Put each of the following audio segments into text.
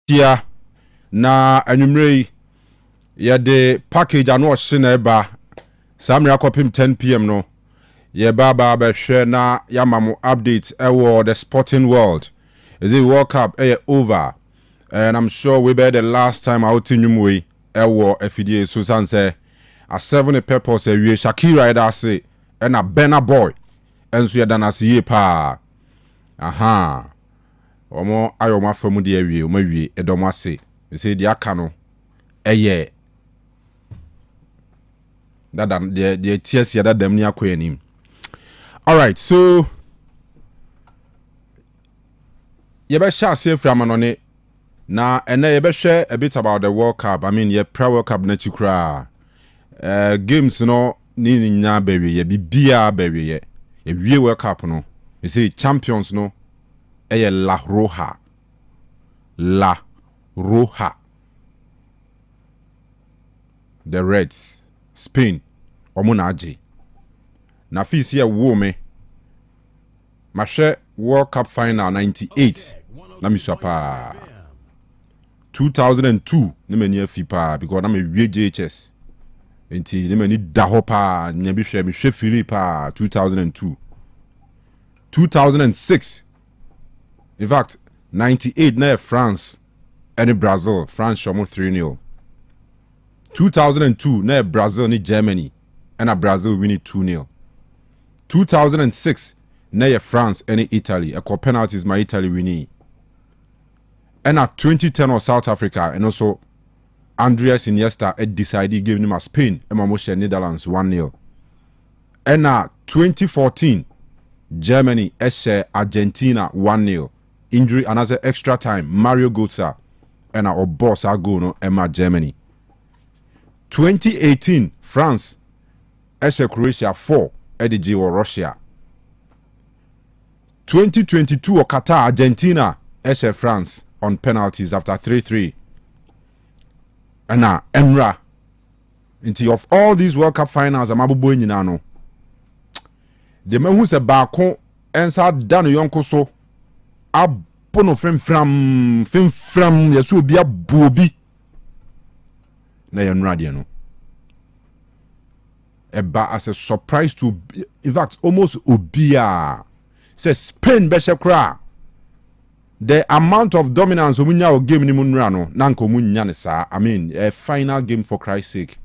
Here na anwumrei ye de package ano hye na eba samra kopim 10 pm no ye ba hwe na yamamu updates ewo the sporting world. Is it World Cup over? And I'm sure we be the last time out in Numwe ewo FDA so say a 7 purpose we Shakira da say and a Benna boy enso ye dana se pa. Aha. Omo ayoma famu de awie o mawie edomo ase we say dia aka no eye dada de tiesia dada mni akoyanim. All right, so ye be sha say from anone na ene ye be share a bit about the World Cup. I mean ye pre-World Cup na chikra games no ni nya bewe ye bibia bewe ye wie World Cup no we say champions no eye La Roja. The Reds, Spain, Omunaji. Na fisi ya wome. Mashe World Cup final 98. Na miswapa. 2002 nimeni FIPA because na me wie JHS. Enti nimeni dahopa nyabihwe mi hwe Philipa 2002. 2006 in fact, 98 na France and Brazil. France shomo 3-0. 2002 na Brazil ni Germany and Brazil win 2-0. 2006 na France and Italy. A couple penalties my Italy winning. And at 2010 or South Africa and also Andreas Iniesta decided giving him a Spain and Mamoshe Netherlands 1-0. And at 2014 Germany Argentina 1-0. Injury another extra time Mario Götze and our boss go no Emma Germany. 2018 France Croatia 4 EDG or Russia. 2022 or Qatar Argentina France on penalties after 3-3. And now Emra into of all these World Cup finals amabubo nyina no the man who se baako ensa dano yonko so abono fem yeso obi abobi na yenra de no eba as a surprise to in fact almost obia say Spain be shekra the amount of dominance omunya o game ni munra no na nko munya ne sa I mean a final game for Christ's sake,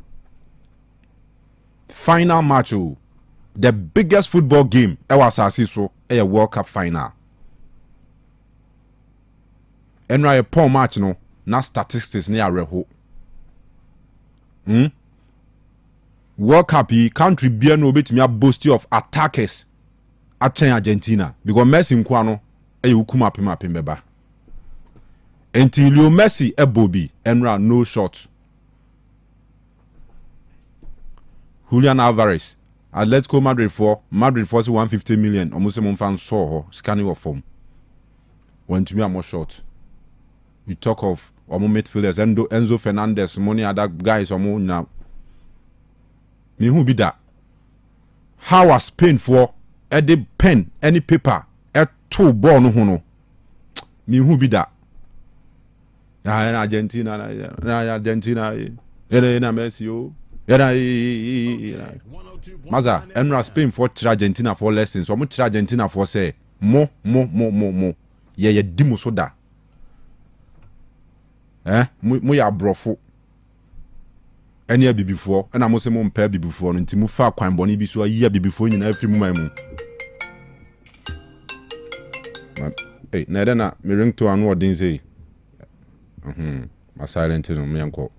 final match the biggest football game ewa asase so a World Cup final. Enra a poor match no na statistics ni areho. World Cup country bia no betimi boast of attackers at Argentina because Messi nkwa no e ukuma pem beba. Enti Leo Messi e bobi enra no shot. Julian Alvarez Atletico Madrid for 150 million almost a month and saw scanning of form. Went to me a more short. We talk of omo midfielders Enzo Fernandez, money other guys omo now. Me who be that? How was Spain for the pen, any paper, a two ball no hono. Me who be that? Argentina, Messi. Maza, Enra Spain for Argentina for lessons. So much Argentina for say more. Ye dimo soda. Mo ya brofo. Any a before, and I must say mon pair before until mu fa kwan boni bi so a year before in every moment. Hey, na me ring to an word say. My silent no me anko.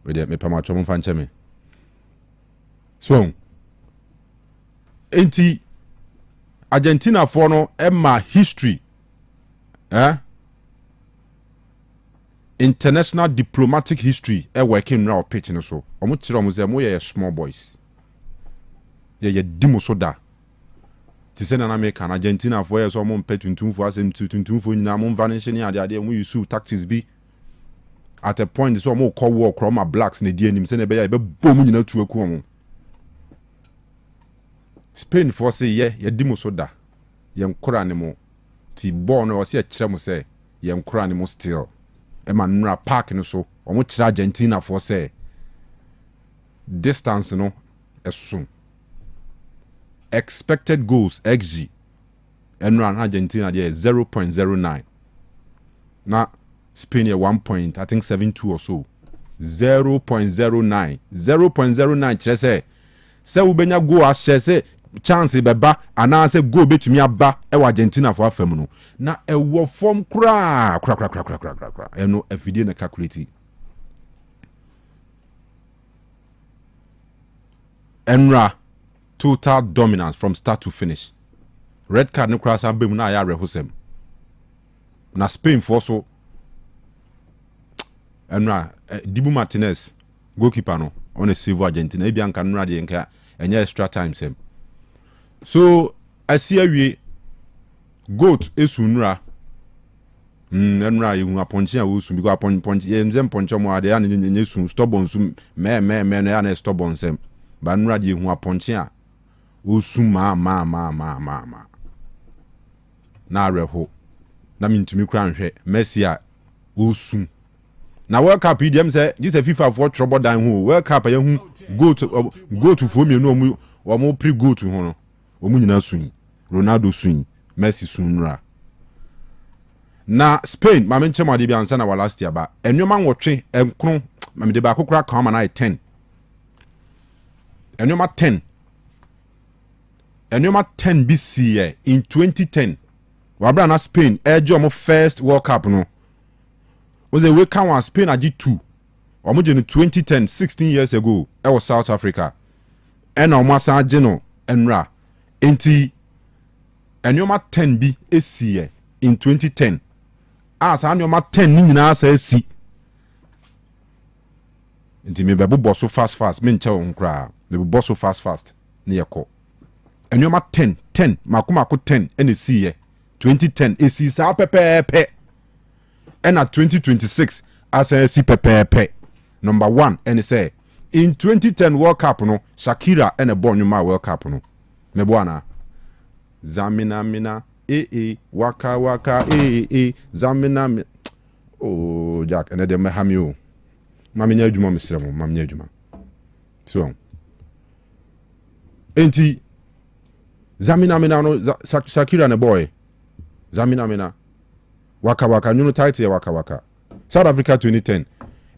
We dey me pa ma chom fan cheme. So enti Argentina for no Emma history international diplomatic history working now pitch no so omo kire omo say mo ye small boys ye dimo soda ti se na America na Argentina for ye so omo pet tuntum for asem tuntum for nyina mo vanish ni ade mo use tactics bi at a point so omo call war chroma blacks na die anim se na be ya be bom nyina tu aku omo Spain for say ye dimo soda ye nkora ne mo ti ball no o se kire mo say ye nkora ne mo still Emanura Park no so omo kira Argentina for say distance no esun expected goals xg enra Argentina there 0.09 na Spain 1.72 or so 0.09 kire say ubenya go ahye say chance beba ana say go betumi aba e wa Argentina for afam no na e wo form kra eno afidie na calculate enra total dominance from start to finish red card no cross am bem na ya rehosem na Spain for so enra Dibu Martinez goalkeeper no on a save Argentina e bia nka nra de nka enya extra time sem so asia wie goat esunra enra yehu aponche a wo sun because aponche yemzem ponche mo ade ya nyenye sun stubborn sun me no ya na stubborn sem ba nra de yehu aponche a wo sun ma na reho na mintumi kura nhwe Messi a wo sun na World Cup idem say this a FIFA for trouble down ho World Cup ya hu go to for me no omo pre go to ho no omu nyina sun Ronaldo sun Messi sunra na Spain ma menche ma de bi ansa na wa last year ba enwoma nwotwe enkron ma me de ba kokora kan ma na 10 enwoma 10 BC in 2010 wabra na Spain ejo omo first World Cup no was a wake one Spain agi 2 omo je in 2010 16 years ago e was South Africa and omo asa agi no enra enti enwoma 10 bi esi in 2010 asa enwoma 10 ni nyina asa esi enti me bebo bosso fast me nche won kra me bosso fast ne yeko enwoma 10 makomako 10 ene si 2010 esi sa pepepe and at 2026 as a si pepepe number 1 and say in 2010 World Cup no Shakira and a born ma World Cup no me bwana zamina waka zamina oh Jack and dem ha mi o mami nya adwuma mesrem mami nya adwuma so enti zamina no Shakira na boy zamina waka nyuno title ya waka South Africa 2010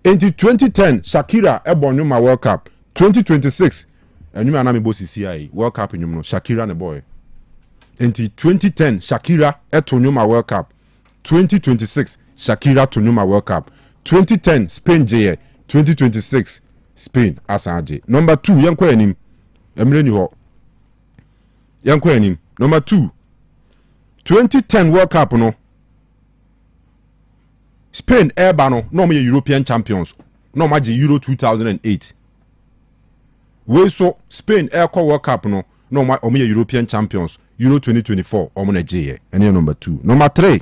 enti 2010 Shakira e born ma World Cup 2026 enyuma na me bo CCI World Cup nyumo Shakira na boy enti 2010 Shakira e to nyuma World Cup 2026 Shakira to nyuma World Cup 2010 Spain je 2026 Spain asaje number 2 yankwa anim emre ni ho yankwa anim number 2 2010 World Cup no Spain eba no mo European champions no ma je Euro 2008 we so Spain ko World Cup no ma o mo European champions Euro 2024 o mo na je ene number 2 number 3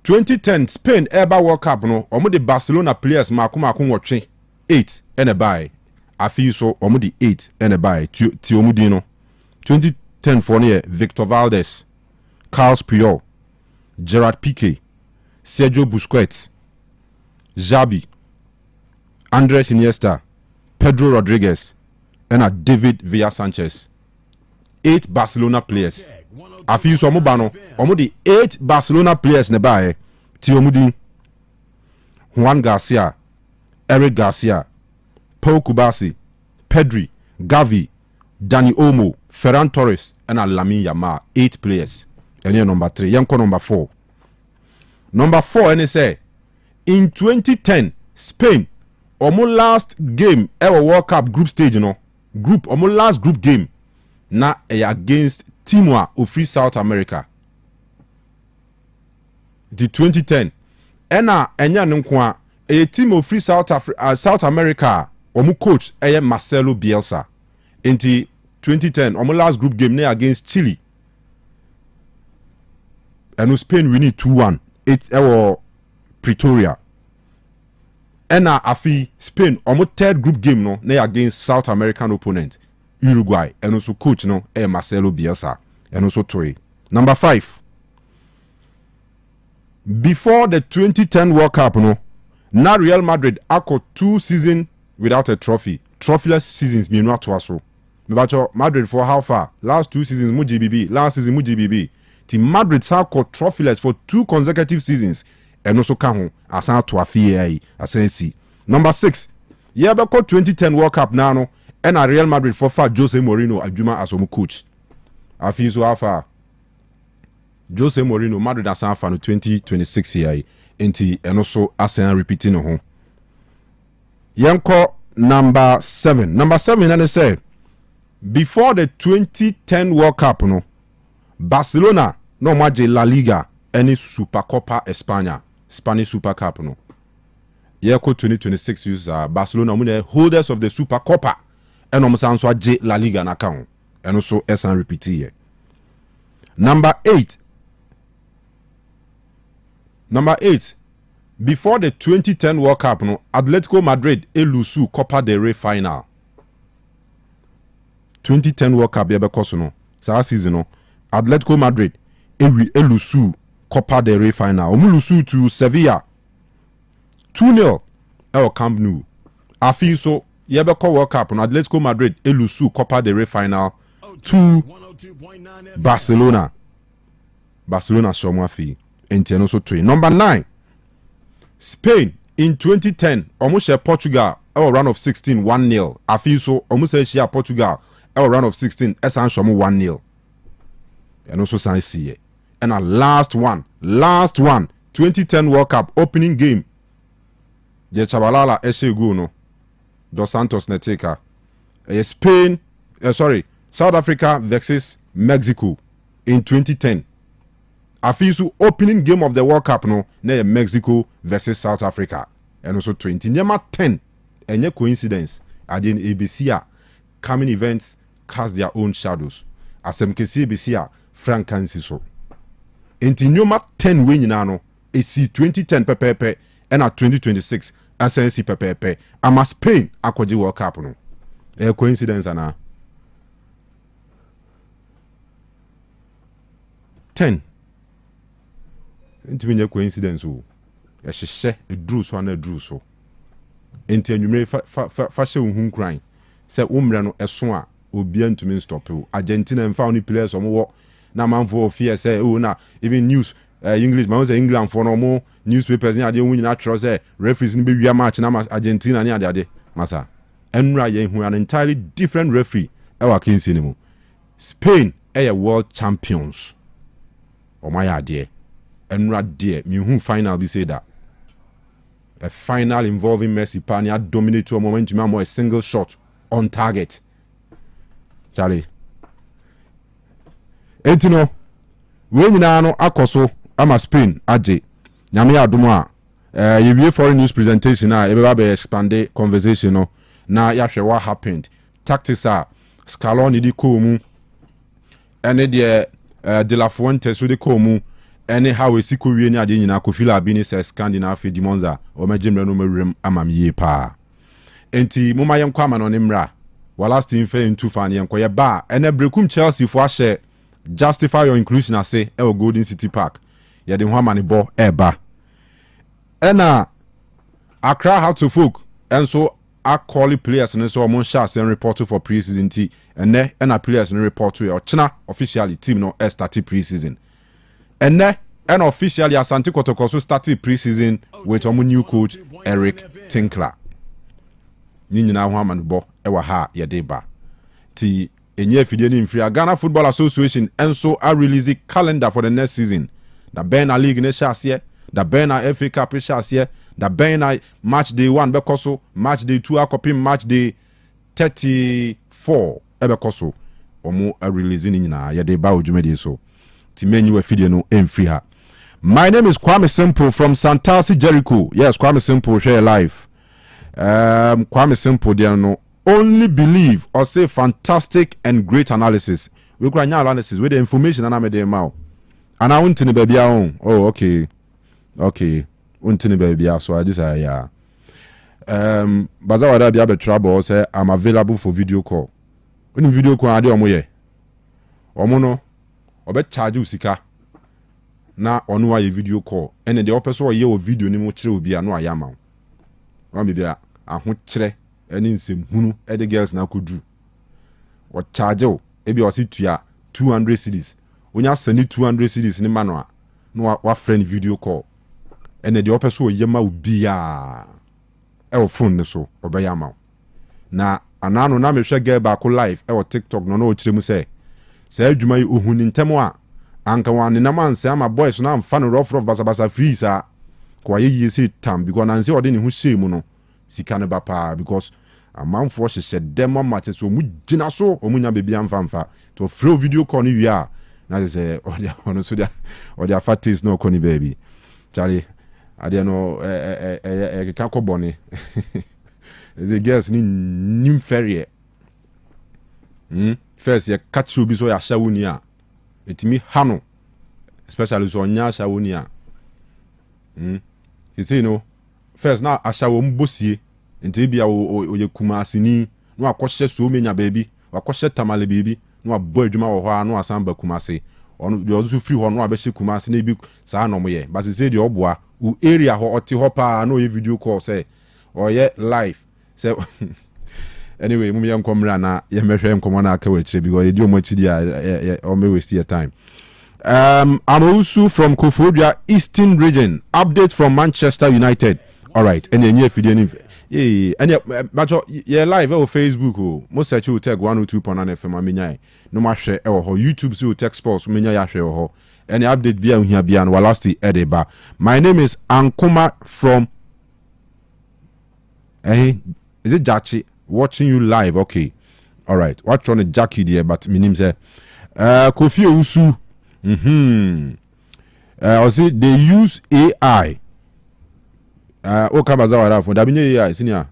2010 Spain eba World Cup no o mo de Barcelona players makoma nwotwe 8 ene bai afi so o mo de 8 ene bai ti o mo di no 2010 for ne Victor Valdez, Carles Puyol, Gerard Piqué, Sergio Busquets, Xavi, Andres Iniesta, Pedro Rodriguez, and David Villa Sanchez. 8 Barcelona players. I feel so mobano. Omudi 8 Barcelona players nebae. Ti omudi Juan Garcia, Eric Garcia, Paul Kubasi, Pedri, Gavi, Dani Olmo, Ferran Torres, and Lamine Yamal. 8 players. And here number 3. Yanko number 4. Number 4, and say in 2010, Spain, omo last game ever World Cup group stage, omo last group game na against Timor of Free South America. The 2010. Ena enya nkwa a team of Free South America, omo coach Marcelo Bielsa. In the 2010, omo last group game na against Chile. And Spain we need 2-1. It's our Pretoria. And afi Spain omo third group game no na against South American opponent Uruguay and also coach no Marcelo Bielsa and also Toy. Number 5. before the 2010 World Cup no na Real Madrid akọ 2 seasons without a trophy. Trophyless seasons me no atoa so. Me Madrid for how far? Last 2 seasons mu GBB, last season mu GBB. Ti Madrid akọ trophyless for 2 consecutive seasons. And also ka ho asan atoa fie ai asan si. Number 6. Ye be ko 2010 World Cup na no and a Real Madrid for far Jose Mourinho adwuma as omo coach. Afi so how far? Jose Mourinho Madrid asan fa no 2026 here enti eno so asan repeating no ho. Yanko number 7. Number 7 and say before the 2010 World Cup no Barcelona no maje La Liga any Supercopa España Spanish Super Cup no. Yeko 2026 use Barcelona mun holders of the Supercopa and omo so aje La Liga na kan eno so asan repeat here. Number 8. Number 8. Before the 2010 World Cup, no, Atletico Madrid elusu Copa del Rey final. 2010 World Cup yebe koso no. Sa season no. Atletico Madrid elusu Copa del Rey final. Omulusu to Sevilla. 2-0 el Camp Nou. Afi so yebe ko World Cup no Atletico Madrid elusu Copa del Rey final to Barcelona. Barcelona shomo afi. Enti so 2. Number 9. Spain in 2010 almost share Portugal our round of 16 1-0. Afi so almost share Portugal our round of 16 esan shomo 1-0. And also san see. And a last one 2010 World Cup opening game. Je Chabalala Eshegu no. Dos Santos neteka. Spain South Africa versus Mexico in 2010. Afisu opening game of the World Cup no na Mexico versus South Africa and also 20 nyama 10 enye coincidence at in ABC a coming events cast their own shadows asem kesi ABC a Frank Kansi so enti nyoma 10 we nyina no esi 2010 pepepe and at 2026 asensi pepepe ama Spain akwaji World Cup no coincidence ana 10 enti menye coincidence o ya hyehyɛ eduru so na eduru so enti anwumre fa hye ohun kran sɛ womre no ɛso a obia ntumi stop o Argentina mfa oni players omo na manfo fear sɛ o na even news English man say England for no mo newspapers ni ade hu nyina atwerɛ sɛ referees ni be wia match na Argentina ni ade masa enra ye hu an entirely different referee ɛwa kinsi ni mu Spain world champions o my ade enra de me hu final be say that a final involving Messi Pania dominate to a momentum more a single shot on target Charlie Entino we nyina no akoso ama Spain aje nyame adomo a yewie foreign news presentation a ebe ba expand conversation no na yahwe what happened tactics a Scaloni di ko mu ene de De La Fuente so di ko mu ene how esiko wie ni ade nyina ko fila bi ni se Scandinavia di Monza o magimre no mawrem amamye pa enti moma yenkwa ama no ne mra last team fe into fan yenkwa ye ba ene brekum Chelsea fo ahye justify your inclusion ase e Golden City Park ye de ho amane bo eba ena Accra how to folk enso call players and so among shots and report for pre-season tea and then players and report to your China officially team no started pre-season and then officially Asante Kotoko so started pre-season with our new coach Eric Tinkler. Nyina ho amanbo e wa ha ye deba ti enye fidie ni mfiri Ghana Football Association enso a release calendar for the next season. The Bena League ne shase the Bena FA Cup shase the Bena match day 1 bekoso match day 2 akopim match day 34 ebekoso omo a release ni nyina ye deba odwumedi so ti menyi wa fidie no emfiri ha. My name is Kwame Simple from Santasi Jericho. Yes, Kwame Simple share live. Kwame Simple there no only believe or say fantastic and great analysis. We can analysis with the information and I'm a mouth. And I want to baby on. Oh, okay. Untini baby, so I just say yeah. Bazawa da be trouble say I'm available for video call. When video call ade omo ye. Omo no obe charge you sika. na ɔno ayɛ video call ɛne deɛ ɔpɛ so ɔyɛ wɔ video no mu kyerɛ obi a no ayɛ ama wo wame bia ahokyerɛ ɛne nsɛmhunu ɛde girls na akɔduru ɔcharge wo ebi ɔse tua 200 cedis wonya sani 200 cedis ne ma no a na wafrɛ no video call ɛne deɛ ɔpɛ so ɔyɛ ma wo biaa ɛwɔ phone ne so ɔbɛyɛ ama wo na anano na mehwɛ girl baako live ɛwɔ TikTok no na ɔkyerɛ mu sɛ saa adwuma yi ohun ntɛm a anka wane nam ansɛ ama boys no amfa no rough basabasa free saa ko ayɛ yie sɛ tam because nansi ɔde ne ho hyɛ mu no sika no ba paa because amanfoɔ hyehyɛ dɛm ama kyɛ sɛ ɔmu gyina so ɔmu nya baabi amfamfa to frɛ video call no wie a na kyɛ sɛ ɔno so ɔde afa taste na ɔkɔ ne baabi kyare adeɛ no ɛkeka kɔ bɔne ɛsɛ girls ne nim fɛreɛ first yɛka kyerɛ obi so yɛahyɛ wo ni a ɛtumi ha no especially so ɔnya ahyɛ wo ni a sɛsei no first na ahyɛ wɔ mbɔsie nti bia ɔyɛ kumaseni na wakɔhyɛ so menya baabi wakɔhyɛ tamale baabi na wabɔ adwuma wɔ hɔ a na wasan ba kumase ɔno deɛ ɔso firi hɔ no abɛhyɛ kumase na bi saa na ɔmoyɛ but sɛsei deɛ ɔboa wo area hɔ ɔte hɔ paa na ɔyɛ video call sɛ ɔyɛ live sɛ anyway mum yɛ nkɔmmra na yɛmɛhwɛ nkɔmmɔ no aka wɔ akyirɛ because yɛdi ɔmɔ akyidi a ɔmɛ waste your time. Amousu from Koforidua Eastern Region. Update from Manchester United. All right. And then you're live on Facebook. Most search you Otec 102.9Fm. Aminya. No more share YouTube. So Otec Sports. Minya ya share ho. Any update via here beyond Walasti Edeba. My name is Ankuma from. Is it Jachi? Watching you live. Okay. All right. Watch on the Jackie there, but my name say Kofi Usu. I say they use AI. Okabazawa for Dabine AI, senior.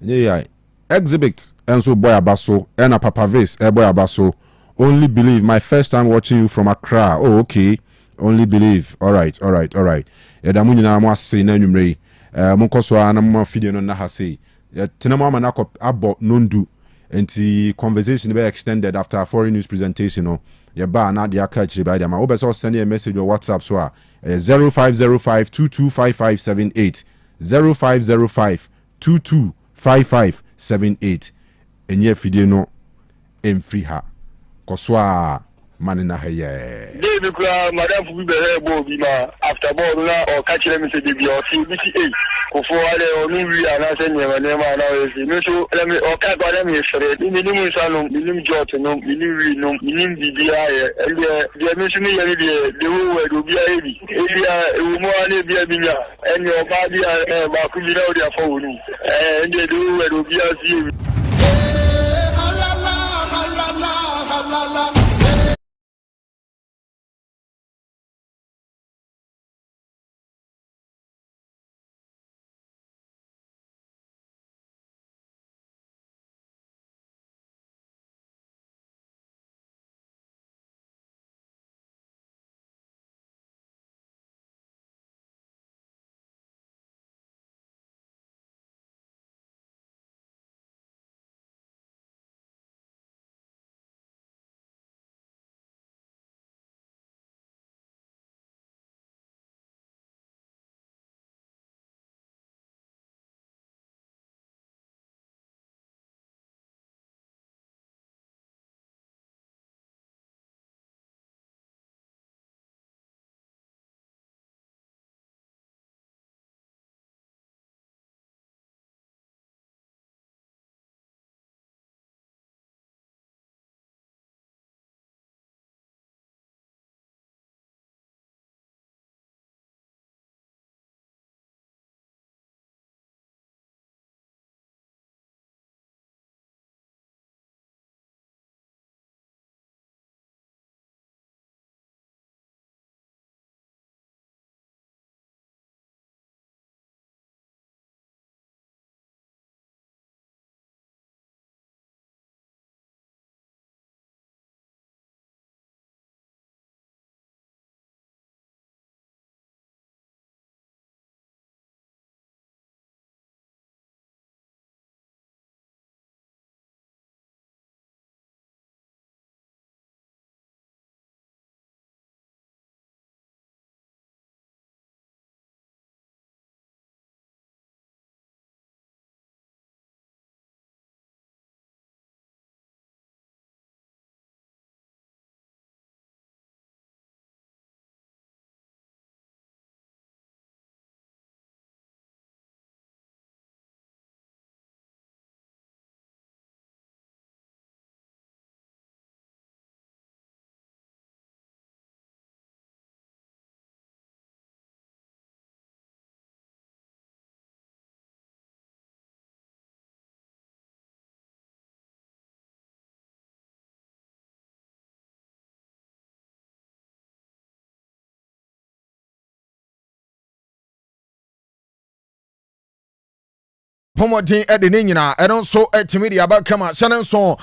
AI exhibit and so boy abaso and a papa vase, boy abaso. Only believe. My first time watching you from Accra. Oh, okay. Only believe. All right. Edamuni na mo say na numre. Monkoso na mo fide no na ha say. Tenamo manako abo nondu. Enti conversation be extended after a foreign news presentation. No. Your bar na dia catch by them. I hope so send a message on WhatsApp so 0505 225578 0505 225578 enye fidie no emfri ha koswa mane na heye David kura madam fu be hebo bi ma after ball na o catch them say dey be o see BTA ko fo ale o nu wi ana se nyema nyema na o see no so let me o ka go let me fere ni ni mu sanu ni ni jot no ni ni wi no ni ni bibia ye ele de me sumi ye ni de wo we do bia ebi ebia e wo mo ani bia bi nya eni o ba bia ba ku bi na o dia fo wo nu ende de wo we do bia si pomodin e de ne nyina ɛno nso etimi de abakama hyɛne nso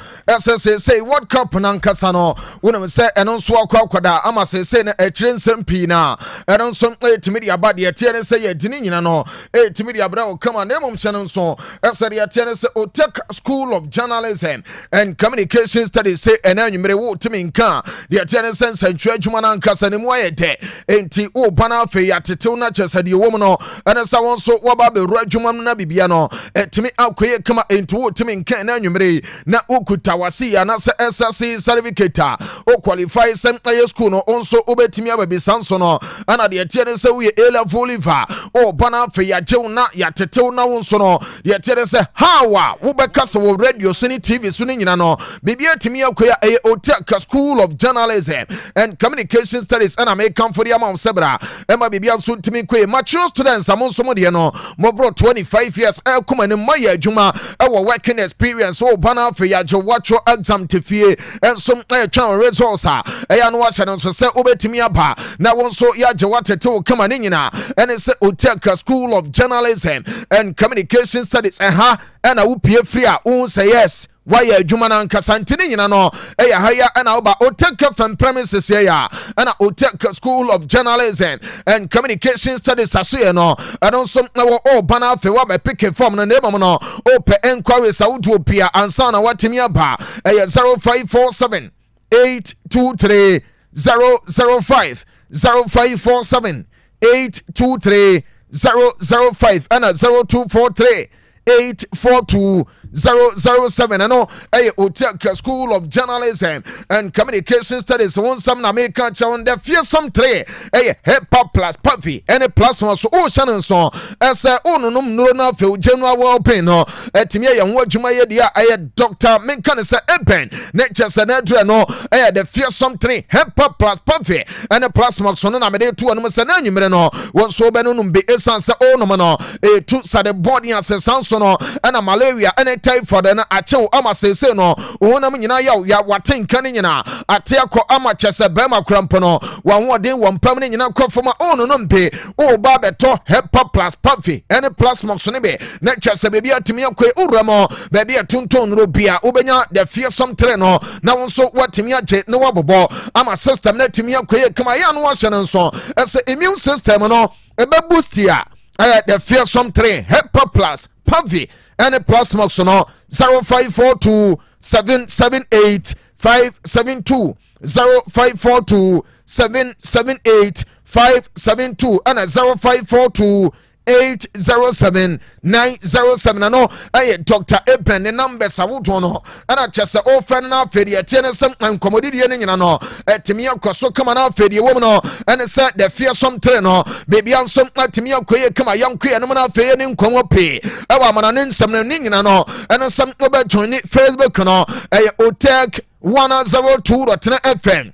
say World Cup nankasa no wonam sɛ ɛno nso akwakwada ama say na ɛkyerɛ nsɛm pii na ɛno nso etimi de aba de ɛte ne sɛ yɛ de ne nyina no etimi de abra okama na emom hyɛne nso ɛsɛ de ɛte ne sɛ Otec School of Journalism and Communication Studies say ɛna nwumere wo timi nka de ɛte ne sɛ nsantwa adwuma nankasa ne mu ayɛ dɛ enti wo bana afei atetew na kyerɛ de wo mu no ɛne sɛ wɔn nso wɔba be ru adwuma no na bibia no etimi akoye kama enti wo timi nka na nwumere na ukuta wasi ya na sɛ SSC certificate o qualify sem aye school no onso obetimi ababi sanso no ana de tie ne sɛ we A level liver o bana afei ya jew na ya tetew na wonso no de tie ne sɛ hawa wo bɛka sɛ wo radio so ni TV so ni nyina no bibia timi akoya aye Otec School of Journalism and Communication Studies and American for the amount sebra ema bibia so timi koye mature students amonso mo de no mo bro 25 years e kuma ne maye adwuma e wo working experience o bana afei ya jo watch exam tefie enso twa results ya no wa no so se obetimi aba na wonso ya je watete o kama ne nyina ene se Otec School of Journalism and Communication Studies ha na wo pie free a wo say yes why adwuma na nkasa ntine nyina no ya haya na oba Otec FM premises here ya na Otec School of Journalism and Communication Studies aso no and so na wo bana afi wa be pick form no nebam no o pe enquiries awudu opia ansa na watimi aba 0547 823 005 0547 823 005 and 0243 842 007 and Otec School of Journalism and Communication Studies one some na make on the fearsome 3 hip hop plus puffy and a plus one so ocean so as onum no na fe January well pain no etimi ya ho adwuma ye dia Dr. Menkan say eben nature say na dre no the fearsome 3 hip hop plus puffy and a plus one so na me dey to anum say na nwumere no won so be no num be esan say onum no to sa the body as so no and malaria and typhoid na achew ama sese no wonam nyina ya watenka ne nyina ate akọ ama chese bema krampo no wa hoden wo mpam ne nyina kofoma ono no mpe o ba beto hepa plus puffy any plus mox ne be na chese bebi atimi akọ uramo bebi atonton ro bia obenya the fearsome tre no na wonso watimi aje ne wabobo ama system na atimi akọ kama ya no wahye ne nso ese immune system no ebe boost ya the fearsome 3 hepa plus puffy and a plus mox no 0542 778 572 0542 778 572 and a 0542 807 907 ano Dr. Eben the numbers awuto no ana chese o friend na afedi etiene sem ankomodi de ne nyina no etimi akoso kama na afedi wo no ene se the fearsome 3 no baby ansom atimi akoye kama yankoye no na afeye ne nkonwo pe ewa mana ne nsem ne nyina no ene sem obetun ni Facebook no Otec 102.9FM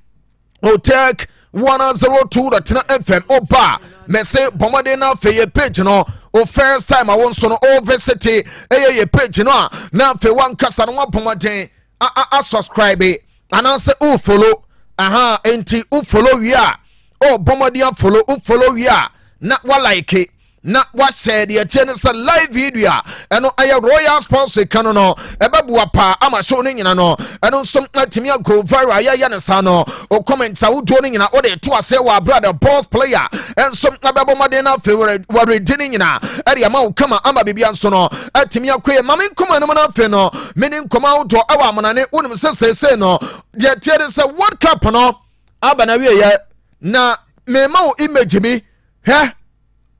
Otec 102.9FM opa mese bomade na fe ye page no o first time I want so no visit ye page no na fe wan kasa no bomade a subscribe and answer o follow enti o follow we are o bomade follow o follow we are na wa like na what said the attendance a live video and I royal sponsor Kanu no ebabu pa ama show ni nyina no and some atimi go viral ya na sano o comments a wodo ni nyina o de to ase wa brother boss player and some ababo madena favorite wa redini nyina e de ama kama ama bibia nso no atimi akoye mame nkoma no na fe no meni nkoma wodo awa amanane wonim sese no de tiere se World Cup no aba na wie ye na me ma o image bi he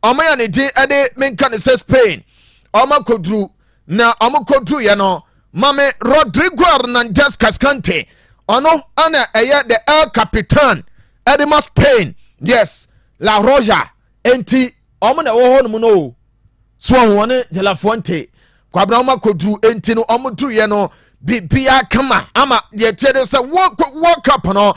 Omaya ne din ade menka ne se Spain oma kodru na omokodru ye no mame Rodrigo Hernandez Cascante ono ana eye the El Capitan ade ma Spain yes La Roja enti omo na wo honum no so won de La Fuente kwabra oma kodru enti no omodru ye no bibia kama ama de tiede se World Cup no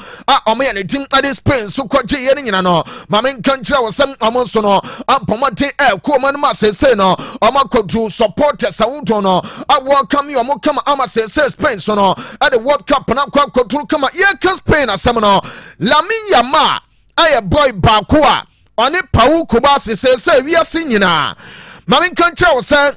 omo ne din ade Spain so kwaje ye ne nyina no mame nkanchira wo sem omo so no apomate ko man ma sese no omo kodu supporters awuto no welcome you omo kama ama sese Spain so no ade World Cup na kwa kodu kama ye ka Spain asem no Lamine Yamal aye boy baako a oni pawu kuba sese wi ase nyina mame nkanchira wo se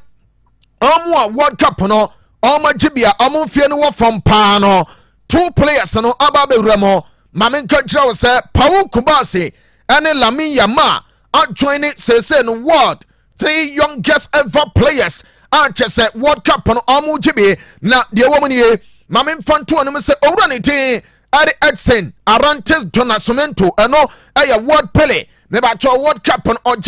Omo World Cup no Oma Jibia Omo Fie no from Pano 2 players no Ababe Remo Mamen Kantra was Paul Kubasi and Lamin Yama are joining say no world 3 youngest ever players are just World Cup no Omo Jibi na the woman here Mamen Fantu and say Oranity Adi Edson Arantes Donasumento no a World Pele never to World Cup on OG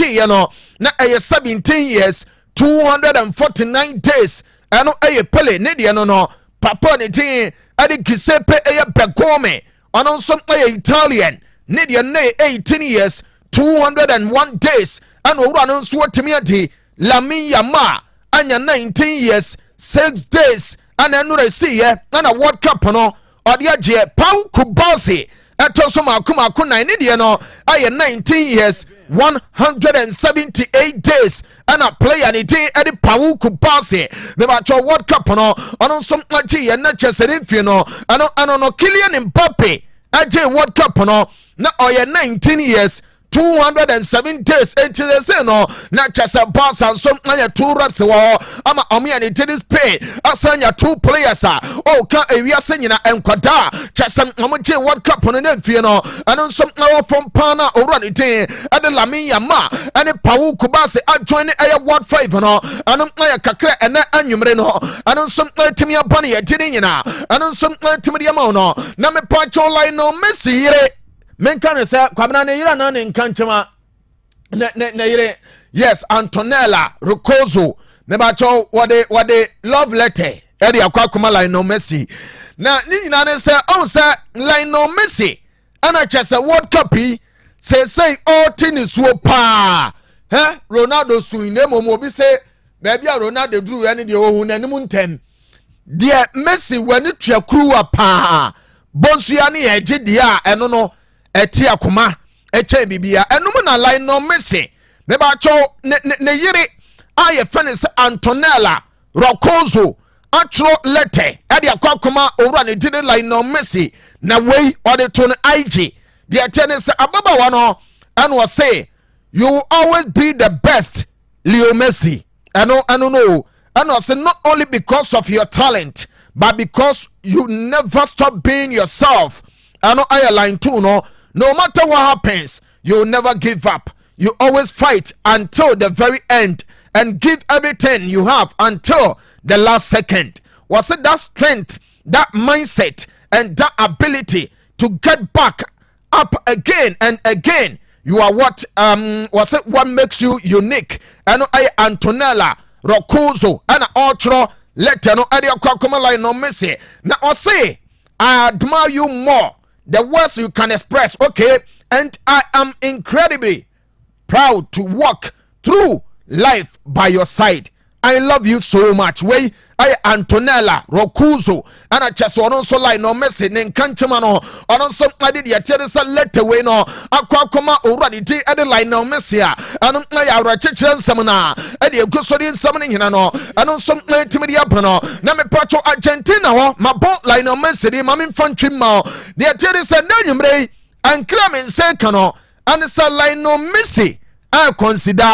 na 17 years 249 days ano Pele Nidia no Papa ni tin adi Giuseppe Begome ono som Italian Nidia ne 18 years 201 days ano ura no so timiati Lamin Yama anya 19 years 6 days ana no resi ana World Cup no odi agye Pau Kubasi eto so makuma kunai Nidia no 19 years 178 days and a player ni day at the Pau Kubasi never to World Cup no on some machi and not just if no Kylian Mbappe at World Cup no na 19 years 207 days into the say no not just a boss and some 2 reps ama omiani to this pay asanya 2 players oh can we are singing and kwada chasam omoje World Cup on the no and some from Pana or run it at the Lamin Yama and the Pau Kubasi are joining a World 5 no and kakra and anyumre no and some timia bunny at Tidina and some timia mono na me pacho line no Messi Menkane say kwabna ne yira na ne nkanchema ne yire yes Antonella Roccozzo ne ba cho wade love letter e de akwa Lionel Messi na ni nyina ne say on say Lionel Messi ana chese World Cup say all tennis wo pa Ronaldo suine momo bi say baby Ronaldo duru ene de ohun nanim ntem de Messi wani twakruwa pa bonsu ne eje de a eno no eti akoma eche bibia enum na Lionel Messi me ba cho ne yiri aye fenise Antonella Roccozzo atro lete edi akoma owura ne dide Lionel Messi na wei ode to no IG the tennis ababa wano and was say you will always be the best Leo Messi I know and was say not only because of your talent but because you never stop being yourself I know I line too no matter what happens, you will never give up. You always fight until the very end and give everything you have until the last second. Was it that strength, that mindset, and that ability to get back up again and again? You are what was it what makes you unique? And I Antonella Roccozzo and Otro letter no idea kwakoma line no Messi. Now I say I admire you more. The words you can express, okay, and I am incredibly proud to walk through life by your side. I love you so much. Way I Antonella Roccozzo and I just want to line no message in Kanchemano on some did ya teresa letter way no aquacoma already tea at the line no messia and I rachichan samana at the Gusodian summoning no and on some Timedia Pano Name Pacho Argentina my boat line no message mammy infantry mao the teresa Nanumre and Clement Sekano and it's a line no messy I consider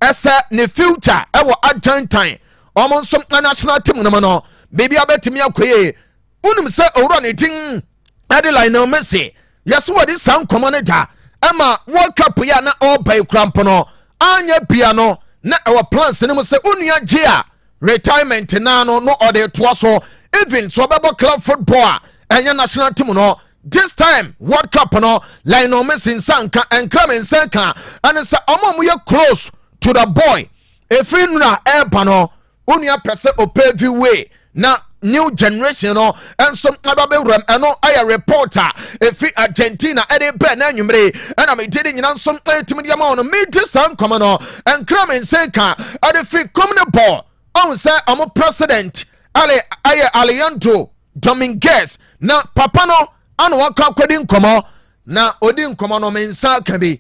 as a ne future our Argentine almost some national team no baby abetimi akoye unum se owura ne tin Adeline no Messi yes what is sound commander ama World Cup ya na all by cramp no anya piano na our plans ne se unua gia retirement na no order to so even so bebo club football anya national team no this time World Cup no Lionel Messi nsanka and Clement nsanka and say omo you close to the boy if you na airpa no unia pese opave way na new generation no and some ababe ram eno aya reporter if Argentina ede be na nwumre and am did nyina some team dia ma no mid some come no and Clement nsanka ade free common ball on say am president Alejandro Dominguez na papa no anu waka kwedi nkomo na odi nkomo no mensa ka bi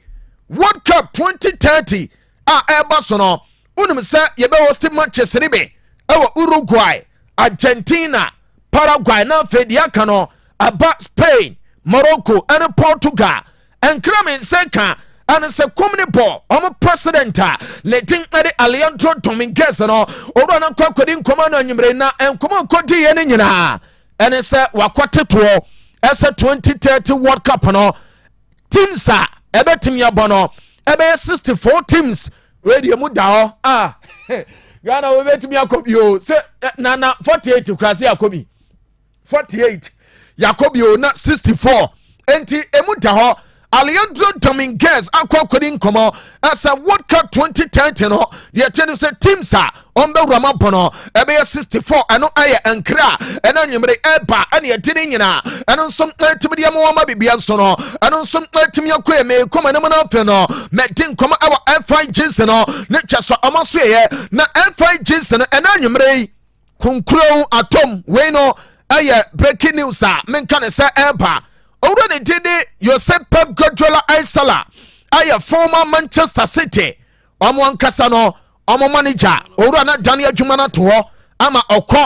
World Cup 2030 eba so no unum say ye be host matches ribe ewo Uruguay Argentina Paraguay na fedia kano aba Spain Morocco and Portugal and Clement Senka ana se komni ball omo president le din ade Alejandro Dominguez no owura na kwakodi nkoma na nyimre na nkoma nkodi ye ne nyina ene se wakwatetoɔ ese 2030 World Cup no teams a ebetim ya bono ebe 64 teams we mu da ho Ghana we betim yakobio se na 48 krase yakobi 48 yakobio na 64 enti emu da ho Alejandro Dominguez akwakodi nkomo asa World Cup 2030 no ye tell say teams a ombe rama bono ebe 64 ano aye ankra ena nyimre eba ene ye dini nyina eno nsom timi de mo ma bibia nso no eno nsom timi yakoe me koma ne mo na fe no me din koma awa FIGs no ne chaso amaso ye na FIGs no ena nyimre kunkuro atom we no aye breaking news a menka ne say eba already did it. You said Pep Guardiola Aisala. I a former Manchester City. One Casano. I'm a manager. Already Daniel Jumana to ama oko.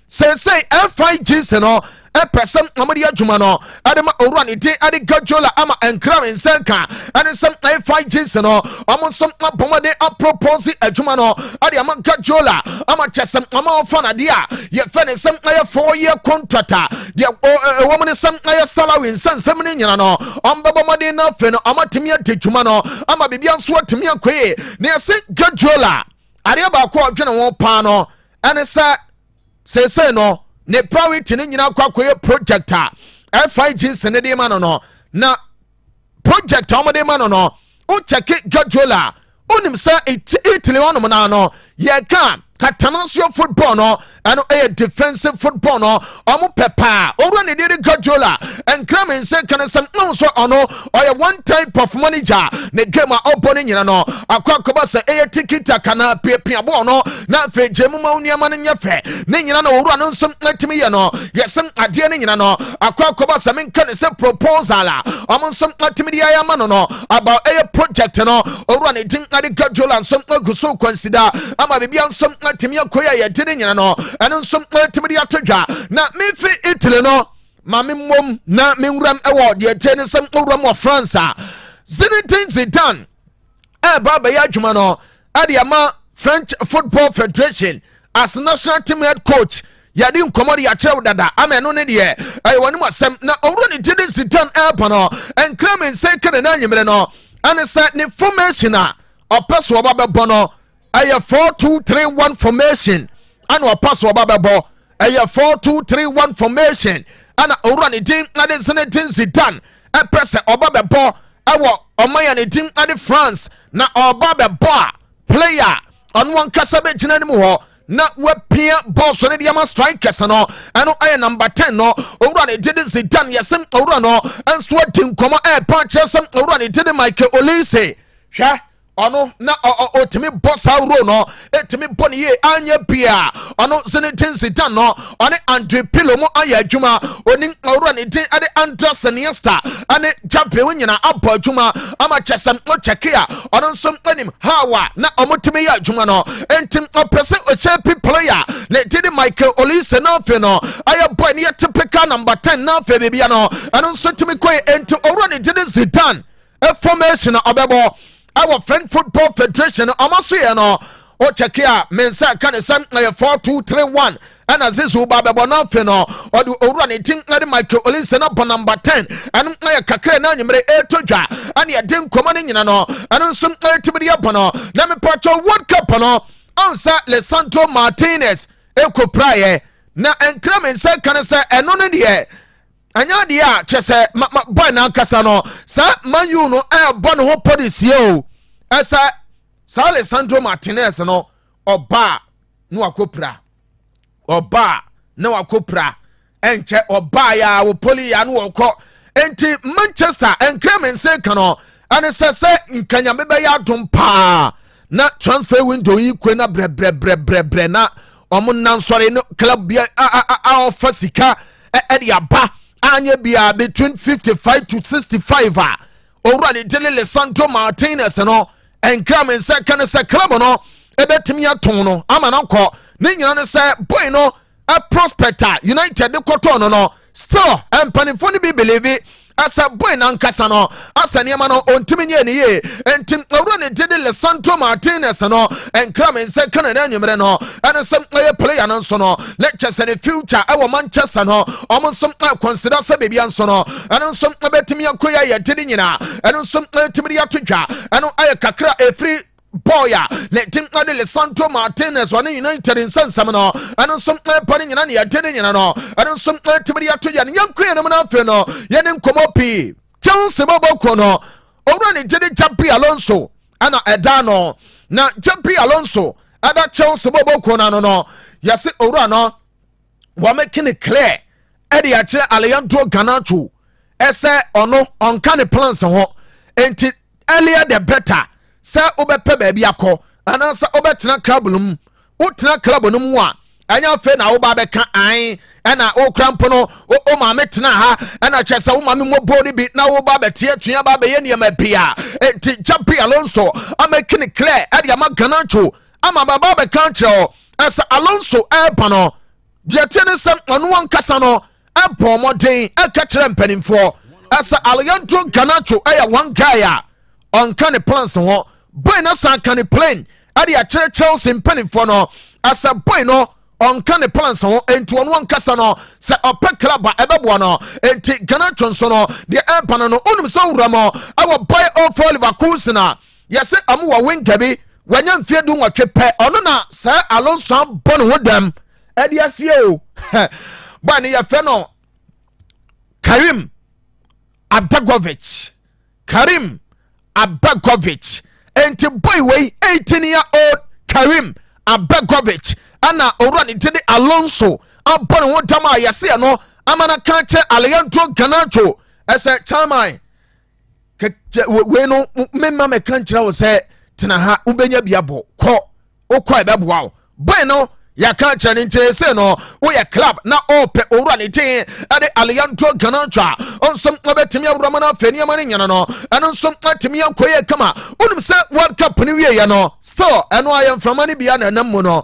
Say FIGs and all. A person Amadia Jumano. Adama Orani de Adi Guardiola ama enkram in Senka. And some FIGs and all. Among some Pomade a proposing a Jumano. Adi ama Guardiola. Ama chesam ama fana dia. Ye fene some 4-year contract. The woman is some salary in San Seminino. Baba na feno ama timia Jumano. Ama Bibian swat timia kwe. Near St. Guardiola. Ariaba kwa jena won pano. And say no. Ne priority ni nyina kwa projector FIG sene de mano no na project amode mano no o check Guardiola onim sa Italy ono na no ye kan Katanasio football no and a defensive football no omo pepa owura ne de Guardiola and come and say can some no so ono or a one type of manager ne game opponent nyina no akwakoba say e tikita kana pia ball no na fe jemu ma uniama ne nyefe ne nyina no owura no nsum natimi ye no yesem ade ne nyina no akwakoba say men kan say proposal omo nsum natimi de ayama no about a project no owura ne din ade Guardiola nsum aguso consider ama bibia nsum timia koya ye dine nyina no eno nsom timi ya todwa na me fi Italy no ma me mom na me nwram ewo de tene sem nwram of France Zinedine Zidane baba ya adwuma no ade ama French Football Federation as national team head coach ya di nkomori ya chew dada ameno ne de woni masem na owro ne dine Zidane no enkram say kan na nyimre no ane sa ne formation a opeso baba bono aya 4-2-3-1 formation ana pass wa babebo aya 4-2-3-1 formation ana owura ne din na de Zinedine Zidane press obabebo awo omaya ne din na de France na obabebo player on one kasa be gina ne mu ho na wapia boss ne de ma strikers no ano aya number 10 no owura ne din Zidane yesem owura no enso atin koma pa chesem owura ne din Michael Olise hwa ono na otimi bossa ro no etimi boni ye anya bia ono Zinedine Zidane no one Andre Pirlo mo aya adwuma oni owura ne din ade Andres Iniesta ane champion nyina abɔ adwuma ama chesam o chekia ono nsom anim hawa na omotimi ya adwuma no entim opese o chepi player le did Michael Olise na fe no aya boy ne typical number 10 na fe bibia no ano nso timi koi enti owura ne din Zidane formation obebo our French Football Federation amaso ye no o check ya mensa kan sam 4-2-3-1 and azizu babebo na fe no o do owura ne tin na de Michael Olise na bo number 10 and na kakra na nyimre etodwa and ye den koma ne nyina no and nsum etibiri abo no na me pacho World Cup no onsa Lisandro Martinez ekopraye na enkra mensa kan say eno ne de anya dia chese boy na kasa no sa manu no bo no ho policy o esa sa Alessandro Martinez no oba no akopra oba no akopra enche oba ya wo poli ya no okọ enti Manchester enkremen se kano ane se nkanya bebe ya dom pa na transfer window yi kwena bre na omo nansore no club bia a offer sika e dia ba anya bia between 55 to 65 already dele Lisandro Martinez no enkram en se kan se club no ebetimi aton no ama na kọ ne nyina ne se boy no a prospector United de koto no still empanifo ni bi believe asa boy na nkasa no asa niema no ontimi nye ne ye entim owura ne dede Lesanto Martinez no enkra me nse kana na anwumre no ene sem aye player no nso no lectures ne future e wo Manchester no omo nsom consider se bebia nso no ene nsom betimi akoya ye dede nyina ene nsom timi ya todwa ene aye kakra efri boya le tim ade Lesanto Martinez one United in sansam no ene nsom pani nyina ne ye dede nyina no ene nsom timi ya todwa ne yankoya no na afi no ye ne nkomo pi Chelsea boboko no owura ne dede Xabi Alonso ana edano na Xabi Alonso ada Chelsea boboko na no yase owura no wa making it clear edi a kire Alejandro Garnacho ese ono onka ne plans ho enti earlier the better se obepe ba bia akọ anansa obetena club num utena club num a anya fe na wo ba beka an ena o krampo no o ma metena ha ena chese wo ma me mobodi bi na wo ba betie tua ba be ye ne ma bia enti Xabi Alonso amaking it clear edi ama Garnacho ama baba be kan kire esa Alonso pano dia tiene sem onu ankasa no moden eka kire mpanimfo esa Alejandro Garnacho one guy a onka ne plans ho boy na san kan plane ade a kire Chelsea mpanimfo no esa boy no onka ne plans ho enti onu ankasa no se ope club a ebebo no enti Garnacho nso no dia pano no onum so wuramo awo boy of Oliver Kusina yese amu wa winga bi wanya mfie du nwatwe pe ono na sa Alonso abon hodam ade asie o ba ne ya fe no Karim Abdagovic enti boy way 18-year-old Karim Abdagovic ana owura ne tede Alonso abon hodam a yase no amana kan che Alejandro Garnacho ese chamai we no memma me kan kira wo se tena ha ubenya biabo ko okwa ebeboa wo boy no ya kan kira ne ntese no wo ya club na ope owura ne tin ade Alejandro Garnacho onsom obetimi awurama na afani amane nyana no eno nsom atimi akoye kama onum se World Cup ni wie ya no still eno ayem from ani bia na nam no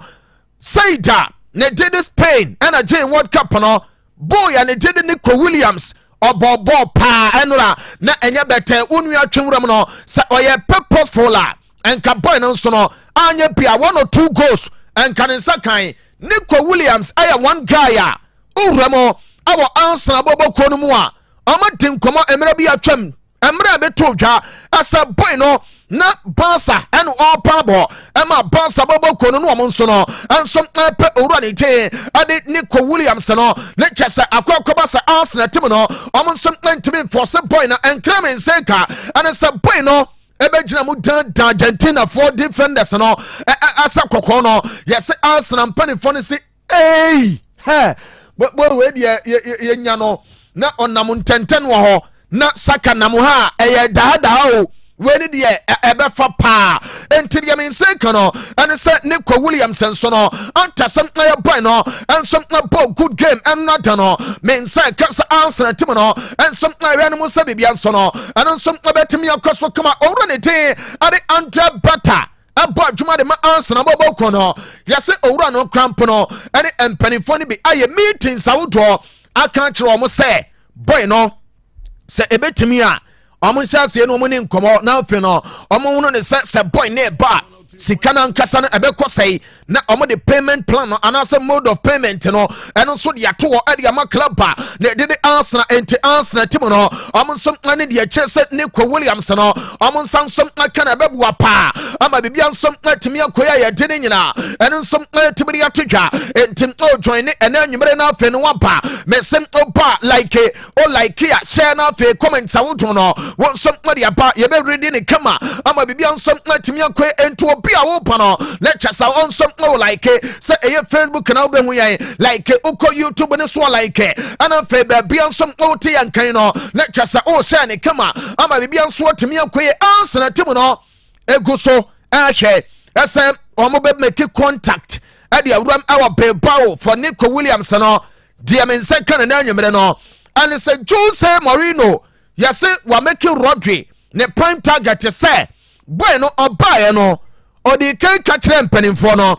Saida ne did Spain and a J World Cup no boy and ne did Nico Williams obobo pa enura na enye bete unu atwemram no se oye purposeful and ka boy no so no anya bia 1 or 2 goals and kan nsakan Nico Williams aya one guy a uramo awo ansana bobo konu mu a amatin komo emre bia twem emre beto dwa asa boy no na Barca and all pabo ema Barca bobo konu no omonso no ansom pe owura ne tie ade Nico Williams no le chese akwakoba sa Arsenal team no omonsom ntimi force boy na enkramen seka and sa boy no ebegina mu dan Argentina for defenders no asa kokon no yes Arsenal pani for say hey but we ye nya no na onam ntenten wo ho na saka nam ha dada o we de ebe fa pa enti de men say kano and say Nico Williams so no anta some boy no and some ball good game and not no men say kasa answer team no and some random say bibia so no and some betimi akoso kama already dey ade Andre Bata aba djuma de ma answer na bobo kono yase owura no cramp no ane empanifo ni bi aye meetings awodo aka kire o mo say boy no say ebetimi a omo nsiase no mo ni nkomo na afi no omo no ne se boy ne ba sikana nkasa no ebekọ sei na omo the payment plan no anase mode of payment no eno so de ato e ama club ba na de Arsenal enti Arsenal team no omo nsom ane de akire se Nico Williams no omo nsansom aka na bebuwa pa ama bibia nsom atimi akoya ya de nyina eno nsom atimi ya todwa enti o join ne ena anwumere na afi no wapa mesem oba like ya share na afi comment sawoto no wonsom de aba ye be ready ne kama ama bibia nsom atimi akoya ento bia wo pano lectures are on some like say Facebook na be hu yan like uko YouTube ne so like ana fe be bia some oti yan kan no lectures are share ne kama ama bibia nso timi akoye answer na tim no egu so ahwe ese omo be make contact e de awram our Bilbao for Nico Williams no de men second na anwumere no and say Jose Mourinho yase wa make Rodri ne prime target say bueno obaye no odi kan kachire mpanimfo no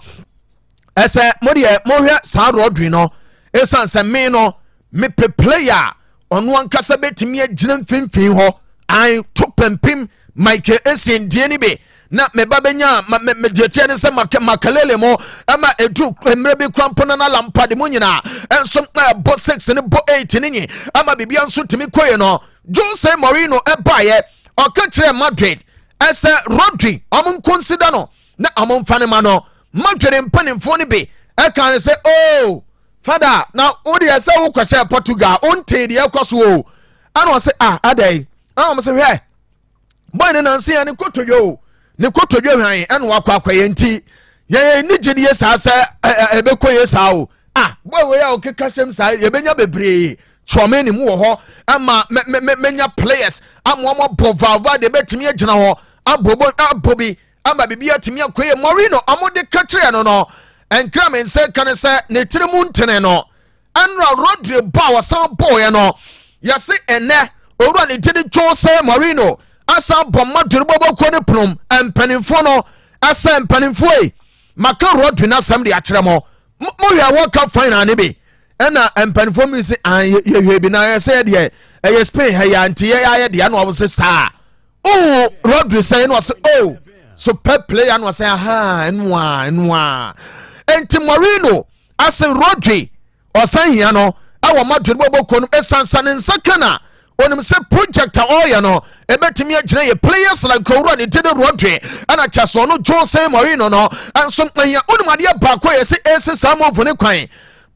ese mo hwe sa Rodri no esan se me no me player ɔno ankasa betumi agyina mfimfini hɔ an to pempim Michael Essien die ni be na me ba benya me dietie ne sɛ makalele mo ama edu mmerɛ bi krampo na lampa de mo nyina enso na bo 6 ne bo 8 ne nyi ama bibia nso timi koye no Jose Mourinho ebaye ɔka kyerɛ Madrid ɛsɛ Rodri ɔmo consider no na ɔmo mfa ne ma no Madrid mpanimfo ne be ɛka ne sɛ oh father na wo de ɛsɛ wo kwɛhyɛ Portugal onte de ɛkɔso o ana ɔsɛ adai ana ɔmo sɛ hwɛ boy ne nansi ya ne kotodwo ne kotodwo hwan ɛna wakɔ akɔyɛ nti yɛ ni gidie saa sɛ ɛbɛkɔyɛ saa o boy we ya okeka hyɛm saa yɛbɛnya bebree twɔme ne mu wɔ hɔ ama menya players ama bɔ valva de betimi agyina hɔ abobi ama bibia timi akɔyɛ Mourinho amode ka kyerɛ no no ɛnkra me nsɛ ka ne sɛ ne tiri mu ntene no ɛnra Rodri ba wɔsan bɔɔyɛ no yɛse ɛnɛ owura ne tiri Jose Mourinho asa bɔ Madrid bɔbɔ ne pnom mpanimfo no asa mpanimfo yi maka Rodri na sam de akyerɛ mo hwɛ wɔka final ne bi ɛna mpanimfo mi se yɛhwɛ bi na yɛsɛ deɛ ɛyɛ Spain ha yɛ anti yɛ deɛ na wɔse saa Rodri sɛ no wɔse super player no wɔse enwa enti Mourinho ase Rodri ɔsan hia no ɛwɔ Madrid bɔbɔ no esansane nsakana onim sɛ project a ɔyɛ no ebetimi agyina yɛ players like Kowura ne tede Rodri ana kyɛso no Jose Mourinho no anso anya onim adeɛ baako yɛ sɛ ese saa move ne kwan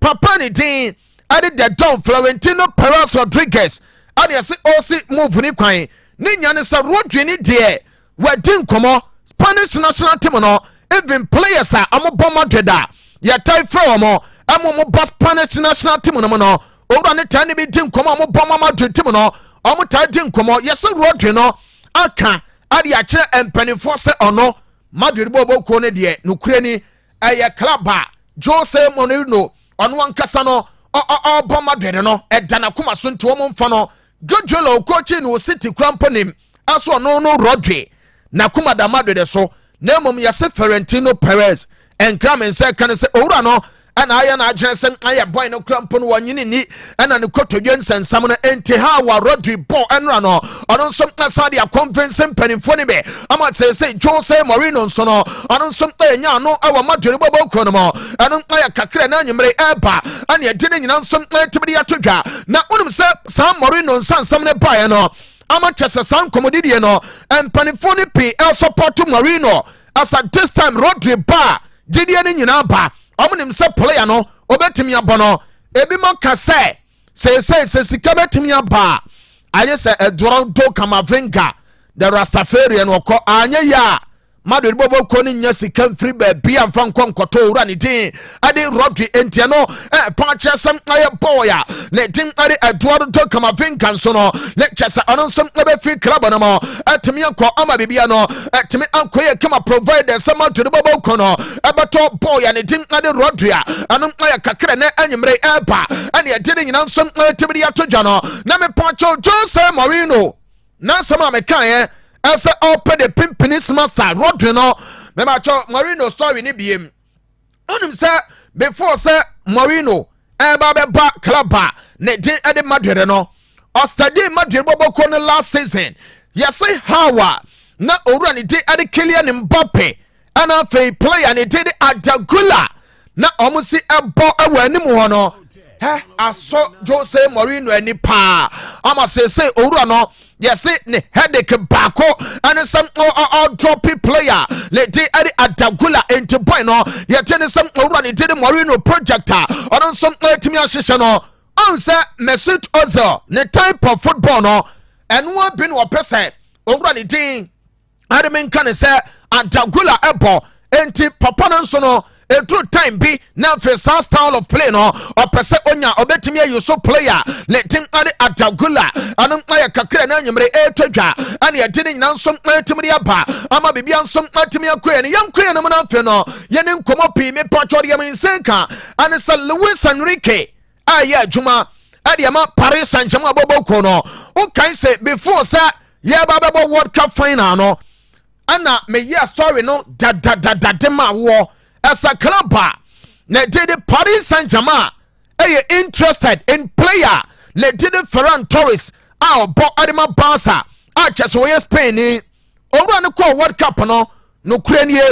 papa ne din ade the Don Florentino Perez Rodriguez ade yɛ sɛ osi move ne kwan ne nya ne sɛ Rodri ne deɛ wadi nkɔmɔ Spanish national team no even players a amobɔ Madrid a yɛtai frɛ wɔn amomo ba Spanish national team no no owura ne tan ne bi di nkɔmɔ ɔmo bɔ Madrid team no ɔmo taa di nkɔmɔ yɛsɛ Rodri no aka ade akyerɛ mpanimfoɔ sɛ ɔno Madrid bɔbɔ kuo ne deɛ nokure ni ɛyɛ club a Jose Mourinho ɔno ankasa no ɔbɔ Madrid no ɛda na kuma so nti ɔmo mfa no Guardiola okochi no City krampo nim aso ɔno no Rodri na kuma da Madrid so na mmom yɛsɛ Florentino Perez ɛnkra me nsɛ ka ne sɛ owura no ɛna ayɛ na agyere sɛ ayɛ boy no krampo no wɔnyini ni ɛna ne kotodwe nsɛnsam no enti ha wa Rodri bɔ ɛnra no ɔno nso asa de aconvince mpanimfo ne be ama sɛ Jose Mourinho nso no ɔno nso nya no ɛwɔ Madrid bɔbɔ ko no mo ɛno ayɛ kakra na nwumere ɛba ɛna ɛde ne nyina nso tibidi atodwa na onim sɛ saa Mourinho nsansam ne bae no ama kyɛsɛ saa nkɔmɔdidie no mpanimfo ne pi support Mourinho as at this time Rodri ba gidie ne nyina ba ɔmonim sɛ player no obetimi abɔ no ebi mo ka sɛ sika betimi aba ayɛ sɛ Eduardo Camavinga the Rastafarian wɔkɔ anya ya Madrid bɔbɔ ko ne nya sika mfiri ba bia mfa nkɔnkɔtɔ owura ne din ade Rodri entia no pa kyɛ sɛm ayɛ boya ne din ade Eduardo Camavinga nso no ne kyɛsɛ ɔno nso ɛbɛfi club no mo atimi akɔ ama bibia no atimi ankɔyɛ kama provider sɛ Madrid bɔbɔ ko no ɛbɛtɔ boya ne din ade Rodri a ɔno ayɛ kakra ne anyimre ɛba ane ɛde ne nyina nso tibidi atodwa no na me pa kyɛ Jose Mourinho na sɛm a mekaeɛ ɛsɛ ɔpɛ de pimpinis master Rodri no mebacho Mourinho story ni biem onim sɛ before sɛ Mourinho ɛba bɛba club a ne din ɛde Madrid no ɔstudy Madrid bɔbɔkɔ no last season yɛsɛ hawa na owura ne din ɛde Kylian Mbappe ɛna afei player ne din de Adagula na ɔmo si ɛbɔ ɛwɔ anim hɔ no aso Jose Mourinho ani paa ama sɛ owura no yɛse ne headache baako ɛne sɛm ɔdrɔpi player le di ɛde Adagula enti boy no yɛte ne sɛm owura ne di de Mourinho project a ɔno nso ɛtumi ahyehyɛ no ɔn sɛ Mesut Ozil ne type of football no ɛnoa bi no wɔpɛ sɛ owura ne din ɛde menka ne sɛ Adagula ɛbɔ enti papa no nso no through time bi na for some style of play no opese onya obetimi ayuso player le tim ade Adagula anu aya kakra na nyumre etwadwa ane ade ne nyina nso etimi de aba ama bibia nso atimi akoye ne yankoye no na afi no ye ne nkomo pi me patcho de mensenka ane sa Luis Enrique aye adwuma ade ama Paris Saint-Germain aboboko no o kan say before say ye ba World Cup final no ana me year story no da ma wo as a club na did Paris Saint-Germain are you interested in player le didn't Ferran Torres bo adema Barca chese wo Spain ni owura ne ko World Cup no kure nie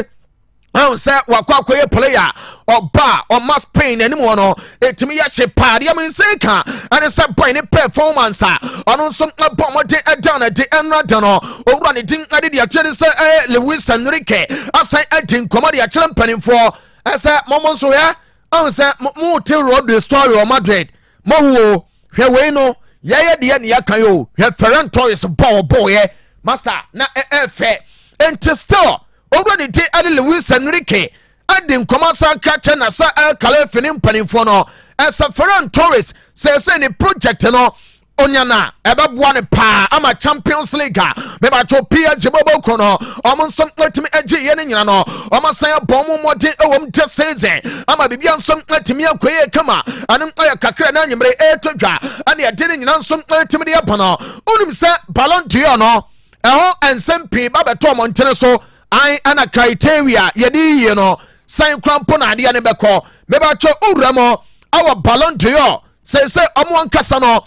say wakwakoye player oba o mas Spain anymore no etimi ya she party am say kan and say boy ne performance ono so bomb de down de enrada no owura ne din ade de akere say Luis Enrique asai adin komodi akere mpanimfo say momo so ya on say mo te road the story of Madrid mo wo hwe we no ye de ne yakan yo hwe Ferran Torres boy master na fe enti still already dey ade Luis Enrique adin komasa kache na sa Khalifa ni mpanimfo no esa Ferran Torres say ni project no onyana ebaboa ne pa ama Champions League me ba to PSG bobo kono omonsom atimi agi ye ne nyina no omasan bomo modin ewom just season ama bibia nsom atimi akoye kama anem aya kakra na nyimre etodwa ane ade ne nyina nsom atimi de yapano onim se Ballon d'Or no eho ensempi ba beto montene so I ana criteria yedi ye no sign crampo na ade ne beko me ba cho uramo our Ballon d'Or say omo ankasa no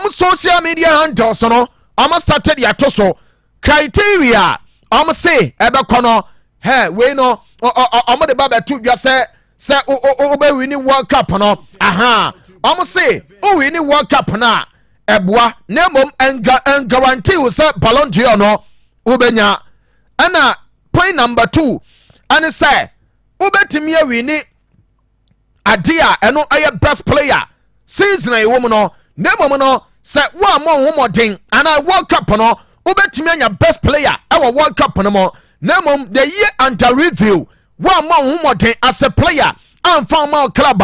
social media handles no started ya to so criteria say ebeko no he we no de baba to dwa say be win World Cup no aha say win World Cup na eboa na mom en guarantee we say Ballon d'Or no ubenya ana point number 2 and say ubetimi win adia eno aye best player season e wo no nemo no say wa mo homodin and I World Cup no ubetimi anya best player our World Cup no mo nemo the year under review wa mo homodin as a player and found my club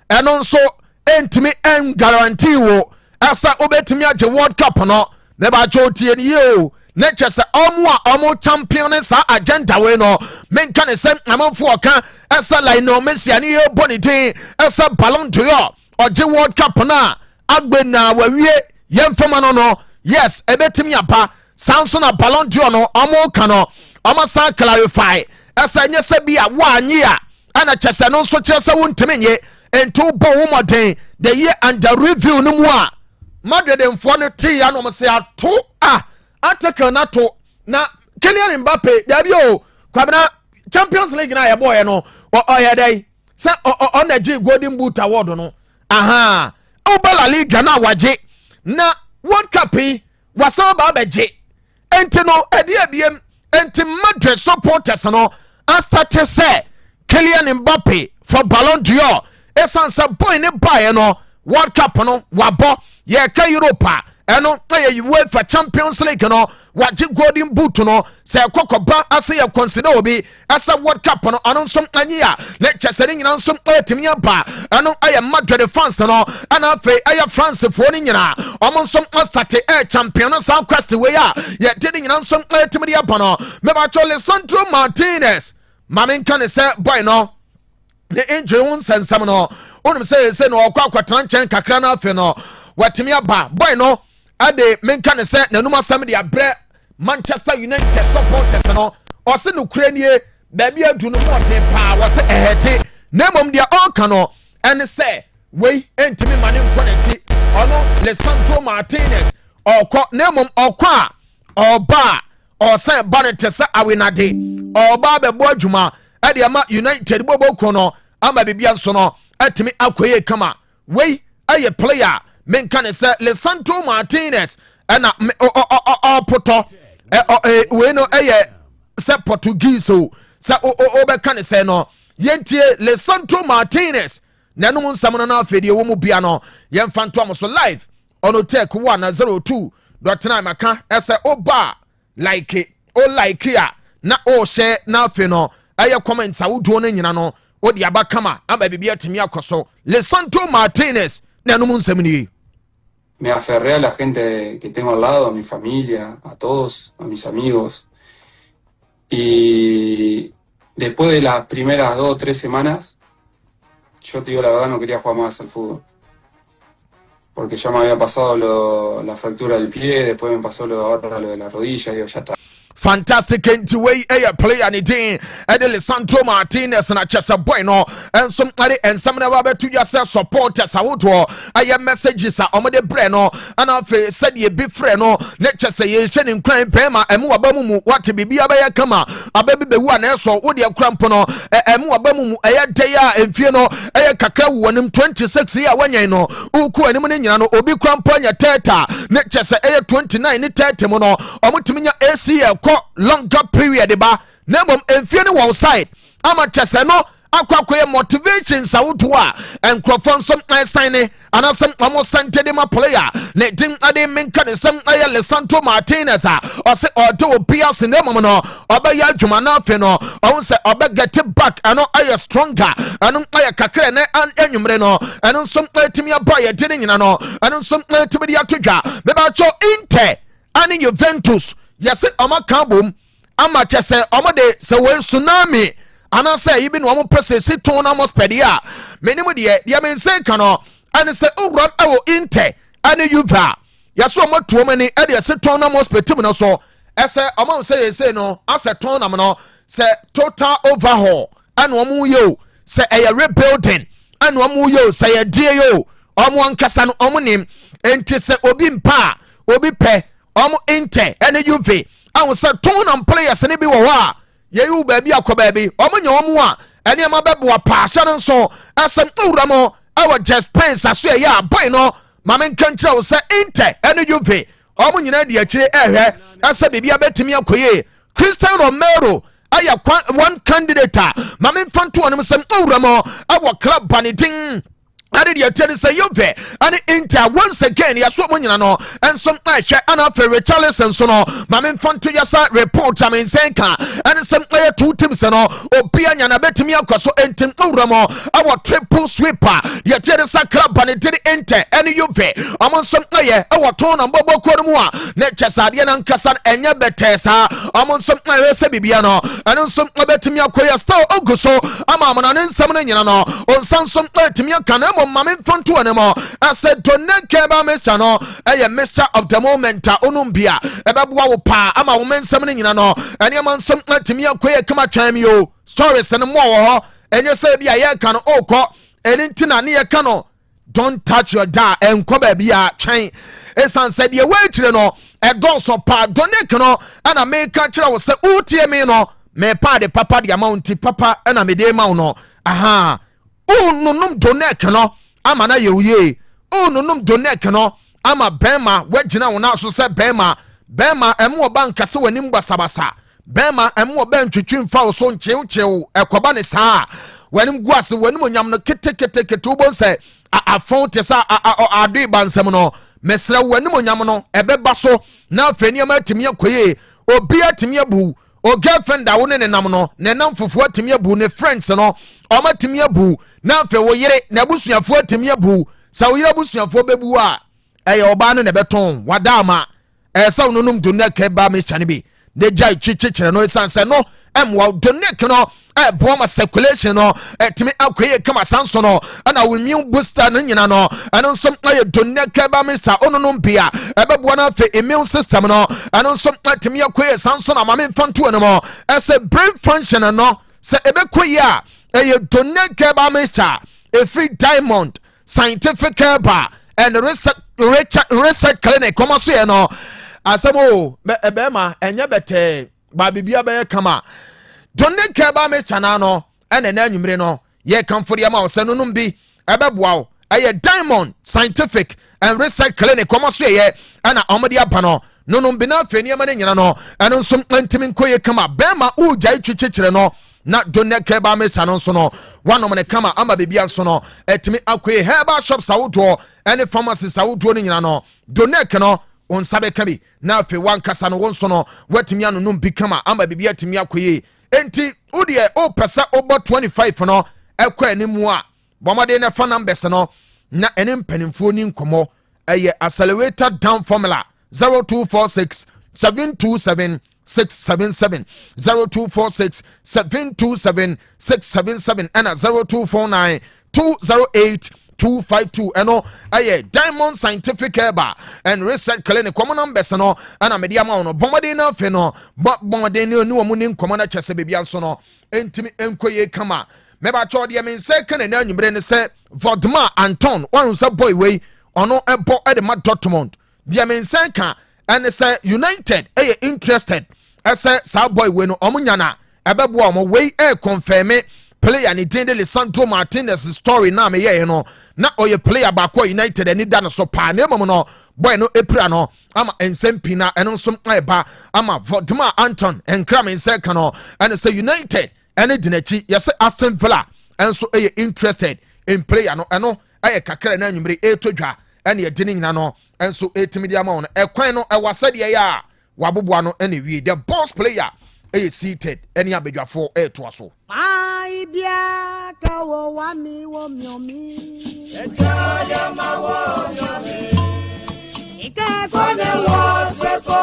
and also entimi en guarantee wo asa ubetimi age World Cup no ne ba chotie ni yo nature say omo champion sa agenda we no menka ne sem amanfo oka asa Lionel Messi ani yo bonity asa Ballon d'Or oje World Cup na agbena wawie yemfama no yes ebetimi apa Samson na Ballon d'Or no omo ka no omo sa clarify asa nye se bia wa anyi a ana chese no so chese wontimi nye ento bo wo moden the year under review no mu a Madrid mfo no ti ya no mo se ato Otec na to na Kylian Mbappe dabi o kwabena Champions League na ye boy no o dey say on the G Golden Boot award no aha o La Liga na waje na World Cup wasan ba beje enti no edi abiem enti Madrid supporters no start say Kylian Mbappe for Ballon d'Or esansa boy ne buy no World Cup no wabo ye ka Europa eno ye UEFA Champions League no waje Golden Boot no say kokoba ase ye consider obi asa World Cup no anonsom anyia le chese ni nyina nsom etimi aba eno aye Madrid fans no ana fe aye France fo ni nyina omonsom start champion sa quest we ya ye did nyina nsom etimi dia aba no me ba chole Sandro Martinez mamen kan say boy no the injury won sensam no onum say no akwa chen kakra na afe no watimi aba boy no ade menka ne se nanuma sam de abre Manchester United supporters no o se no kuranie ba bia du no mo de pa wo se ehete nemom de onka no ene se we entimi mane nkoneti ono Lisandro Martinez okọ nemom okọ oba o se bonete se awinade oba be bo adwuma ade ama United bobo kono ama bibia so no atimi akoye kama we aye player menka ne se Lisandro Martinez ena poto we no se Portuguese o se beka ne se no yentie Lisandro Martinez nanum nsam na afedie wo mu bia no yemfanto am so live on Otec 102.9 maka ese oba like ya na share na afe no comments a wodo no nyina no odi abakama aba bibia atimi akoso Lisandro Martinez nanum nsam ni. Me aferré a la gente que tengo al lado, a mi familia, a todos, a mis amigos. Y después de las primeras 2 o 3 semanas, yo te digo la verdad, no quería jugar más al fútbol. Porque ya me había pasado la fractura del pie, después me pasó ahora lo de la rodilla, digo, ya está. fantastic into way a player ni din Edele Santo Martinez na Chesa boy no and some never be to just support us awoto aye messages a omode bre no and afi said ye be friend no ne Chesa ye hye ni kran pema emu abamu mu wate bibia be kama ababi be wu aneso wo de krampo no emu abamu mu eye dey a emfie no eye kakra wu onim 26 year wanyan no uku anim ne nyina no obi krampo nya teta ne Chesa eye 29 ni tete mu no omutimi nya ACL ko longer period ba nebom emfie ne one side ama Chesa no akwakoye motivation sawuto a enkrofon som sign anasem amo sente de ma player ne din ade menka ne sem aye Lesanto Martinez a ose odo obia sinemom no obaya adwuma na afi no on se obe get back ano aye stronger ano aye kakra ne anwumre no ano som timi aba ye de nyina no ano som timi de atodwa be ba cho Inter ani Juventus yese omaka bom ama Chese omode se we tsunami ana say yibi no mo pese si ton na mo spedi a menimu de men say kano ane say owram awo Inter ane Juve yaso mo tuo mani e de se ton na mo spetim no so ese omo say no ase ton na mo no say total overhaul ane omo yo say e rebuilding ane omo yo say e die yo omo ankasa no omo nim enti say obi mpa obi pe omo Inter ane Juve awon say ton na players ne bi wo wa yeyu baabi akwa baabi omonye omo a ene ma bebo pa hye no so asem owramo awo just pens aso ya boy no mame nkankyere wo say Inter ene Juve omo nyina de akire ehwe asa bibia betimi akoye Cristiano Romero aya one candidate mame mfanto onim sem owramo awo club banidin ade de atene say Juve and Inter once again yaso mo nyina no ensom ahwe ana fe Richarlison so no mame mfanto yasa report amen senka and some player two teams no obia nya na betimi akoso entim owramo our triple sweeper ye tede sakra banetede Inter and Juve amon some player our ton na bobo koru a ne Chesade na nkasa enya betesa amon some player se bibia no and some betimi akoya star oguso ama amana ne nsam no nyina no on some player timi akana mame mfanto anemo ase doneke ba Mr. no eye Mr. of the moment onumbia ebeboa wo pa ama wo mensam ne nyina no ene ma nsam atimi akoye kama twam yo stories ne mo wo ho enye se bia ye ka no okọ eni ntina ne ye ka no don't touch your da enko ba bia twen esan se de we no edoso pa doneke no ana me ka kire wo se utie me no me pa de papa de amount papa ana me de ma no aha ununum doneke no ama na yewuye ununum doneke no ama bema wagina wona so se bema emu banka se wanim basabasa bema emu ban twetwimfa so nchew ekoba ne saa wanim guase wanim onyam no kete ubon se afon te sa adu bansem no mesra wanim onyam no ebeba so na afani ama timi akoye obi atimi abu o girlfriend da wo ne nam no ne nam fufu atimi abu ne friends no o ma timi abu na afa wo yire na busuafo atimi abu sa wo yire busuafo bebu a eye oba no ne beton wadama sa ununum doneke ba me chane bi de jai chichichere no sanse no emwa doneke no bo ma circulation no timi akoye kama sanso no ana immune booster no nyina no eno nsom aye doneke ba me sa onunum bia ebebo na fe immune system no eno nsom timi akoye sanso na ma me mfanto no mo ese brain function no se ebekoye a eye doneke ba me sa a free diamond scientific ba and research clinic come so ye no asemo ebema enye bete ba bibia be kama doneke ba me chana no ene na anwumre no ye kamfori ama wo nunum bi ebeboa wo eye diamond scientific and research clinic come so ye ana omode aba no nunum bi na afani ama ne nyina no eno nsom ntimi nkoye kama bema ujai twetwekere no na doneke ba me chana so no wanom ne kama ama bibia so no etimi akoye herbal shops awodo ene pharmacies awodo ne nyina no doneke no on sabe kabi na afi wan kasa no wonso no watimi anu num bi kama ama bibia timi akoye enti udie o pesa obo 25 no ekwa animu a bomade ne fa numbers no na ene mpanimfo ni nkomo eye accelerator down formula 0246 727 677 0246 727 677 and 0249 208 252 eno aye Diamond Scientific Herba and Research Clinic common numbers no ana media ma no bomade na fe no bomade ne onu omu ni common chese bebia so no entimi enkoye kama meba cho de men se kan na anwumre ne se Vodma Anton one say boy we ono ebo e de ma Dortmund de men se kan and say United interested ese sa boy we no omunya na ebebo omo we confirm player ni Dende Lisandro Martinez story na me ye no na oye player ba kwa United ani da no so pa na mom no boy no epira no ama ensempi na eno nso eba ama Vodma Anton enkra me se kan no and say United ene dinachi yese Aston Villa enso interested in player no eno kakra na anwumre etodwa ene ye dini nyina no enso etimidia ma no ekwan no ewasade ya waboboa no ene wie the boss player seated any abedwafo to aso my bia ka wo wa mi wo miomi eja ma wo miomi ike ko ne wo se ko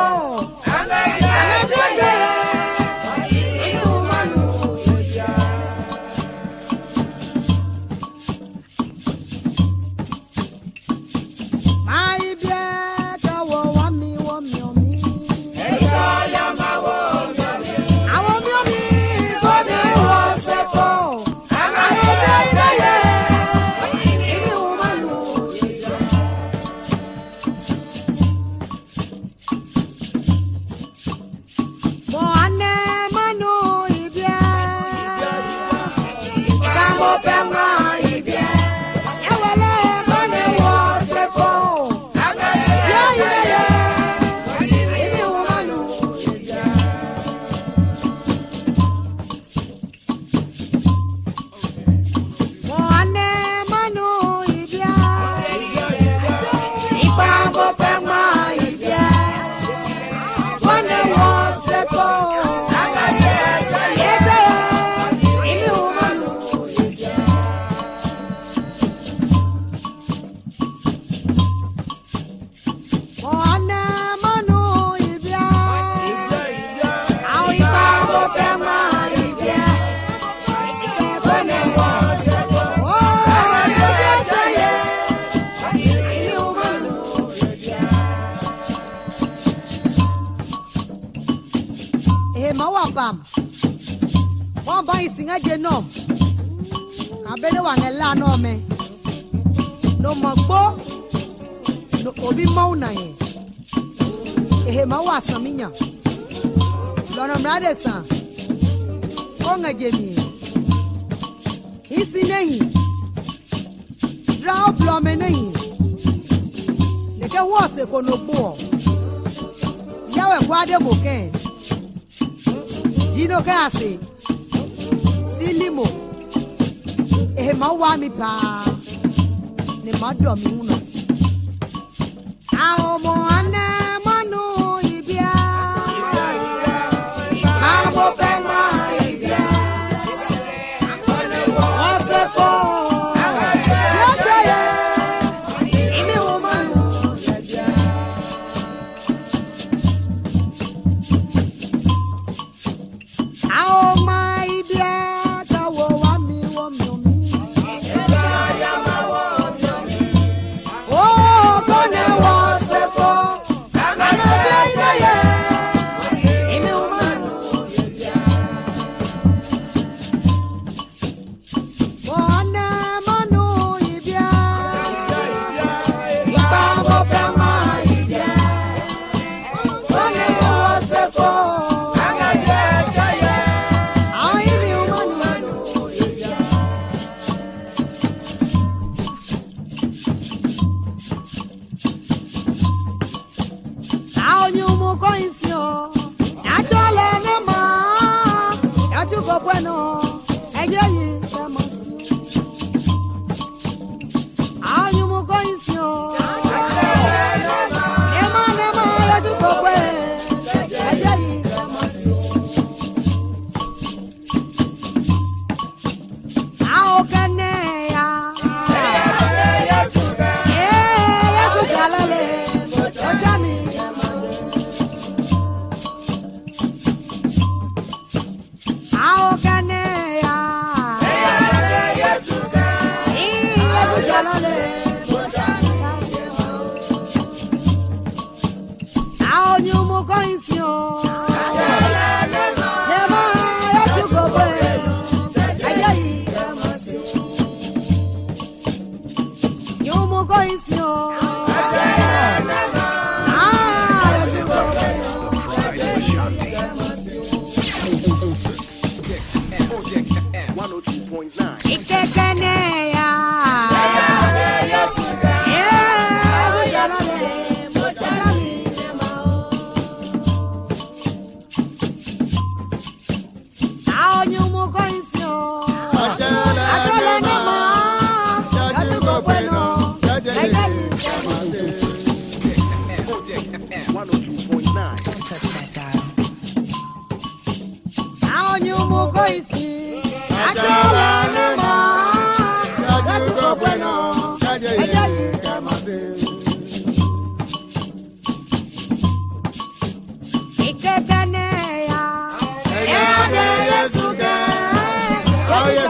no abene wa ngela no me no magbo no obi mauna ye ma wa saminya lono mrade san onga gemi isi nehi draw blome nehi leke wo se ko no bo yawe kwade boken jino ka ase limo ma wa mi pa ne ma do mi uno a o mo ana manu ibia ma mo pe ma ibia o se ko yo jaye ni o manu ibia a o ma ibia Oh,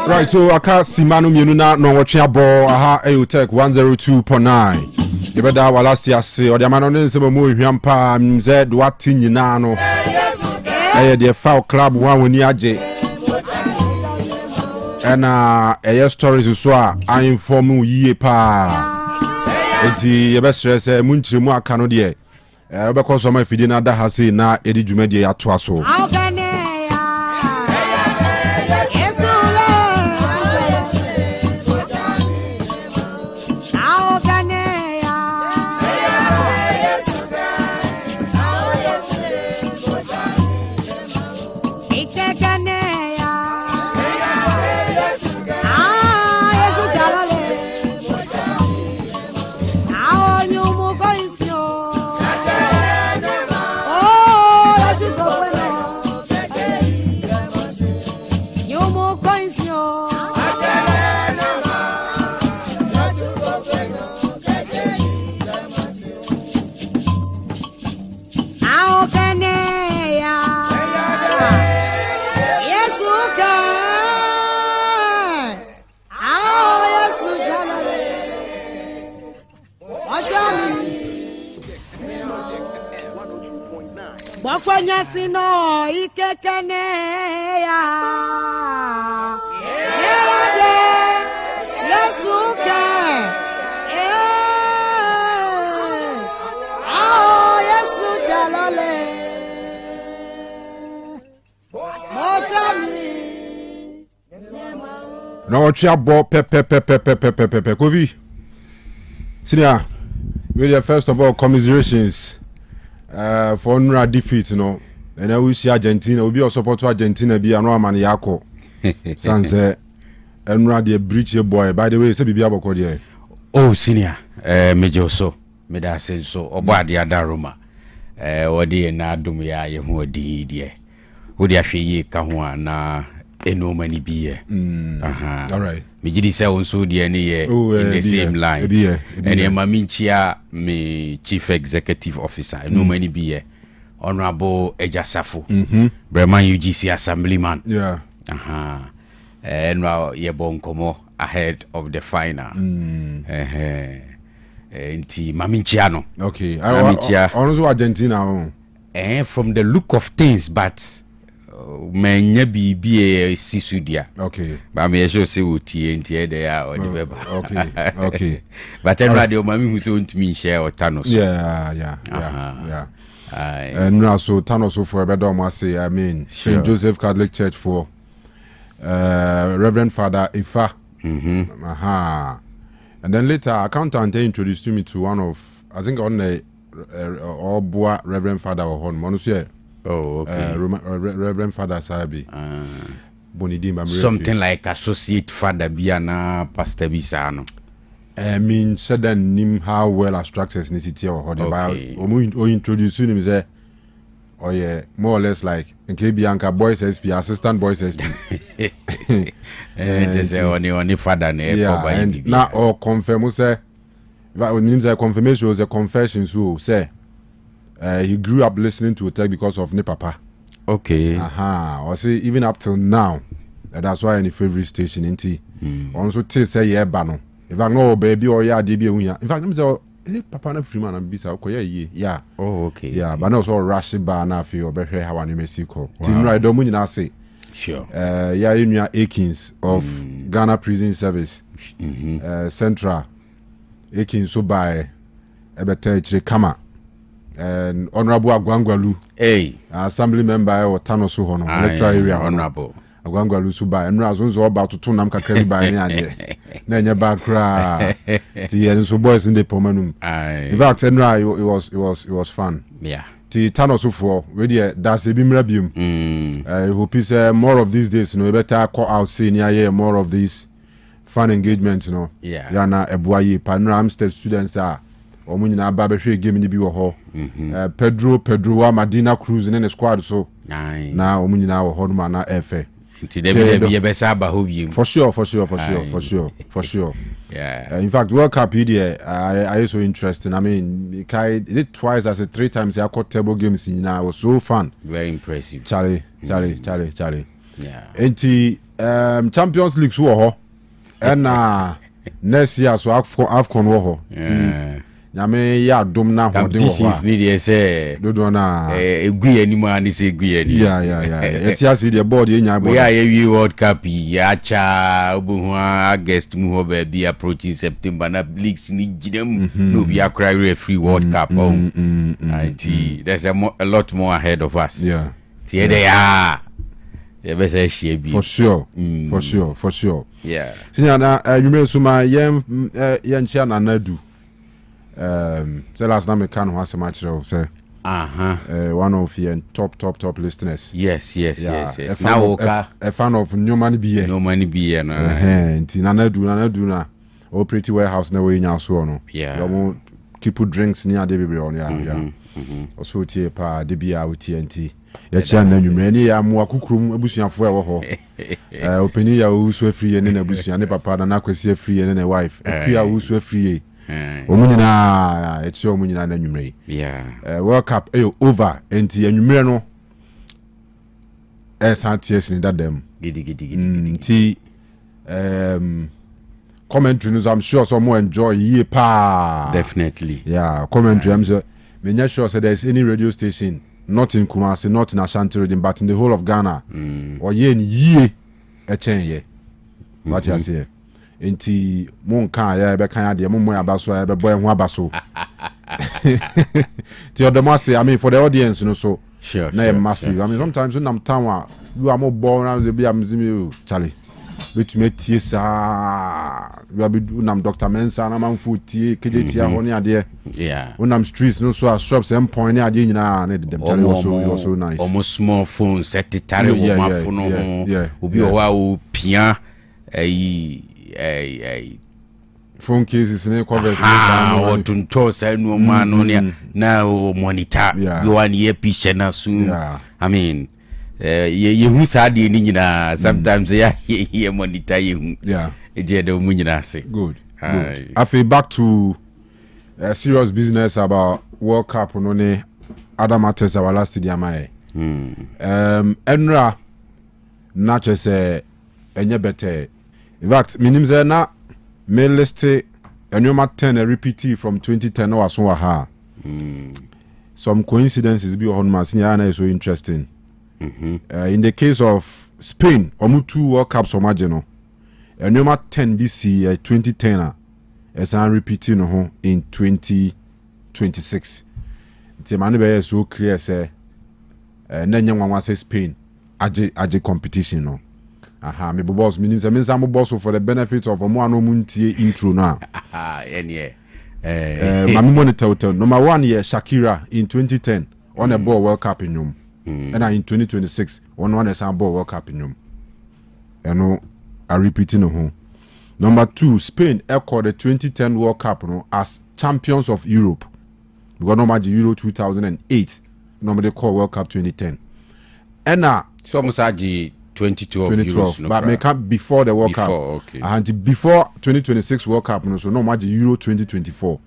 Right, so aka simano mienu na no watch abo aha Otec 102.9. You better last year say or the man on nsem mo hwampa mze do ati nyina no. The foul club one woni age. And stories so I inform you pa. Enti ye be stress munchire mu aka no de. Because some fidi na da ha say na edi dwumade ato aso. Bokwanya sino ikekene ya Yesuke Yesu jalale Motami No watch abo pepe Kovi. Senior, really first of all commiserations for Nra defeat, you know. And I will see Argentina. Will be a support to Argentina. Be an Roman Yako. Sanse. Nra the breach your boy. By the way, say be about here. Oh, senior. Major so. Me da say so. Oba dia daruma. Odi na dum ya ye ho di die. Odi ahwe ye ka ho na eno mani bi aha. All right. Me gidi say on so die ne in the same line. And ma minchia me chief executive officer eno mani bi Honorable Ejasafo. Breman UGC assemblyman. Yeah. Aha. And now ye bon komo ahead of the final. Inti maminchiano. Okay. Also Argentina. From the look of things, but menya be sisudia. Okay. But me sure say uti enti there or the web. Okay. But radio mami who say to me share or Thanos. Yeah. And now so Thanos for better must say I mean St. Joseph Catholic Church for Reverend Father Ifa. And then later accountant introduced me to one of I think on the Obua Reverend Father or Hon Monusye. Oh, okay. Reverend Father Sabi. Something like associate Father Biana Pastor Bisano. I mean, said that name how well as structures in the city or the Bible. Or introduce him say, oh yeah, more or less like KB Anka Boys SP, assistant Boys SP. And say only Father ne. Yeah, and now or confirm say, it means a confirmation was a confession. So say, he grew up listening to Otec because of ne papa. Okay. Or say even up till now, that's why any favorite station in T. Also till say yeah bano. If I know baby or yeah DB in fact, is it Papa na Freeman and Bisa Koya? Yeah. Oh, okay. Yeah, but also rush bar na feel better how you may see call. Tin right don't mean I say. Sure. Yeah, in your Akins of Ghana Prison Service. Central Akins so by Ebete Kama and Honorable Agwangwalu. Hey. Assembly member or Tano Suhono, electoral area. Honorable. agwangwa lusu ba enra so about to tunam kakra bi ba ni ade na enya ba kra ti yen so boys in the pomanum in fact enra it was fun yeah ti Thanos for we there that's a bimra bium I hope is more of these days better call out senior more of these fun engagement yeah na ebuaye panorama students are omu nyina aba behwe game ni bi wo ho Pedro wa Madina Cruz in the squad so na omu nyina wo ho no na efe nti de be be saba ho bi for sure yeah in fact World Cup here I so interesting. I mean is it twice as 3 times I caught table games now was so fun, very impressive. Charlie yeah enti Champions League so ho and next year so AFCON wo ho nyame ya dom na ho de wo competitions need dey say do na egu animu ani say egu ani yeah etias the board nya board we are World Cup ya cha obu August mu ho ba bi approaching September na leagues ni gidam no be akra referee World Cup there's a lot more ahead of us yeah tie dey yeah be say share bi for sure yeah sinya na you suma yen chia na nadu say last time Kanu has a match say one of your top listeners. Yes. Now a fan of no money be no nti na do na o pretty warehouse na we nya so no yeah keep drinks near the baby on yeah also tie pa de bia o TNT ya chia na nwumre ni ya mo akukrum abusuafo e wo ho openi ya o so free ne na abusua ne papa na kwesi free ne na wife akua o so free omunyina echi omunyina na nwumre yeah World Cup over enti nwumre no santies ni dadam gidi commentary news I'm sure some more enjoy ye pa definitely yeah commentary I'm sure me not sure say there's any radio station not in Kumasi not in Ashanti region but in the whole of Ghana or ye ye a chen ye what you say enti mon kan ya be kan ade mon abaso ya be boy ho abaso ti odemo say I mean for the audience so sure massive I mean sometimes when I'm town you are more born as be am zimi Charlie betumi tie saa we be unam Dr. Mensa na manfo tie kejeti a ho ne ade yeah unam streets no so as shops and point ne ade nyina na dem Charlie was so nice almost small phone set tare wo mafo no obi o wa o pia phone cases ne covers what to toss no man no na monitor you want here picture na so I mean ye hu saade ni nyina sometimes ye monitor ye hu e je de mu nyina se good I feel back to serious business about World Cup no ne other matters our last stadium enra na chese enye better in fact minim say na me list enoma 10 a repeat from 2010 no was so ha some coincidences be on my senior na so interesting in the case of Spain omu 2 World Cups omageno enoma 10 BC 2010 as an repeating no in 2026 the man be so clear say na nyanwa say Spain age competition no me boss meaning say me some boss for the benefit of omo anomuntie intro now mami monitor number 1 year Shakira in 2010 on a ball World Cup in Yum and in 2026 one is a ball World Cup in Yum I repeating no number 2 Spain echoed the 2010 World Cup as champions of Europe because normally Euro 2008 normally call World Cup 2010 and so musaji 2012 no, but make up before the World Cup and before 2026 World Cup so no much Euro 2024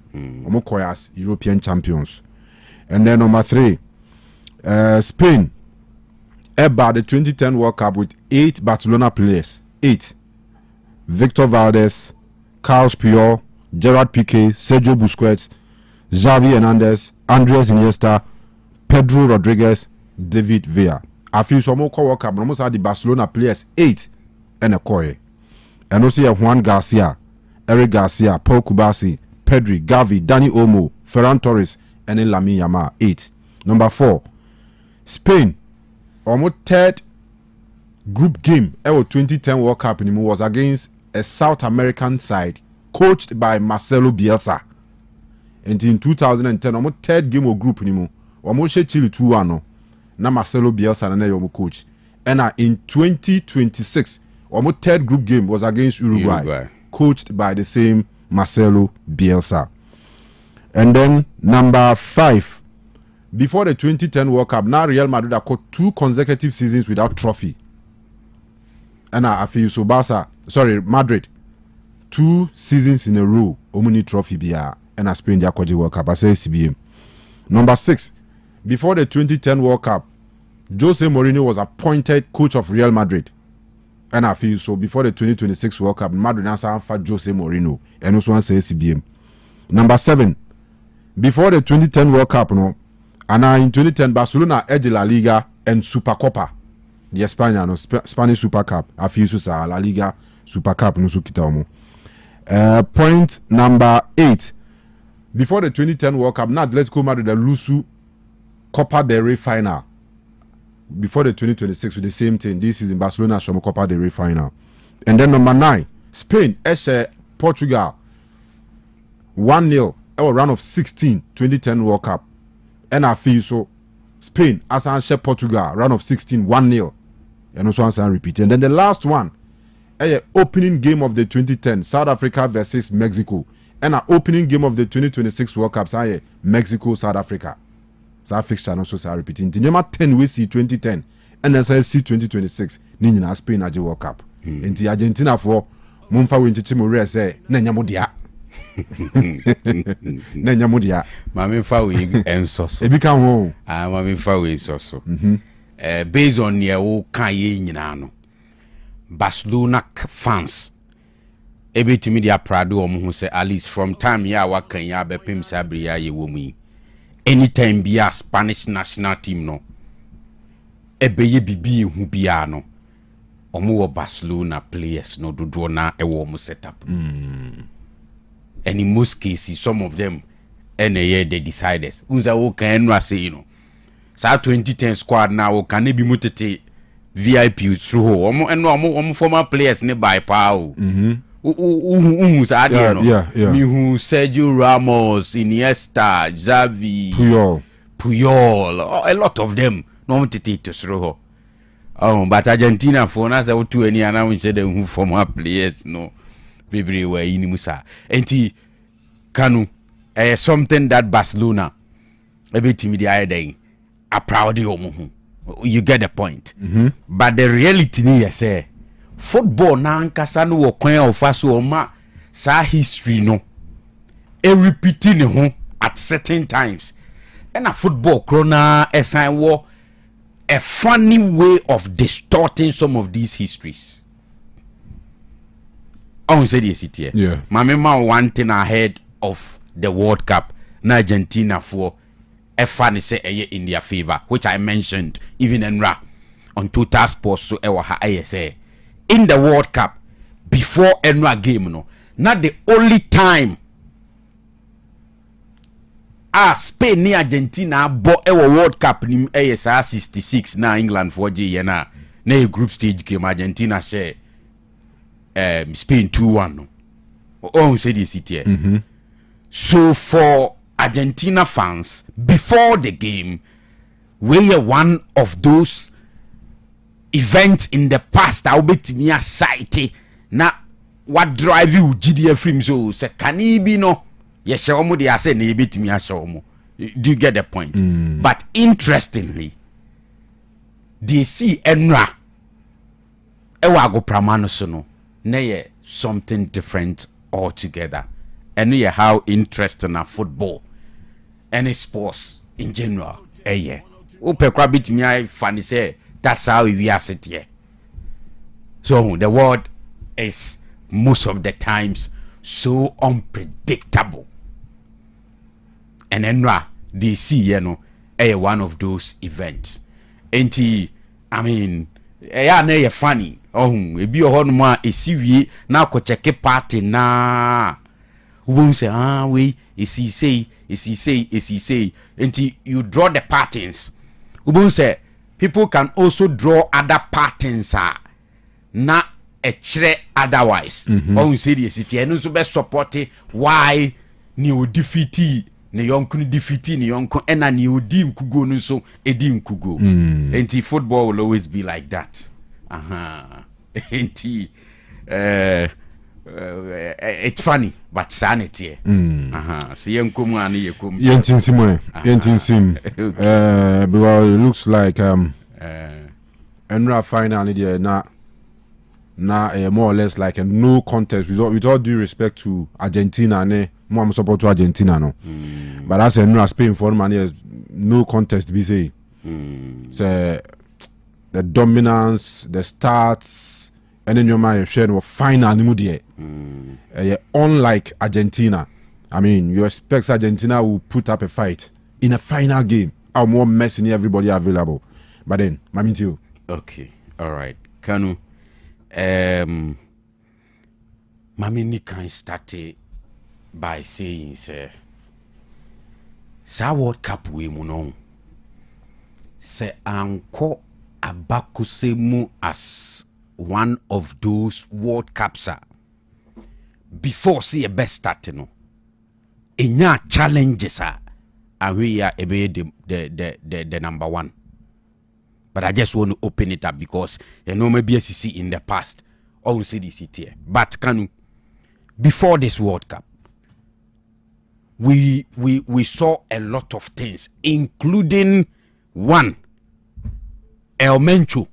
as European champions. And then number 3 Spain about the 2010 World Cup with 8 Barcelona players 8 Victor Valdez, Carlos Puyol, Gerard Piqué, Sergio Busquets, Xavi Hernandez, Andres Iniesta, Pedro Rodriguez, David Villa. I feel some more World Cup, but almost had the Barcelona players 8 and a Koye. And also Juan Garcia, Eric Garcia, Paul Kubasi, Pedri, Gavi, Dani Olmo, Ferran Torres, and then Lamine Yamal 8. Number 4, Spain, almost third group game our 2010 World Cup was against a South American side coached by Marcelo Bielsa. And in 2010, our third game of group we almost Chile 2-1. Na Marcelo Bielsa na yomo coach. And in 2026, our third group game was against Uruguay, coached by the same Marcelo Bielsa. And then number 5, before the 2010 World Cup, now Real Madrid have got 2 consecutive seasons without trophy. And I feel so Madrid 2 seasons in a row, omuni trophy biya, and I Spain the World Cup. I say CBM. Number 6, before the 2010 World Cup, Jose Mourinho was appointed coach of Real Madrid. And I feel so before the 2026 World Cup, Madrid answered for Jose Mourinho. And also say CBM. Number 7, before the 2010 World Cup, and in 2010 Barcelona edged La Liga and Supercopa. The Spanish Super Cup. I feel so La Liga Super Cup no so kita omo. Point number 8. Before the 2010 World Cup, now let's go Madrid the Lusu Copa del Rey final. Before the 2026 with the same thing. This is in Barcelona Shomo Copa del Rey final. And then number 9, Spain Eshe Portugal 1-0 our round of 16 2010 World Cup. And I feel so Spain as answer Portugal round of 16 1-0. And also answer repeat. And then the last one, opening game of the 2010 South Africa versus Mexico. And an opening game of the 2026 World Cup, Mexico, South Africa. So I fixture and also say repeating. The number 10 we see 2010 and then say see 2026. Nina Spain at the World Cup. And the Argentina for Mumfa Winchichimore say Nanyamudia. Nanyamudia. Mami Fawi and Soso. It become home. Mami Fawi Soso. Based on your Kaye Nano. Barcelona fans. Ebiti media prado who say at least from time ya waka ya be pim sabria ye womi. Anytime be a Spanish national team no. Ebeye bibi hu bia no. Omo Barcelona players no do na e wo mo setup. And in most cases some of them they decided. Unza wo kan no say Sa 2010 squad now can be mutete VIP through omo former players ne by power. Mihu Sergio Ramos, Iniesta, Xavi, Puyol, a lot of them. No to throw. But Argentina for us out to any announced who former players no baby were in Musa. And Kanu something that Barcelona a bit timid are proud of. You get the point. But the reality is say football na nkasa no wo kwan ofa so ma sa history no repeating ho at certain times. And a football crona esan wo a funny way of distorting some of these histories. I won't say this here. Yeah. My remember one thing ahead of the World Cup na Argentina for a funny say in their favor, which I mentioned even in on Total Sports so I say in the World Cup before any game no not the only time Spain ni Argentina bo World Cup ni 66 na England for G na group stage game Argentina share Spain 2-1 no oh say this here. So for Argentina fans before the game we are one of those events in the past I will be to me a site na what drive you GDF film so say can he be no yes show mo they say na be to me a show mo. Do you get the point? But interestingly they see enra ewa go pramano so no na ye something different altogether. And yeah, how interesting are football and sports in general. Yeah. Ope kwabit me I funny say that's how we are sit here. So the world is most of the times so unpredictable. And then they see one of those events. And I mean yeah funny. E bi ho no ma esiwie na ko check party na who say we is he say until you draw the patterns who say people can also draw other patterns na echere otherwise. On say the city and so be support why ni o defeat ni yonko defeat ni yonko ena ni odi nkugo no so edi nkugo. Enti football will always be like that. Enti it's funny but sanity. So yenko mu ani yekom. Yentinsim because it looks like Enra final there na more or less like a no contest with all due respect to Argentina ne more support to Argentina no. But that's Enra Spain for money is no contest be say. So the dominance, the starts and then your mind share no final mu there. Unlike Argentina, I mean, you expect Argentina will put up a fight in a final game. Or more messing everybody available. But then, Mamintio. Okay, all right. Kanu, Mamini can start by saying, sir, Sa World Cup we muno. Se anko abakusemu as one of those World Cups before see a best start no. Enya challenges and we are the number one. But I just want to open it up because maybe SEC in the past always see this here. But Kanu, before this World Cup, we saw a lot of things, including one El Mencho,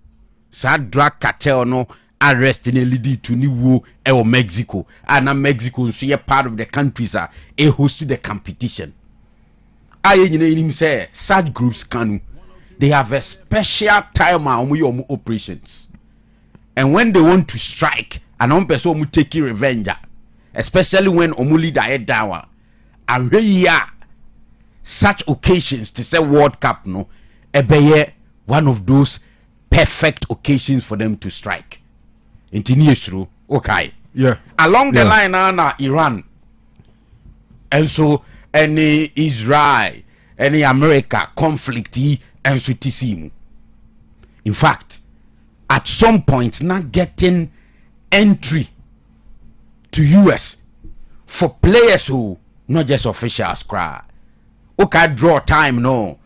sad drug cartel no arrest in a lady to New Mexico, and Mexico so a part of the countries a host the competition. I say such groups Kanu, they have a special time on operations, and when they want to strike, and on person take revenge, especially when omuli died down, and such occasions to say World Cup no, one of those perfect occasions for them to strike. Intiniesru, okay. Yeah. Along the line na Iran. And so any Israel, any America conflict and so tisimu. In fact, at some point not getting entry to US for players who not just officials cry. Okay, draw time no.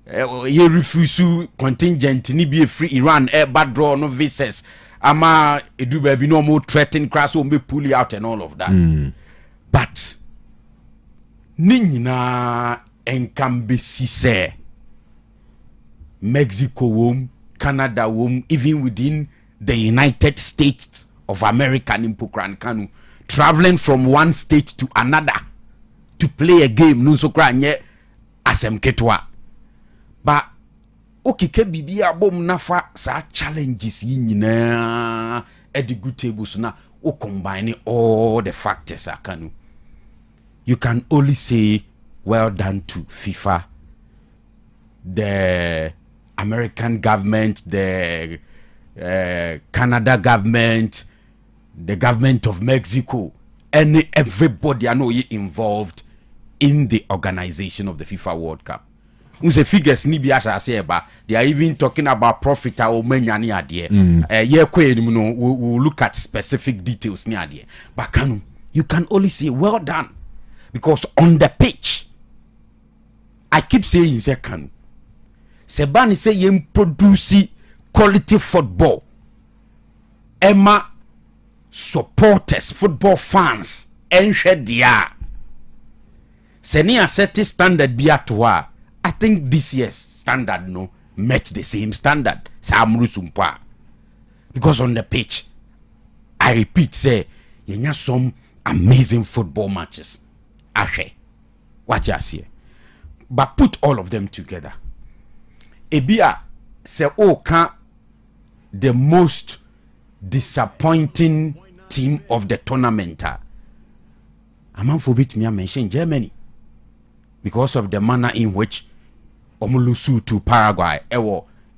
You refuse to contingent ni be free Iran bad draw no visas. Ama edu baby no more threatening crash will be pull out and all of that. But Nina and can be say Mexico womb, Canada womb, even within the United States of America in Pokran Kanu, traveling from one state to another to play a game no so kranye asem ketwa. But okike bibi abom nafa sa challenges yi nyina at the good tables na o combine all the factors Kanu. You can only say well done to FIFA, the American government, the Canada government, the government of Mexico, and everybody I know you involved in the organization of the FIFA World Cup. Unse figures ni bi asha say ba, they are even talking about profit or manyani adie. We'll look at specific details ni adie. But Kanu, you can only say well done, because on the pitch, I keep saying say Kanu, Sebani say yem produce quality football. Emma supporters, football fans, enhwe dia. Seni a set standard bi atwa. I think this year's standard no met the same standard. Because on the pitch, I repeat, say, you have some amazing football matches. Ashe, what you see, but put all of them together. Ebia say, oh, can the most disappointing team of the tournament? I'm forbid me mention Germany because of the manner in which Omulusu to Paraguay.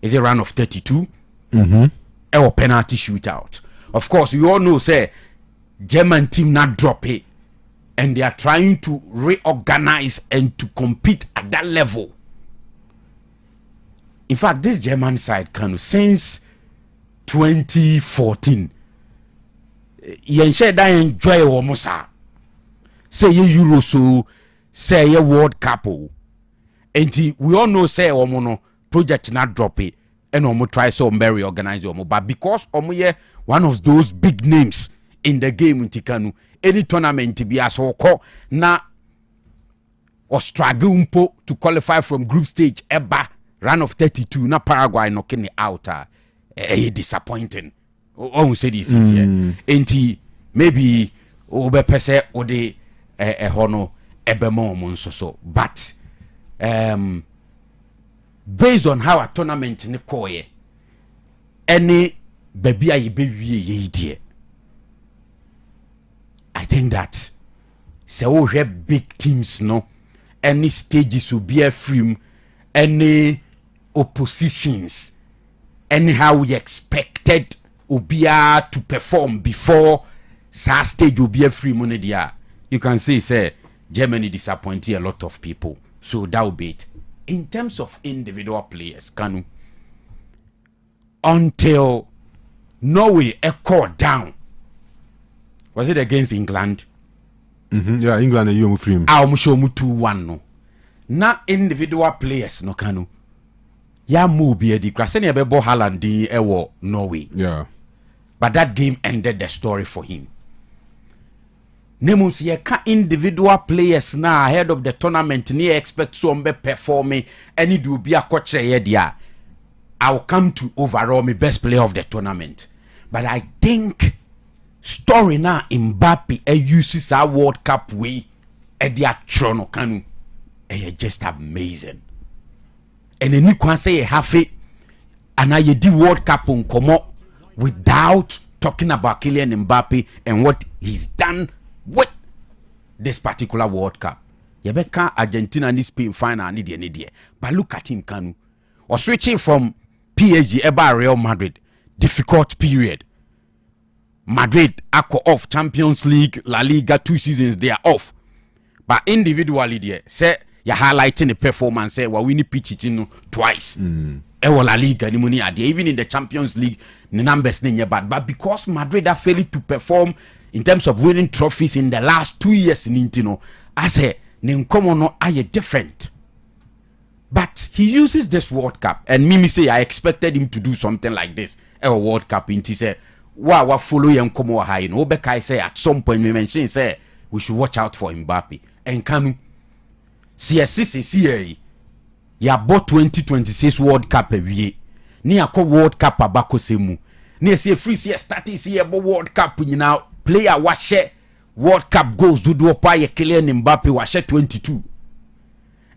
Is a run of 32? Penalty shootout. Of course, you all know, say, German team not drop it, and they are trying to reorganize and to compete at that level. in fact, this German side, Kanu, since 2014, that enjoy almost say ye Euro so say ye World Cup. And we all know say omono project not drop it and omo try so very organize omo, but because omo ye one of those big names in the game in Kanu, any tournament be as oko na or struggle umpo to qualify from group stage eba run of 32 na Paraguay knocking it out disappointing. Oh, say this here. Enti maybe obe pese ode hono ebemo monso so. But based on how a tournament ne koye, any baby aye be ye die. I think that so we have big teams no, any stages will be a film, any oppositions, anyhow we expected Ubia to perform before sa stage will be a free money there. You can say Germany disappointed a lot of people. So that will be it. In terms of individual players, Kanu, until Norway echoed down, was it against England? Yeah, England you free. I'm sure 2-1 no. Na individual players no Kanu. Ya move be the grass any bebo Haaland di ewo Norway. Yeah. But that game ended the story for him. Nemus ye ka individual players na ahead of the tournament ni expect some be performing any do be a coach ye dia. I'll come to overall me best player of the tournament. But I think story na Mbappe uses our World Cup way e dia trono Kanu. Just amazing. And then you can say half it and I di World Cup on come without talking about Kylian Mbappe and what he's done with this particular World Cup. Yebeka Argentina and Spain final need. But look at him, Kanu. Or switching from PSG eba Real Madrid. Difficult period. Madrid ako off Champions League, La Liga 2 seasons they are off. But individually there, say you're highlighting the performance, say we need Pichichino twice. Ewo La Liga ni muni ade. Even in the Champions League, the numbers ni bad. But because Madrid are failing to perform in terms of winning trophies in the last 2 years in Intino, I say Ninkomo no aye different. But he uses this World Cup, and Mimi say I expected him to do something like this. A World Cup into say, wow, follow him come high. No, Bekai say at some point we mentioned say we should watch out for Mbappe and Kanu. CSC ya bought 2026 World Cup every ni akọ World Cup abako semu ni ese free CS starting see World Cup now player wa share World Cup goals do pa ye Kylian Mbappe wa share 22.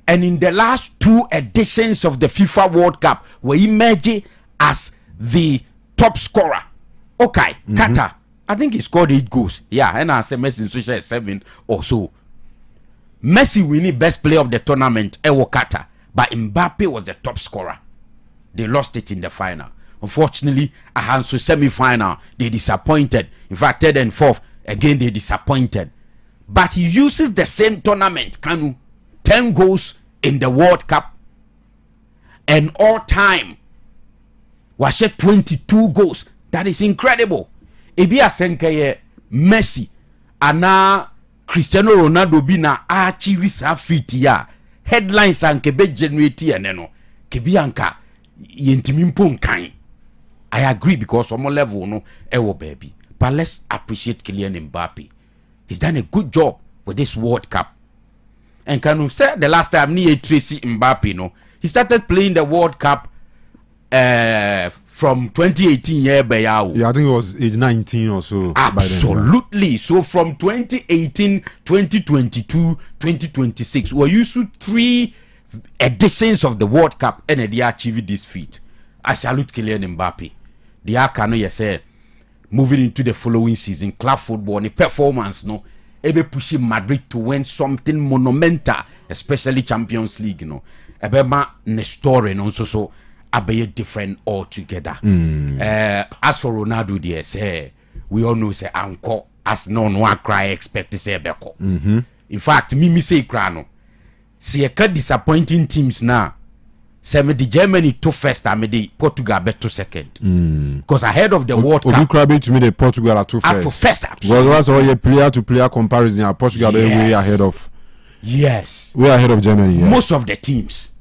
And in the last 2 editions of the FIFA World Cup we emerge as the top scorer. Okay, Qatar, I think he scored 8 goals. Yeah, and I say Messi social 7 or so. Messi winning best player of the tournament ewo Qatar, but Mbappe was the top scorer. They lost it in the final. Unfortunately, Ahanso semi-final, they disappointed. In fact, 3rd and 4th, again they disappointed. But he uses the same tournament, Kanu, 10 goals in the World Cup, and all time was 22 goals. That is incredible. Ebi asenkeye Messi ana Cristiano Ronaldo bi na achieve sa feat ya headlines anke be generate ene no kebi anka yentimi mpo nkan. I agree because on level no ewo baby. But let's appreciate Kylian Mbappe. He's done a good job with this World Cup. And can you say the last time ni Tracy Mbappe no, he started playing the World Cup from 2018 year by now. Yeah, I think it was age 19 or so. Absolutely. By then, yeah. So from 2018, 2022, 2026, we used to 3 editions of the World Cup and they achieved this feat. I salute Kylian Mbappe. The Kanu you say moving into the following season, club football, the performance no, ebe pushing Madrid to win something monumental, especially Champions League no. Ebe ma ne story no so abe different altogether. As for Ronaldo there, say we all know say anko as no one cry expect to say beko. In fact, me say cry no. See a disappointing teams now. say me the Germany to first and me the Portugal bet to second. Because ahead of the World Cup, to me the Portugal are to first. Absolutely. Well, that's all your player to player comparison. Portugal way ahead of. Yes. Way ahead of Germany. Yeah. Most of the teams.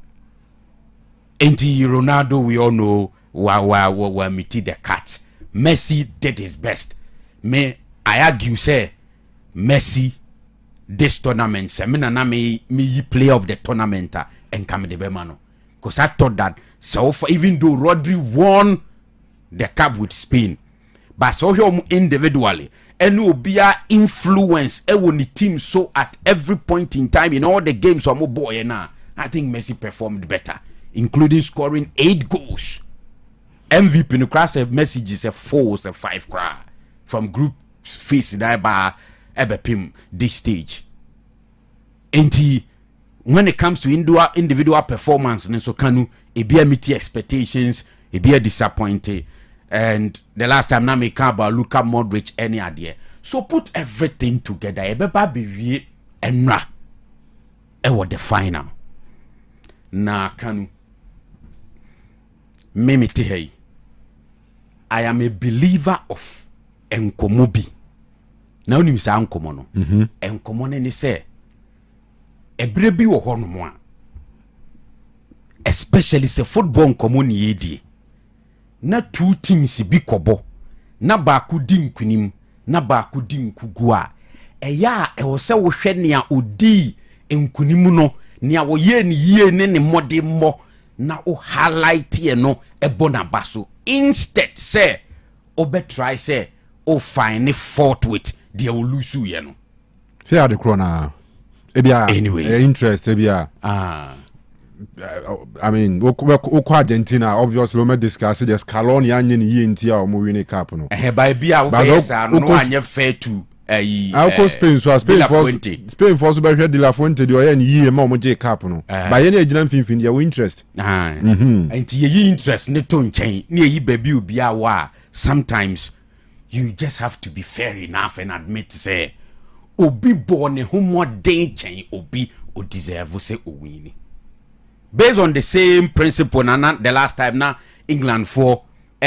Anti Ronaldo, we all know were meeting the cat. Messi did his best. I argue say Messi this tournament. Me player of the tournament and come the Bemano. Because I thought that so far, even though Rodri won the cup with Spain, but so him individually and will be a influence on the team so at every point in time in all the games or more boy now. I think Messi performed better, including scoring 8 goals. MVP in the class of messages a 4 or 5 cry from group phase that by Ebepim this stage. And when it comes to individual performance, so Kanu, it be a meet expectations, it be a disappointed. And the last time now me come about Luka Modric any idea. So put everything together. Ebeba be enra. Ewa the final. Na Kanu. Me te I am a believer of enkomobi. Na unim sa enkomo no. Enkomo ne say ebre bi wo hono mo a. Especially say football enkomo ni yedi. Na 2 teams bi kobo. Na ba ku di nkunim, na ba ku di nkugu a. Eya e wo se wo hwe ne a odi nkunim no, ne a wo ye ne yie ne mode mo na o highlight ye no ebona baso. Instead say obe try say o find fault with the olusu ye no. Say how the corona. Anyway, interest I mean, Argentina obviously we discuss the Scaloni onion yinti or moving cup no. By bia no anya fair to Spain so Spain for so be De La Fuente the oya ye ma mo je cup no. By any agina finfin their interest. And ye interest ne to nchen ne yi baby obi a wa sometimes you just have to be fair enough and admit say obi born who more danger obi o deserve say o win. Based on the same principle na the last time na England for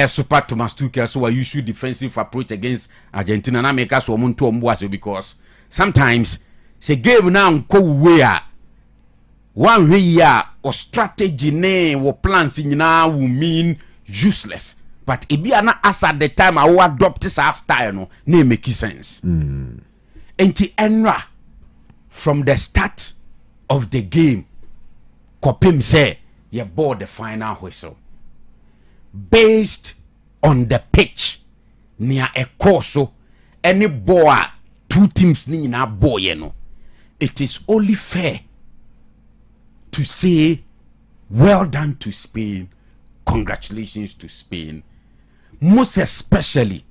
Super Thomas Tuchel so a usual defensive approach against Argentina na make us omo to ombo because sometimes say game na nko we one way or strategy ne or plans nyina will mean useless. But it be na as at the time I will adopt this style no na make sense. Enti enra from the start of the game Kopim say ye bought the final whistle based on the pitch near a course any boy 2 teams ni na boy no. It is only fair to say well done to Spain, congratulations to Spain, most especially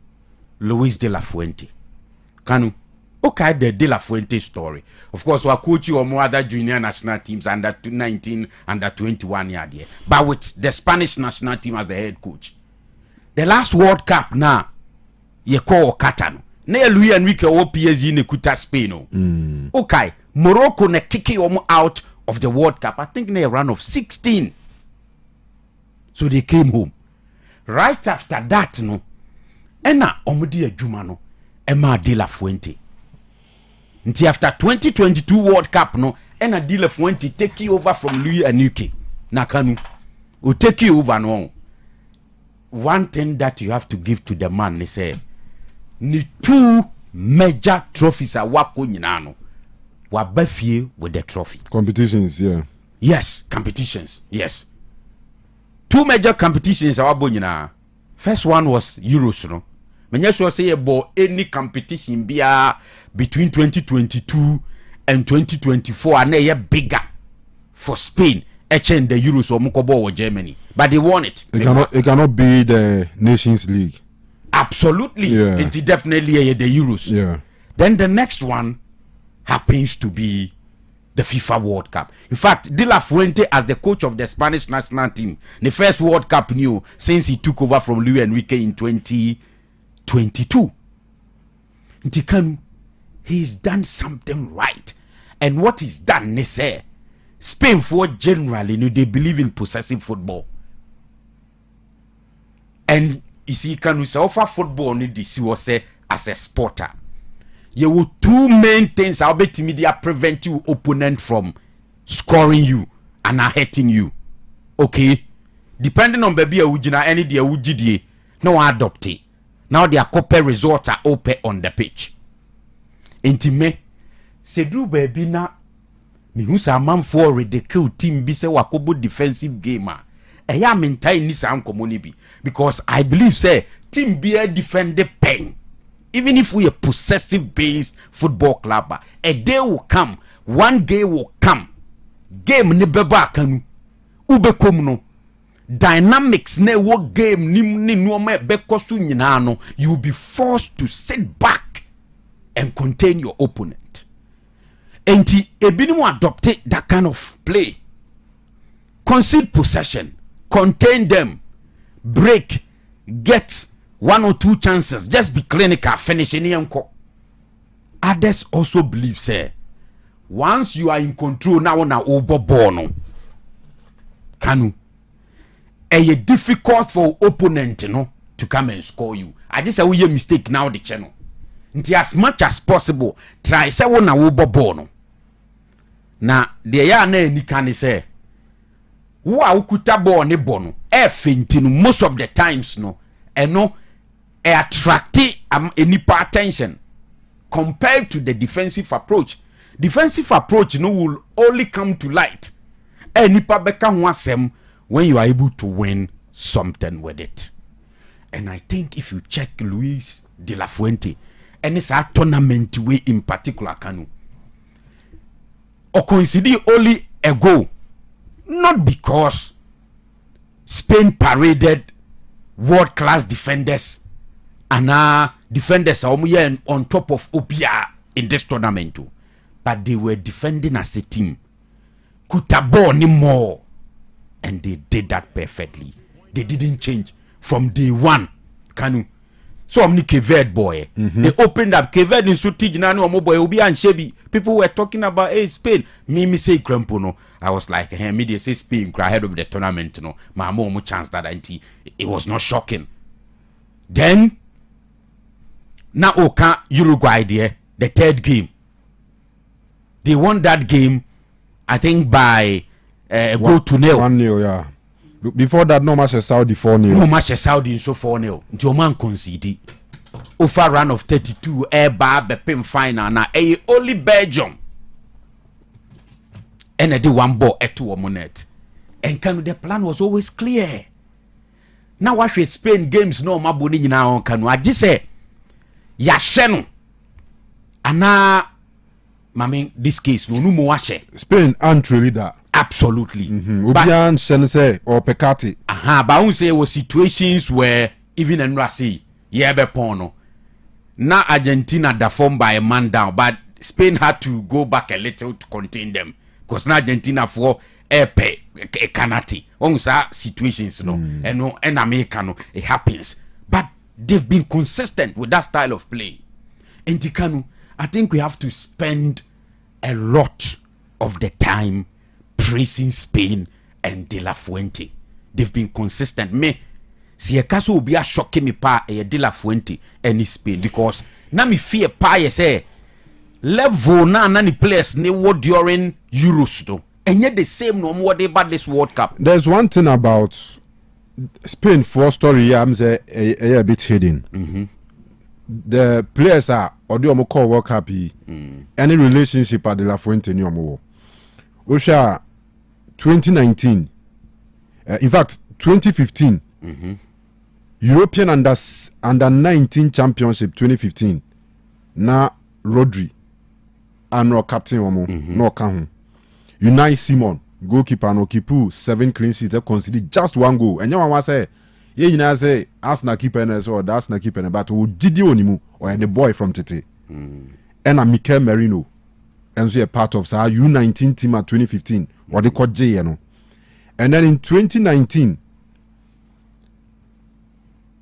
Luis de la Fuente. Kanu okay, the De La Fuente story. Of course, we coach you or more other junior national teams under 19, under 21 year there. But with the Spanish national team as the head coach. The last World Cup now, you call Qatar. Ne Luis Enrique or PSG ne kuta Spain. Okay, Morocco ne kicking out of the World Cup. I think they run of 16. So they came home. Right after that, no, ena omudi ejuma no, Emma De La Fuente. Until after 2022 World Cup no and a deal of 20 take you over from Luis Enrique Nakanu will take you over no. One thing that you have to give to the man they say ni 2 major trophies are wako nyina no wa bafie with the trophy competitions. Yes, competitions. Yes, 2 major competitions are wabo nyina. First one was Euros no. When you say about any competition between 2022 and 2024 and they are bigger for Spain, and the Euros or Mukobo or Germany, but they won it. It cannot be the Nations League. Absolutely, it definitely the Euros. Yeah. Then the next one happens to be the FIFA World Cup. In fact, De La Fuente as the coach of the Spanish national team, the first World Cup new since he took over from Luis Enrique in 2022. Ntikanu, he's done something right. And what he's done, they say, Spain for generally, they believe in possessive football. And you see, Kanu say offer football need this was say as a sporter. You will two main things I'll bet me they prevent you opponent from scoring you and are hurting you. Okay? Depending on baby ujina any dia ujidie, no adopt it. Now their copy results are open on the pitch. Intime Sedru baby na me who sa man for ridicule team be say wakobo defensive gamer. Eya mentai ni sa ankomo bi because I believe say team be a defender pen. Even if we a possessive based football club, a day will come, one day will come. Game ni beba Kanu ube komno dynamics ne wo game ni nuoma bekosu nyina no, you will be forced to sit back and contain your opponent. Enti ebinimu adopted that kind of play. Concede possession, contain them, break, get 1 or 2 chances, just be clinical, finish any uncle. Others also believe, say, once you are in control now na overborn, Kanu, a difficult for opponent, to come and score you. I just say we a mistake now the channel. Until as much as possible, try say one na overborn. Na the ya na ni can say, who are ukuta ball ne bono? Fainting most of the times no, attracting any attention compared to the defensive approach. Defensive approach will only come to light any when you are able to win something with it. And I think if you check Luis de la Fuente and it's a tournament way in particular, Kanu, or consider only a goal, not because Spain paraded world-class defenders and defenders are on top of Opia in this tournament too. But they were defending as a team. Kutabo ni more. And they did that perfectly. They didn't change from day one. Kanu. So I'm Keved boy. They opened up Keved in Suti Jinano Moboy Obi and Shebi. People were talking about Spain. Me say Krempo. I was like, hey, media say Spain ahead of the tournament. My more chance that it was not shocking. Then now Oka Uruguay there, the third game. They won that game, I think by goal to nil. 1-0, yeah. Before that, no match Saudi 4-0. No match Saudi so 4-0. Until man conceded. Over run of 32, air bar, Bepim final, now only Belgium. And I did one ball at 2 minutes. And Kanu, the plan was always clear. Now watch Spain games no mabuni now Kanu. I just say Yasheno. Ana mami this case no mo washe. Spain and leader. Absolutely. Obian Sense or Pekati. But I won't say it was situations where even in Russia, pono. Now Argentina da form by a man down, but Spain had to go back a little to contain them. Because now Argentina for a canati. On situations, and American, it happens. But they've been consistent with that style of play. In Kanu, I think we have to spend a lot of the time praising Spain and De La Fuente. They've been consistent. Me, si a caso will be a shocking me pa a De La Fuente and Spain because na me fear pa say level na nani players ne what during Euros though. And yet the same no more they about this World Cup. There's one thing about Spain for story I'm say a bit hidden. The players are or do you call World Cup any relationship at De La Fuente ni omo. Osha 2019 in fact 2015 European under 19 championship 2015 na Rodri and captain omo no kan Unai Simon goalkeeper no keepu 7 clean sheets conceded just 1 goal and you want say ye you say Arsenal keeper na so that's na keeper but o didi onimu or the boy from Tete and a Mikel Merino and so a part of our U19 team at 2015 what they call J and then in 2019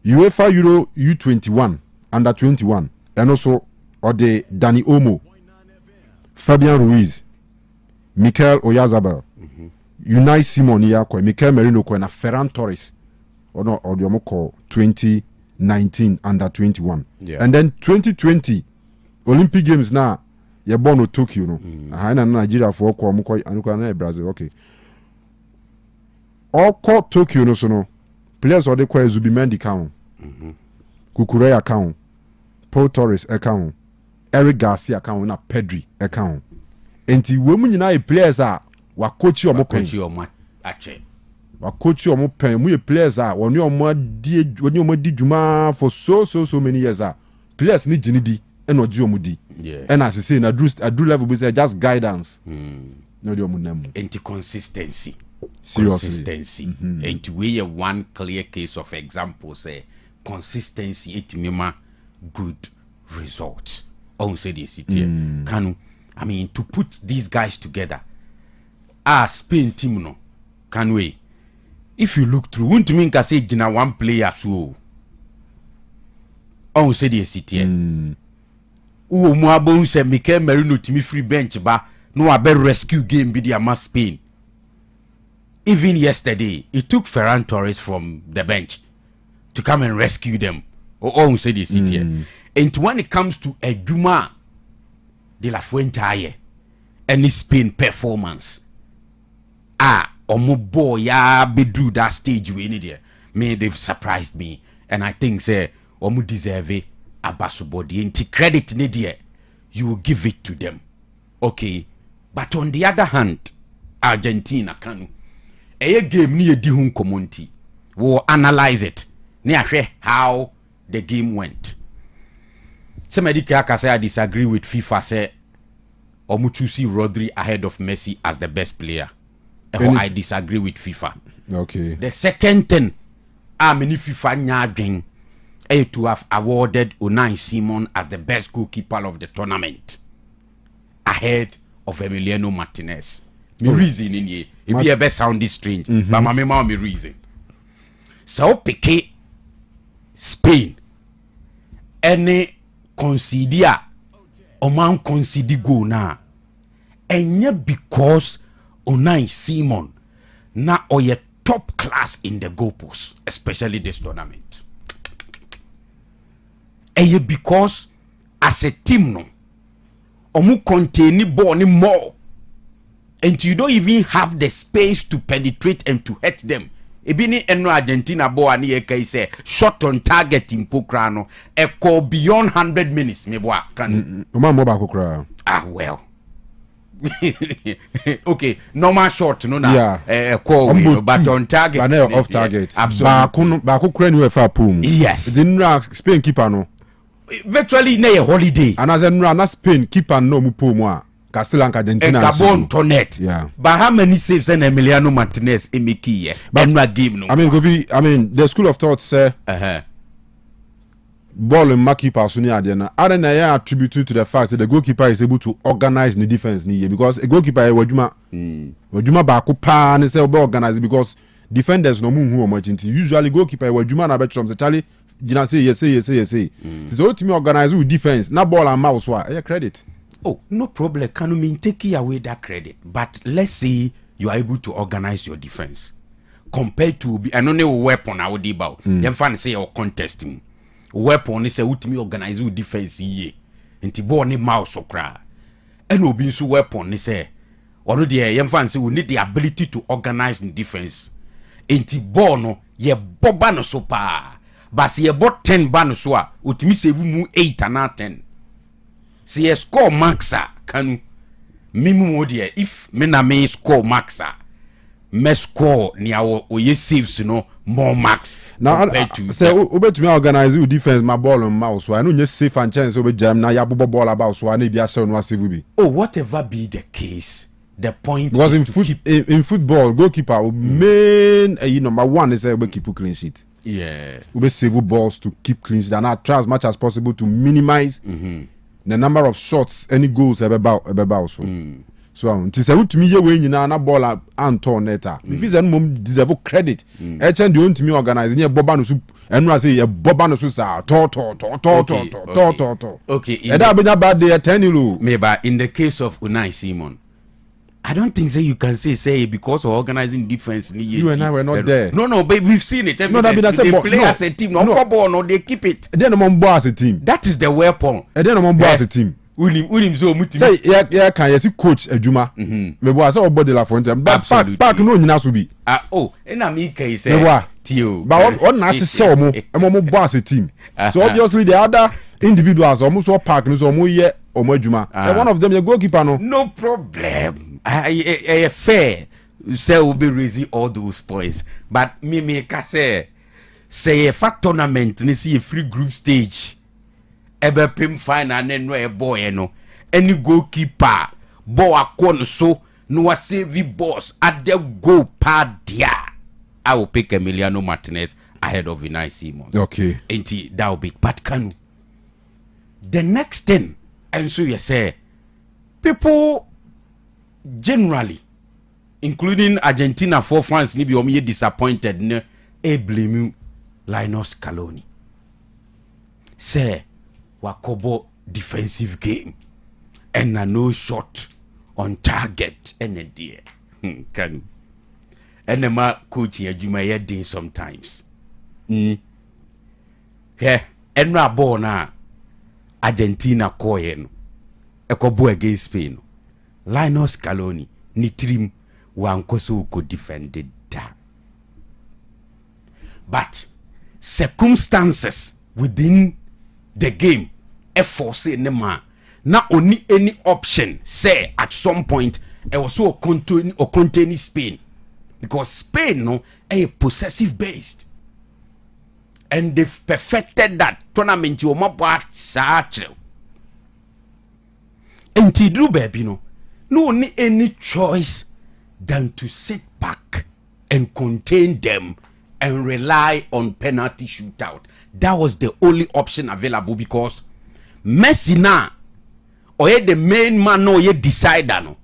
UEFA Euro U21 under 21 and also or the Dani Olmo, Fabian Ruiz, Mikel Oyarzabal, Unai Simon ya kwa Mikel Merino kwa na Ferran Torres or the omoko 2019 under 21 and then 2020 Olympic Games na ye born Tokyo no na Nigeria for kwa omoko anukwa na Brazil okay oko Tokyo no so no players or the kwa Zubimendi count Kukureya account Paul Torres account Eric Garcia account na Pedri account enti we mu nyina players a wa coach omo pen wa coach omo pen mu players a woni omo di djuma for so many years a players ni gini di eno ji omo di and as say na do level be say just guidance no di omo nam enti consistency enti we one clear case of example say consistency it mema good results on say this city Kanu I mean to put these guys together Spain team no can we if you look through won't mean ka say gina one player so on say the city wo mu abon say Mikel Merino timi free bench ba no abe rescue game bi dia Spain. Even yesterday it took Ferran Torres from the bench to come and rescue them. Oh, say the city. And when it comes to Eduma de la Fuente any Spain performance, omo boy ya be do that stage we need there. Me they've surprised me, and I think say omo deserve a body. And credit need there, you will give it to them, okay? But on the other hand, Argentina Kanu, a game near di hun community will analyze it. How the game went. Somebody can say I disagree with FIFA. Say Omuchusi Rodri ahead of Messi as the best player. I disagree with FIFA. Okay. The second thing, many FIFA nyading to have awarded Unai Simon as the best goalkeeper of the tournament ahead of Emiliano Martinez. Me reason in here, it be a best sound strange, but my mama me reason. So pique Spain any consider man concede go na enye because Unai Simon na oye top class in the goalpost, especially this tournament. Enye because as a team no omu contain ball ni more and you don't even have the space to penetrate and to hurt them. Ebini eno Argentina bo ani e kai say shot on target in pokrano e call beyond 100 minutes me boa kan ma mo ba kokra well okay normal shot no na call we but on target but off target ba kokra ni we fa pum yes the nra Spain keeper no virtually na a holiday and as nra na Spain keeper no mu pum a Castellan Argentina and Gabon Tonet. Yeah. But how many saves and Emiliano Martinez emeki but game no. I mean the school of thought say ball and keeper so near there. I don't know attribute to the fact that the goalkeeper is able to organize the defense because a goalkeeper wajuma ba ko pa ne say organize because defenders no mu hu much usually goalkeeper wajuma na bet from the Charlie gina say yes. So ultimately organize with defense na ball and mouse wa credit. Oh, no problem. Can you take away that credit? But let's say you are able to organize your defense compared to be only weapon I would about. Then fan say or contesting weapon is a ultimate organize your defense ye. Inti ball ni mouse or cry. And no be so weapon is say already young fan say we need the ability to organize in defense. Inti ball no ye boba no so pa. But see ye bought 10 ban so ultimate save mu 8 and 10. See a score maxa Kanu mimu dear if me na me score maxa me score ni our oye saves no more max now say obet me organize you defense my ball on mouse so I know just safe and chance over jam na ya ball about so I need be show no save be whatever be the case the point was in football goalkeeper main number one is we keep clean sheet we save balls to keep clean sheet and I try as much as possible to minimize the number of shots any goals about so it say to me ye we nyina na ball anton neta if is mom deserve credit e chen dey to me organize nye boba no so enu say ye boba no so sa to okay e da be na bad day 10-0 me ba in the case of Unai Simon I don't think you can say because of organizing defense. You and I were not there. No, but we've seen it. No, that means they play as a team. No, they keep it. Then I'm as a team. That is the weapon. And then I'm as a team. William so muti. Say can you see coach Ejuma? Me boy say body la front. Back no nyina so bi. And I mean can say Tio. But what na say omo boss a team. So obviously the other individuals almost all park no so omo ye omo adwuma. And one of them the goalkeeper no. No problem. I fair. Say will be raising all those points. But me can say a fact tournament ni see a free group stage. Ebe pim fine and no a boy no any goalkeeper ball akon so no save boss at the goal pa dia. I will pick Emiliano Martinez ahead of Vinay Simons. Okay. Ain't that will be but Kanu. The next thing, and so you say people generally, including Argentina for France, ni be disappointed ne blame Linus Scaloni. Say wakobo defensive game and no shot on target and a dear Kanu and the ma coach you day sometimes and rabo na Argentina koyen ekobo against Spain Linus Scaloni ni trim wankoso ko defended that but circumstances within the game force in the man not only any option say at some point it was so containing Spain because Spain no a possessive based and they've perfected that tournament you mobile such and Tidru baby no only any choice than to sit back and contain them and rely on penalty shootout. That was the only option available because Messi now or the main man no ye decider no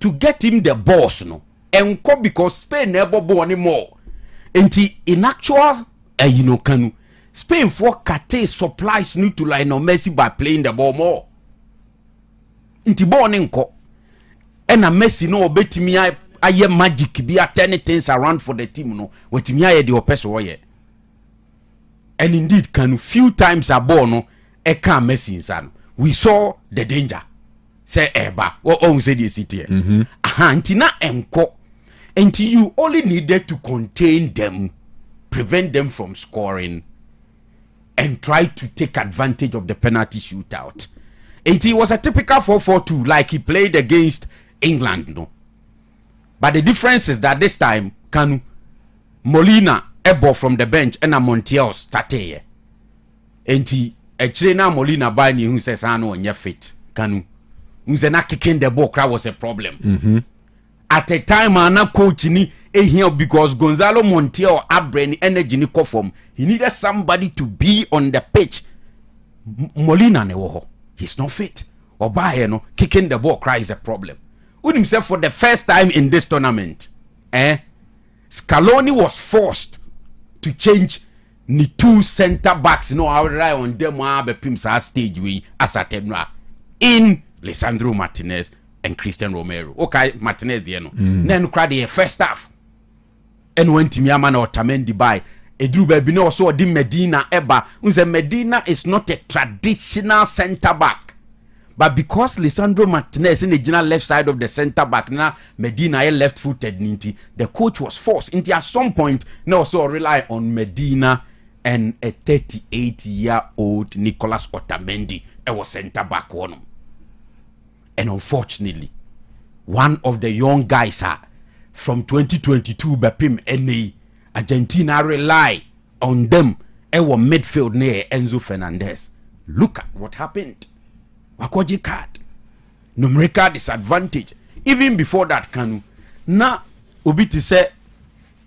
to get him the boss no and because Spain never born anymore. And in actual Kanu Spain for Kate supplies new to Lionel Messi by playing the ball more. Inti born nko and a Messi no bet me I magic be at turning things around for the team no with me I the opeso ye. And indeed can few times a bono e can Messi insan. We saw the danger. Say eba what on say the city. Antina enko. Until you only needed to contain them, prevent them from scoring, and try to take advantage of the penalty shootout. And it was a typical 4-4-2 like he played against England no. But the difference is that this time, Kanu, Molina, Ebo from the bench, and a Montiel started. And he, a trainer Molina by who says, I know, and you're fit. Kanu, who's not kicking the ball, crowd was a problem. At a time, I'm not coaching here because Gonzalo Montiel, Abreni, energy, Nico form. He needed somebody to be on the pitch. Molina, he's not fit. Or by kicking the ball, cry is a problem. With himself for the first time in this tournament, Scaloni was forced to change the two center backs. I rely on them stage we as a in Lisandro Martinez and Christian Romero. Okay, Martinez Then cried the first half. And when Timiaman or Tamendi by Edru Baby no so di Medina Eba. Medina is not a traditional center back. But because Lisandro Martinez in the general left side of the center back, now Medina left footed, the coach was forced into at some point now so rely on Medina and a 38-year-old Nicolas Otamendi was center back one. And unfortunately, one of the young guys from 2022 Bepim NA Argentina rely on them our midfield near Enzo Fernandez. Look at what happened. Wakoji card. Numerical disadvantage. Even before that, Kanu. Now, Obiti say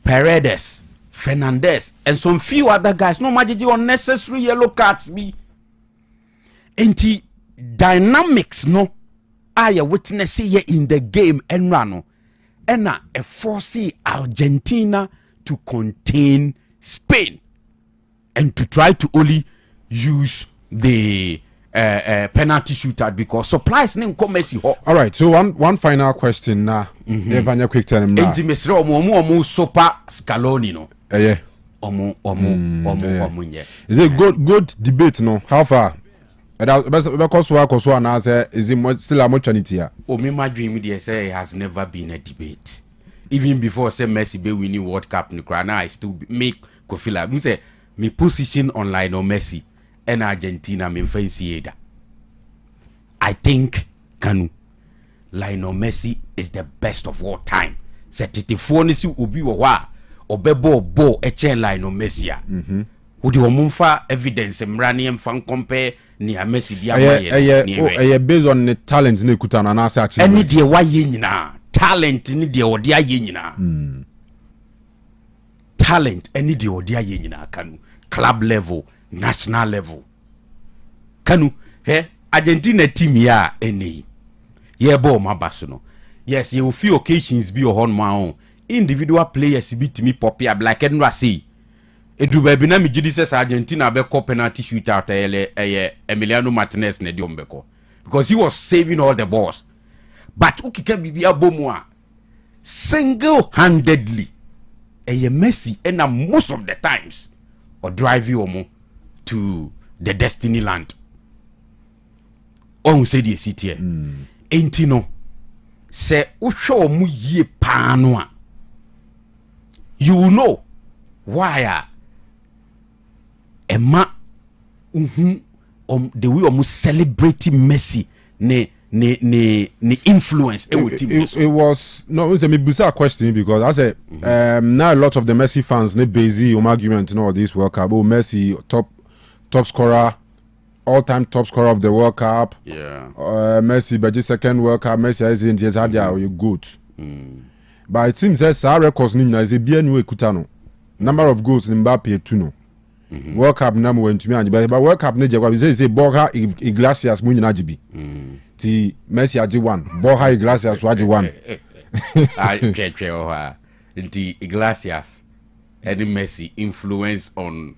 Paredes, Fernandez, and some few other guys. No matter unnecessary yellow cards be. And the dynamics, no, I witness here in the game and run. And now, a forcing Argentina to contain Spain and to try to only use the penalty shootout because supplies ne nko Messi ho. All right, so one final question now. Evanya quick time now. Enti mesre omo super Scaloni no. Yeah. Omo nye. Is it good debate no? How far? Because now say is it still a much anity here? Me my dream dey say it has never been a debate. Even before say Messi be winning World Cup ni kra na I still make ko feel like me say me position on Lionel Messi and Argentina me fancy either. I think Kanu Lionel Messi is the best of all time. Say titifo ni si obi wo wa obebo e chen Lionel Messi a. Wodi omumfa evidence mrani emfa compare ni a Messi dia maye. Based on the talent ni kutana na say achieve. Any dia waye nyina. Talent ni dia odi aye nyina. Talent any dia odi aye nyina Kanu. Club level, national level. Kanu, Argentina team ya ene. Ye ball mabaso no. Yes, you few occasions be on my own. Individual players be to me poppy up like Edna say. Edu baby na mi gidi says Argentina be call penalty shootout Emiliano Martinez ne di ombeko. Because he was saving all the balls. But ukike bibia bomwa single-handedly Messi and most of the times or drive you to the destiny land. On say the city ain't no say usho mu ye panwa. You will know why Emma the way almost celebrating Messi ne influence it was no it's a bizarre question because I said now a lot of the Messi fans ne busy argument and all this World Cup. Oh, Messi top scorer, all-time top scorer of the World Cup. Yeah. Messi but just second World Cup Messi is in just had you good. But it seems that our records ni is a bien we kutano. Number of goals in Mbappe tuno. World Cup number went to me but World Cup ne jagwa say Borja Iglesias mu nyina jibi. Ti Messi aji one Borja Iglesias waji one. Inti Iglesias and Messi influence on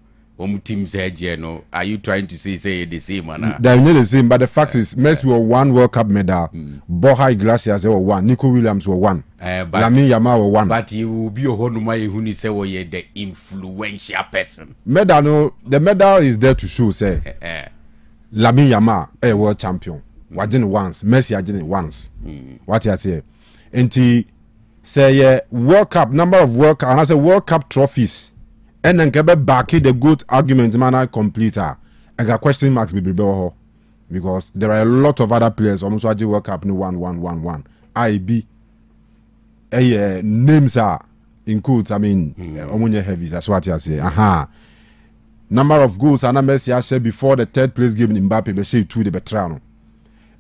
team's edge, you know. Are you trying to say the same or not? They're not the same, but the fact is Messi won one World Cup medal. Borja Iglesias were one. Nico Williams were one. Lamine Yamal were one. But you will be a honumai who say the influential person. Medal no, the medal is there to show say Lamine Yamal a world champion. Wajin once, Messi ajin once. What you say? Enti say World Cup number of World Cup and I say World Cup trophies. And then kebe back the good argument man I complete her. I got question marks because there are a lot of other players almost watching World Cup no 1-1-1-1. IB names are in quotes. I mean omunye heavy. That's what I say. Number of goals and Messi I said before the third place game in Mbappe be say 2 the veterano.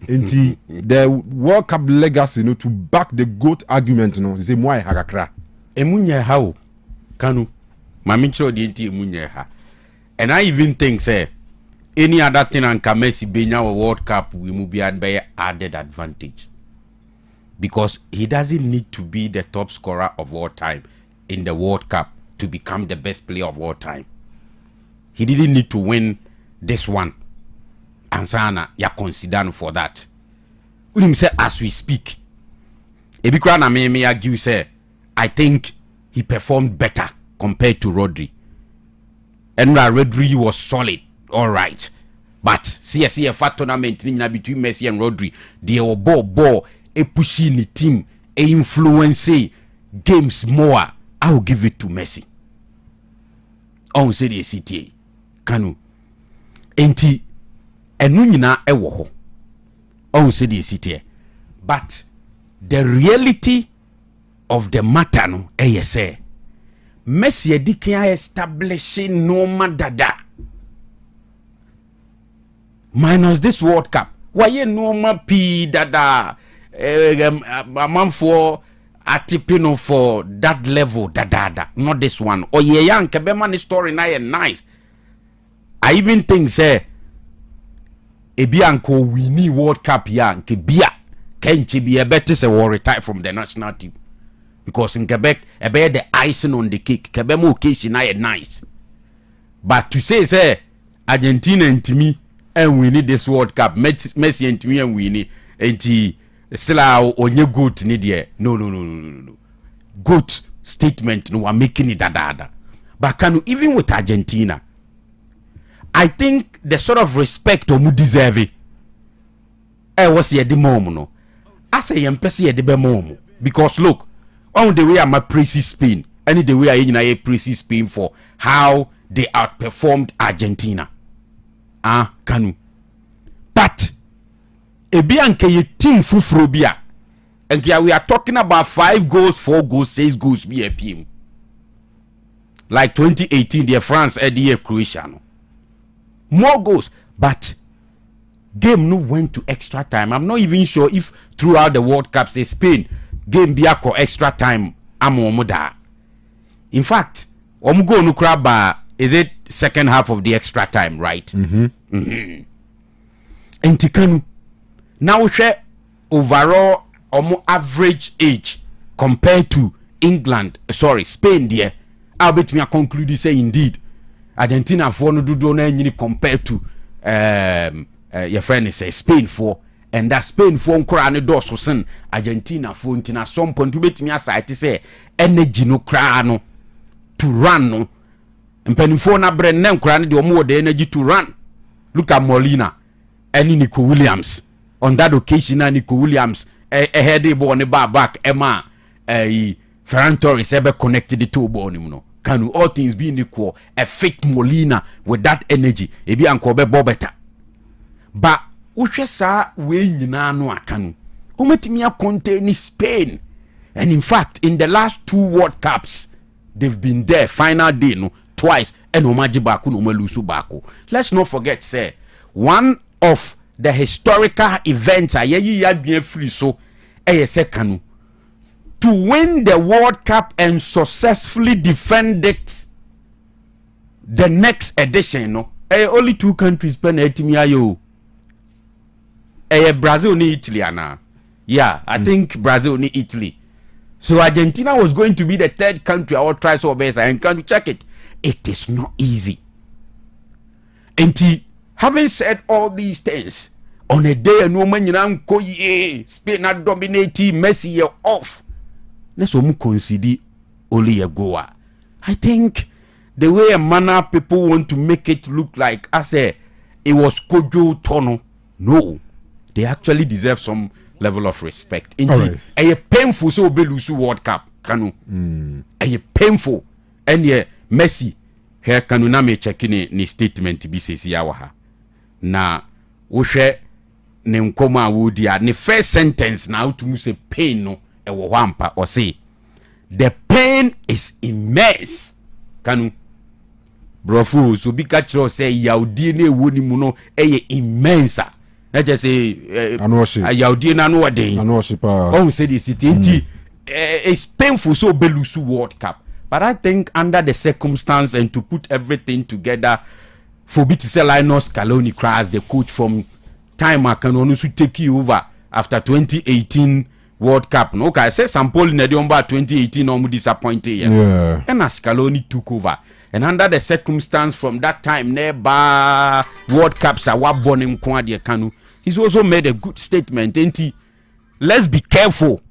Inti the World Cup legacy to back the GOAT argument they say moi hagakra. Emunye how Kanu Mamicho di munye ha. And I even think say any other thing and Messi benya World Cup we will be added advantage. Because he doesn't need to be the top scorer of all time in the World Cup to become the best player of all time. He didn't need to win this one. And sana ya consider for that. Unim say as we speak. Ebikra na me argue say I think he performed better compared to Rodri. And Rodri was solid, all right. But see a fat tournament between Messi and Rodri. They were ball pushing the team, influence games more. I will give it to Messi. On say the CTA. Kanu. Enti enunina ewo. On say the CTA. But the reality of the matter no say Messi edikia establishing normal dada minus this World Cup. Why normal P dada a man for atipino for that level dada not this one. Or ye young kebeman story nice. I even think say Ebianko we need World Cup ya nke bia kenchi be a better say will retire from the national team. Because in Quebec, the icing on the cake, Quebec occasion nice. But to say Argentina and to me and we need this World Cup. Messi and me and we need enti still onye goat need there. No. Goat statement no are making it dada. But Kanu, even with Argentina, I think the sort of respect omu deserve it. Was here the mom no. I say yempesi here the be mom because look, on the way I'm praising Spain, any the way I praise Spain for how they outperformed Argentina. Kanu. But ebi anke ye team fufrobia. And we are talking about 5 goals, 4 goals, 6 goals be a PM. Like 2018, the France and Croatia. No. More goals, but game no went to extra time. I'm not even sure if throughout the World Cup, say Spain game be a extra time. In fact, go no crab is it second half of the extra time, right? And Tikanu now share overall average age compared to Spain there. I'll bet me a conclude say indeed Argentina for no do no compared to your friend say Spain for, and that Spain for nkora do so sen Argentina for ntina some point to bet me aside say energy no kra no to run no mpanifo na bre na nkora no de omo the energy to run. Look at Molina and Nico Williams on that occasion. Nico Williams heady ball on back Emma Ferran Torres ever connected the two ball no. Can all things being equal, a fake Molina with that energy e be anko be better. But uhwe sa we nyina no akanu omatimi contain Spain, and in fact in the last 2 World Cups they've been there final day no twice and omaji baku no malusu baku. Let's not forget say one of the historical events ayeyi ya bien free so say Kanu to win the World Cup and successfully defend it the next edition no only 2 countries pen etimi ayo Brazil ni Italy ana. Yeah, I think Brazil ni Italy. So Argentina was going to be the 3rd country I will try so best, and can you check it? It is not easy. And having said all these things, on a day no man Spain not dominating, Messi off. Let's consider only a goer. I think the way a manner people want to make it look like I say it was Kojo Tono. No, they actually deserve some level of respect. Indeed, a painful so be lose World Cup. Kanu, a painful, and yeah, Messi here Kanu na me checking ni statement bi sesi yawa na wo hwe ne nkoma wodi a ne first sentence na utumu say pain no e wo hampa or say the pain is immense. Kanu brofu so bi ka kiro say yaudi na ewo ni mu no immense. Let's just say yaudi na no wadin oh say the city it's painful so belusu World Cup. But I think under the circumstance and to put everything together for me to say Linus Scaloni cries the coach from time I can only take you over after 2018 World Cup. No, okay, I say Sampoli Nediomba 2018 almost disappointed. Yeah. And as Scaloni took over. And under the circumstance from that time, never World Cups are what born in Kwadi Kanu. He's also made a good statement. Let's be careful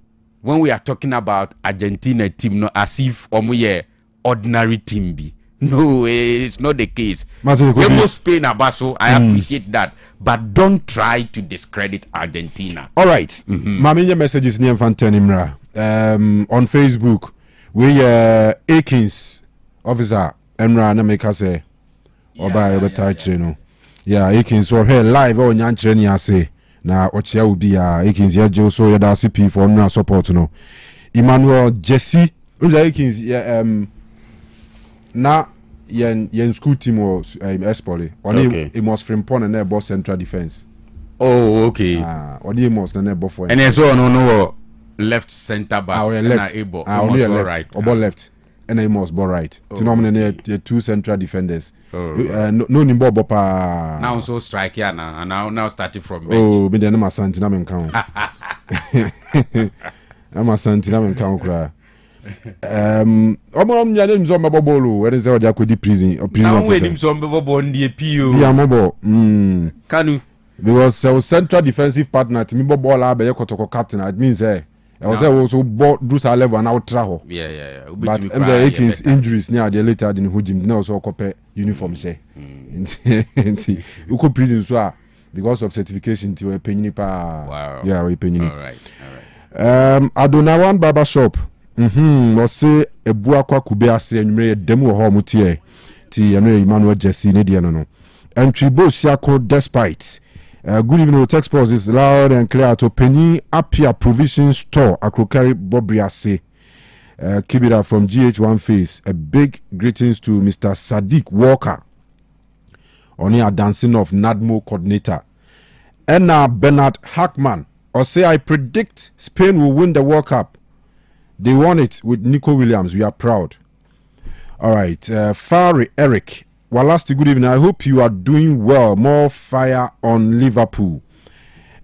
when we are talking about Argentina team, no, as if we ordinary team be. No, it's not the case. Spain Abaso, I appreciate that, but don't try to discredit Argentina. All right, Maminya messages near Fantanimra on Facebook. We Akins officer Emra na make us say oba obeta yeah Akins or here live on Yanchre ni ase na ochia obi a Akins ya jo so ya da CP for na support no Emmanuel Jesse Akins na yen school team was Espoli only it was from Pon and boss central defense. Oh, okay. Only most na boss for and so no left center back left only right or left and I must ball right to nominate the 2 central defenders. No nimbo bopa now so strike here now starting from bench. Oh me dem Santi na me count. I'm a Santi na me count cry. Omom ya nem zo mabobolo we say they could prison or prison now officer. Now some bobo on the PO. Yeah, mobo. Kanu. Because central defensive partner to me bobo la be kotoko captain. It means I was also do sa level and out traho. Yeah. But MZ injuries near the later than who Jim now so copy uniform say. You could prison so because of certification to a penny pa. Wow. Yeah, we penny. All right. Adonawan barber shop. Ose ebu akwa kube ase enwere demu ho mutie. Ti enwere Emmanuel Jesse ne de no. Entry Osei Akoto despite. Good evening, Otec Sports is loud and clear to Penny Apia Provision Store, Akrokari Bobriase. Keep it up from GH1 Face. A big greetings to Mr. Sadiq Walker. Only a dancing of NADMO coordinator. And Bernard Hackman. Or say I predict Spain will win the World Cup. They won it with Nico Williams. We are proud. All right. Fari Eric. Well, last good evening. I hope you are doing well. More fire on Liverpool.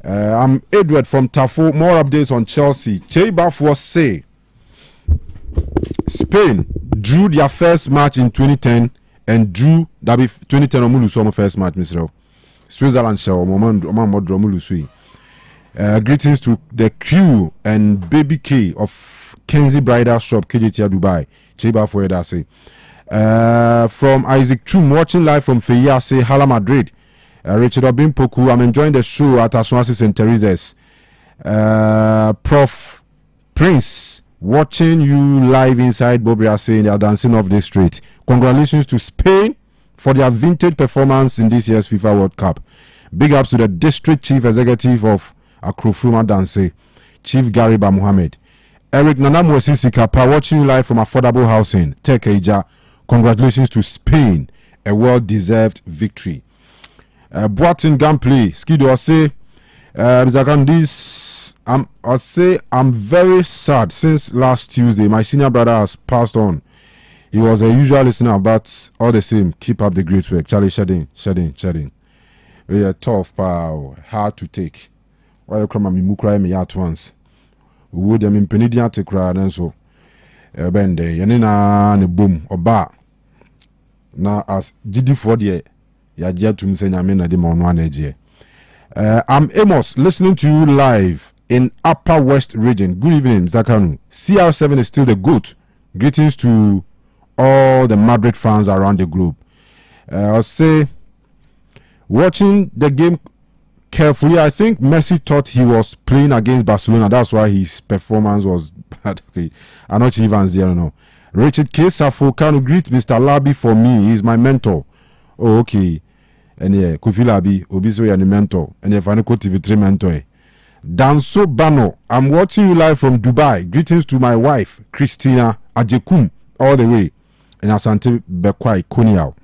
I'm Edward from Tafo. More updates on Chelsea. Cheibaf was say Spain drew their first match in 2010 and drew that 2010 Omulu first match, Mr. Switzerland show. Greetings to the crew and Baby K of Kenzie Bridal Shop, KJT Dubai. Cheibaf for that say. From Isaac Chum, watching live from Feyase, Hala Madrid. Richard Obin Poku, I'm enjoying the show at Aswasi St. Teresa's. Prof Prince, watching you live inside Bobriase in the dancing of the street. Congratulations to Spain for their vintage performance in this year's FIFA World Cup. Big ups to the District Chief Executive of Akrofuma Danse, Chief Gariba Mohammed. Eric Nanamwesi Sikapa, watching you live from Affordable Housing, Tekeija. Congratulations to Spain, a well-deserved victory. Boatin Gameplay, Skido, I say I'm very sad since last Tuesday. My senior brother has passed on. He was a usual listener, but all the same, keep up the great work. Charlie Shedding. Very tough, pal, hard to take. Why you come and cry me at once? We would have been Penidian to cry and so. Bende, Yanina, ne boom, or bar. Now, as GD4 dear, ya jet to say, I mean, I didn't want 1 age. I'm Amos, listening to you live in Upper West Region. Good evening, Mr. Kanu. CR7 is still the GOAT. Greetings to all the Madrid fans around the globe. I'll say, watching the game carefully, I think Messi thought he was playing against Barcelona. That's why his performance was bad. Okay, I'm not Evans there, no. Richard K. Safo, Kanu, greet Mr. Labi for me. He's my mentor. Oh, okay. And yeah, Kofi Labi, Obiso, you're the mentor. And if I know TV3 mentor. Danso Bano, I'm watching you live from Dubai. Greetings to my wife, Christina Ajekum, all the way. And Asante Bekwai, Koniao.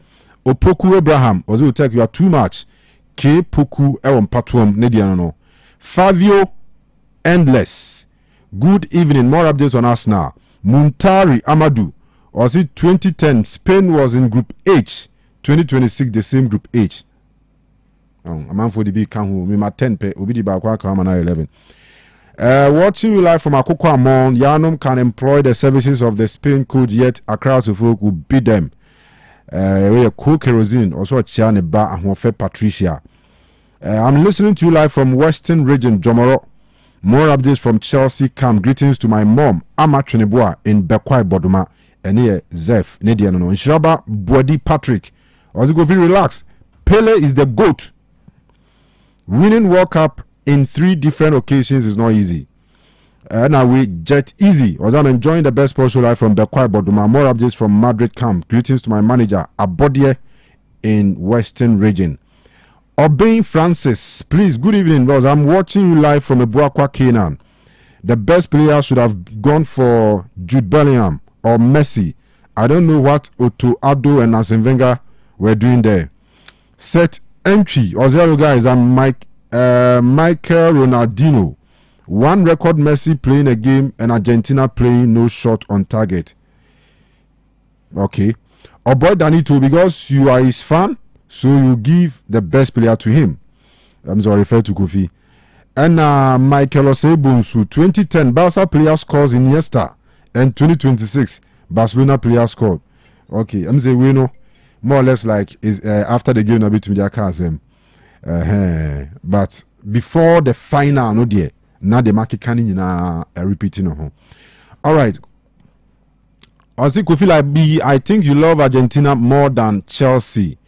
Opoku Abraham, also take you are too much. K. Poku, Ewon Patuam, Nediano. Fabio Endless. Good evening. More updates on us now. Muntari Amadou. Was it 2010? Spain was in Group H. 2026, the same Group H. A man for the big Kanu. Me ma 10 pe. Obi di ba kwa kama na 11. Watching you live from Akoko Amon, Yanum can employ the services of the Spain coach, yet a crowd of folk will beat them. We are cool kerosene, also a Chiane Ba and Hofe Patricia. I'm listening to you live from Western Region, Jomoro. More updates from Chelsea camp. Greetings to my mom, Ama Trineboa in Bekwai Boduma. And here, Zeph, Nediano, and Shraba Body Patrick. Also, go very relaxed. Pele is the GOAT. Winning World Cup in 3 different occasions is not easy. Now we jet easy. Was I'm enjoying the best sports show live from Bekwai Boduma. More updates from Madrid camp. Greetings to my manager, Abodie in Western Region. Obeying Francis, please, good evening, boss. I'm watching you live from Ebuakwa, Canaan. The best player should have gone for Jude Bellingham or Messi. I don't know what Otto Addo and Arsene Wenger were doing there. Set entry, Ozero guys, I'm Michael Ronaldinho. 1 record Messi playing a game and Argentina playing no shot on target. Okay. Oh boy, Danito, because you are his fan, so you give the best player to him. I'm sorry, refer to Kofi. And Michael Osei Bonsu, 2010 Barca player scores Iniesta and 2026 Barcelona player scored. Okay, I'm saying we know more or less like is after the game, a bit with their cars. But before the final, no dear. Now the market can repeating. All right. I think you love Argentina more than Chelsea.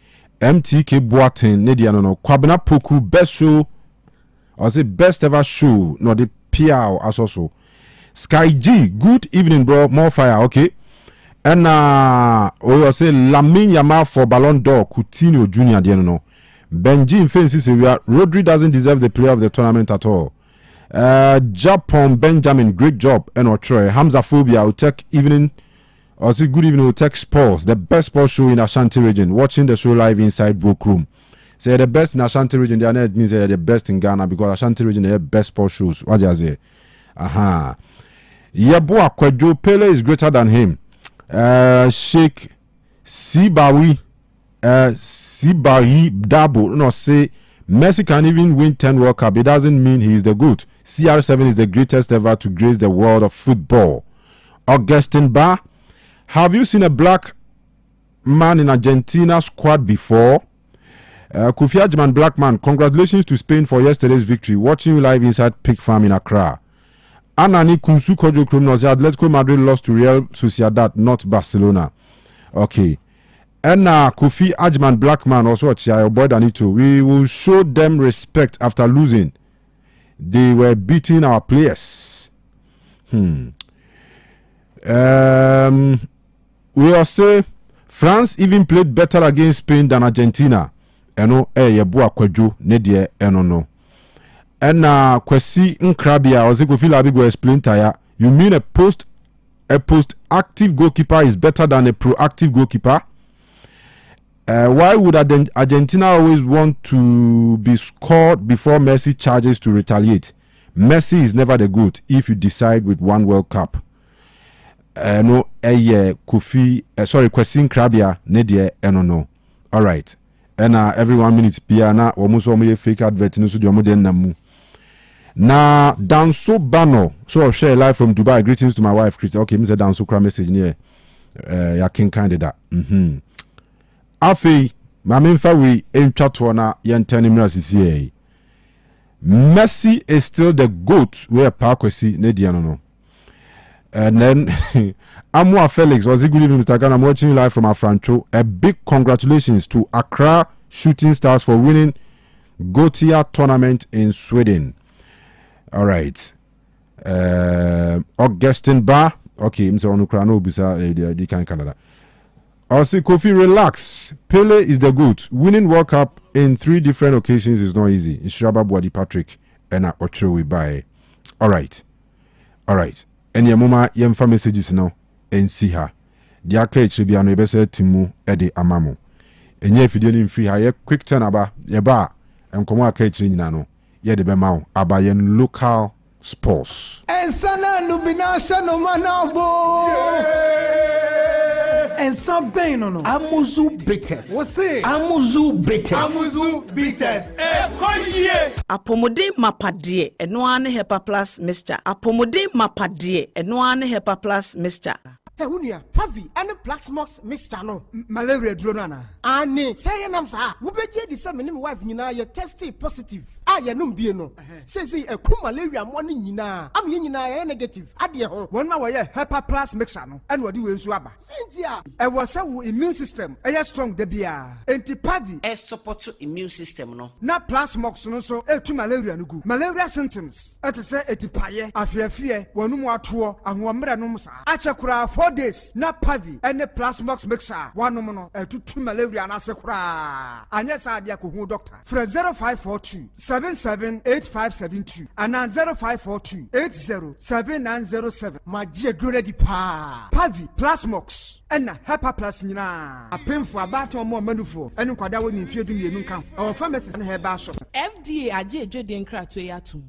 MTK Boateng, Nedia no. Kwabena Poku best show. I say best ever show. No the PR as also. Sky G, good evening, bro. More fire, okay. And we will say Lamine Yamal for Ballon d'Or, Coutinho Jr. No. Benji Fancy say Rodri doesn't deserve the player of the tournament at all. Japan Benjamin, great job. And Troy Hamza Phobia will take evening. Or say good evening, will take sports. The best sports show in Ashanti region. Watching the show live inside Book Room. Say the best in Ashanti region. They are not means they're the best in Ghana because Ashanti region they have best sports shows. What do you say? Aha. Yeboah Kwadwo Pele is greater than him. Sheikh Sibari Dabo no say Messi can even win 10 World Cup. It doesn't mean he is the GOAT. CR7 is the greatest ever to grace the world of football. Augustin Ba, have you seen a black man in Argentina squad before? Kofi Ajman, black man, congratulations to Spain for yesterday's victory. Watching you live inside Pig Farm in Accra. Anani Kunsu Kojo Krumnozi, Atletico Madrid lost to Real Sociedad, not Barcelona. Okay. And Kofi Ajman, black man, also your boy Danito. We will show them respect after losing. They were beating our players. We will say France even played better against Spain than Argentina. Eno Yeboah Kwadwo Nedie eno no. And Kwesi Nkrabia Ozeko Labigo explain tire. You mean a post active goalkeeper is better than a proactive goalkeeper? Why would Argentina always want to be scored before Messi charges to retaliate? Messi is never the GOAT if you decide with one World Cup. Kwesi Nkrabia Nedie eno no. All right. And every 1 minute piana almost fake advert in the namu. Na Danso Bano, so share live from Dubai. Greetings to my wife, Chris. Okay, Mr. Danso Kra message near ya king candidate. Afi, Maminfa we aim chatwana yen 10 minutes here. Messi is still the GOAT where Parkwesi Nediano no. And then Amwa Felix was it good evening, Mr. Ghana. I'm watching you live from Afrancho. A big congratulations to Accra Shooting Stars for winning Gotia tournament in Sweden. All right. Augustin Ba. Okay, Mr. Onukrano Bisa the Canada. Also, Kofi, relax. Pele is the GOAT. Winning World Cup in 3 different occasions is not easy. Inshaba Bwadi Patrick and Otro we buy. All right. And your mama yemfa messages now and see her. The aka should be an ebese timu ede amamo. And ye if you didn't free her quick turn aba ye ba and come aka nyina no ye de be ma aba ye local sports. And sana lubinasha no manabo. And some pain no. Amuzu bitters. What's it? Amuzu bitters. Apomode mapadie enoane hepa plus mixture. Apomode mapadie enoane hepa plus mixture. Hey, unia, Pavi, and the Plaxmox mixture no. Malaria dronana. Ani, say an answer. Ubeje the same wife, you tested positive. Ya no no. Says a cool malaria morning yina. I'm yina negative. Adia ho. 1 hour hepa plus mixture no. And what do you swabba? Cynthia. I was a immune system. A strong debia. Anti-Pavi. A support to immune system no. Na plasmox no so to malaria no go. Malaria symptoms. At say etipaye. Afia 1 more tour and 1 numsa. Achakura 4 days. Na Pavi and the plasmox mixture. 1 no to malaria na sekura. Anyasa adia ko doctor. From 0542 778572 and 0542 807907. My dear Grady Pa Pavi Plasmox. ɛna Hyper Plus nyinaa apemfo abato mo manufo ɛne kwada wɔ nimfie du mienu nka ɔwɔ pharmacy ne Herbal Shop. FDA agye edwede nkrato yi atom.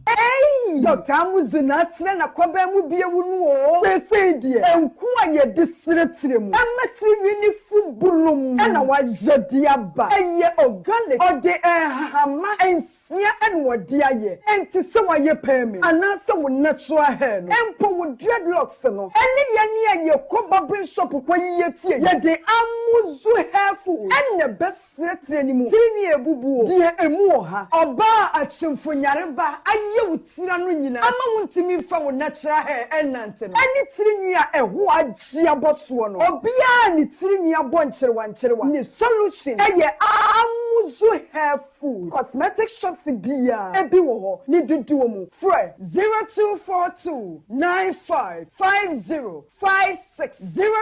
Dr. Amuzu na atre na kwaba mu bie wu no o. Sesei die enku a ye de sretire mu. Amatiri wi ni fubulum. Na wa jedi aba. Eye organic. Ode hama ensia ene wodi aye. Enti se wa ye pemi. Anase wo natural hair no. Empo wo dreadlocks no. Ene ye ne ye kwaba brain shop kwa ye tie. Ye de Amuzu hair food. Ene be sretire ni mu. Tiri ni ebubu o. Die emu oha. Oba achemfo nyareba aye wo tira no nyina ama wuntimi fa wo natural hair enante no ani tirinwia eho agia boso no obia ni tirinwia bo ncherewa ni solution eye Amuzu hair food cosmetic shops bia ebi wo ho ni dudu mu frɛ 0242955056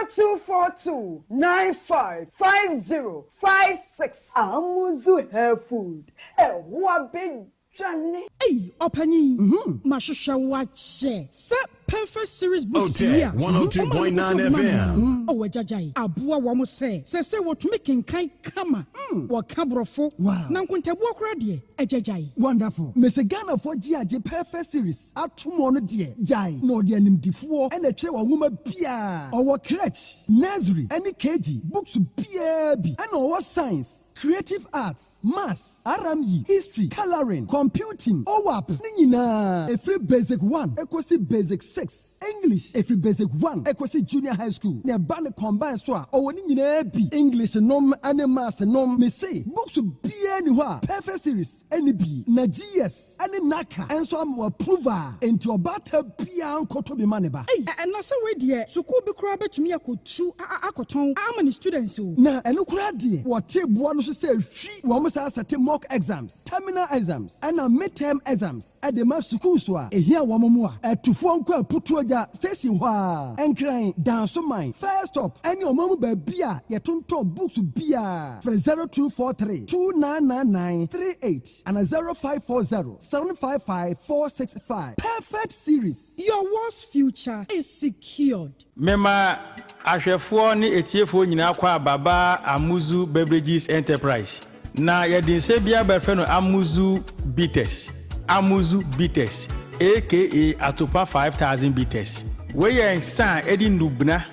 0242955056 Amuzu hair food eho abe Hey, Opani, Mashusha watch, Sir Perfect Series books here. 102.9 FM. Oh, Jajai, Abua Wamo say what making kind kama, what cabrofo, wow. Nankunta walk ready, a Jajai. Wonderful. Mr. Ghana for GIJ Perfect Series, at 2 months, dear, Jai, no dear name D4, and a chair of woman Pia, our crutch, nursery, any KG, books BAB, and our science, creative arts, maths, RME, history, coloring, computing, OWAP, Nina, a free basic 1, equals basic 6, English, a free basic 1, equals junior high school, near Banner combined soa, or Nina English, nom, and maths, nom, may say, books to be anywhere, Perfect Series, NB, Nagias, and Naka, and so I'm a prover into a batter pian kotobi maneba. Hey, and that's a way, dear, so could be crab to me. I could chew Akoton, how many students who now, and look at dear, what tip one should say, she almost has a mock exams, terminal exams, and a midterm exams at the master school, a here one more, at 2 phone call put to a station, and crying down so mine. First up, and your mama by beer, your tonto books beer for 0243 299938 and a 0540 755 465. Perfect Series. Your worst future is secured. Mema ahwefo ni etiefo nyina kwa baba Amuzu Beverages Enterprise. Na yedin se bia befe no Amuzu Bitters. Amuzu Bitters aka Atopa 5000 Bitters. We yen san edi nubna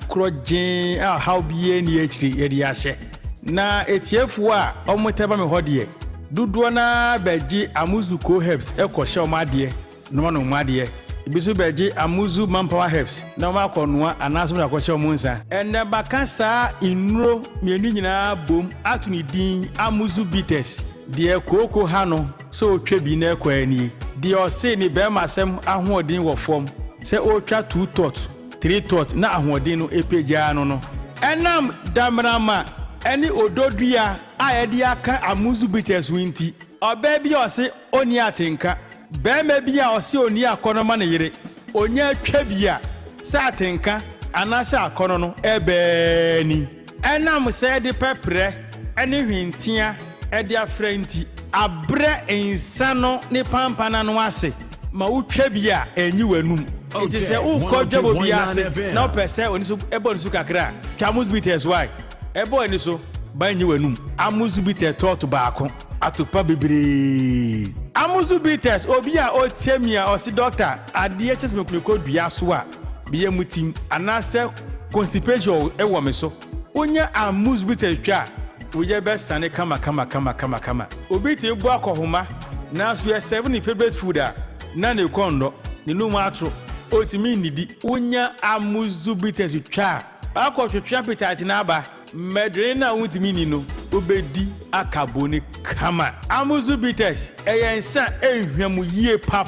krojen a how bie ni echiri edi ahye. Na etiefo a omoteba me hodie. Duduo na beji Amuzu Co Herbs ekoshe omade no no omade. Ibisu beji Amuzu Manpower Herbs na ma konoa anaso na kwche omunsa ene bakasa inuro mienu nyina bom atuni din Amuzu Bitters de koko ha no so otwa bi na ekwani de ose ni be masem ahoodin wo fom se otwa 2 tot 3 tot na ahoodin no epeja no enam damrama eni ododua a yede aka Amuzu Bitters winti oba bi ose oni atenka bema bia ose oni akono ma ne yire onya twa bia sa atenka anasa akono no ebeni enam se de pepre ene hwintia e de afranti abre insano ne pampana no ase ma wotwa bia enyi wanum enti se ukodwo bia ase na opese oni so ebo ni so kakra Amuzu Bitters why ebo ni so ba enyi wanum Amuzu Bitters to baako atopa bebre Amuzu Bitters obi a otiamia osi doctor ade hs mekuliko dua so a biye mutim anase constipation e wo me so onya Amuzu Bitters twa oye be sane kama obi te bu akohoma na so ye 7 favorite food a na ne kondo ne numu atro otimi nidi onya Amuzu Bitters twa akotwetwa appetite na aba medre na wutimi ni no obedi akaboni kama Amuzu Bitters eyensa ehwemu yie pa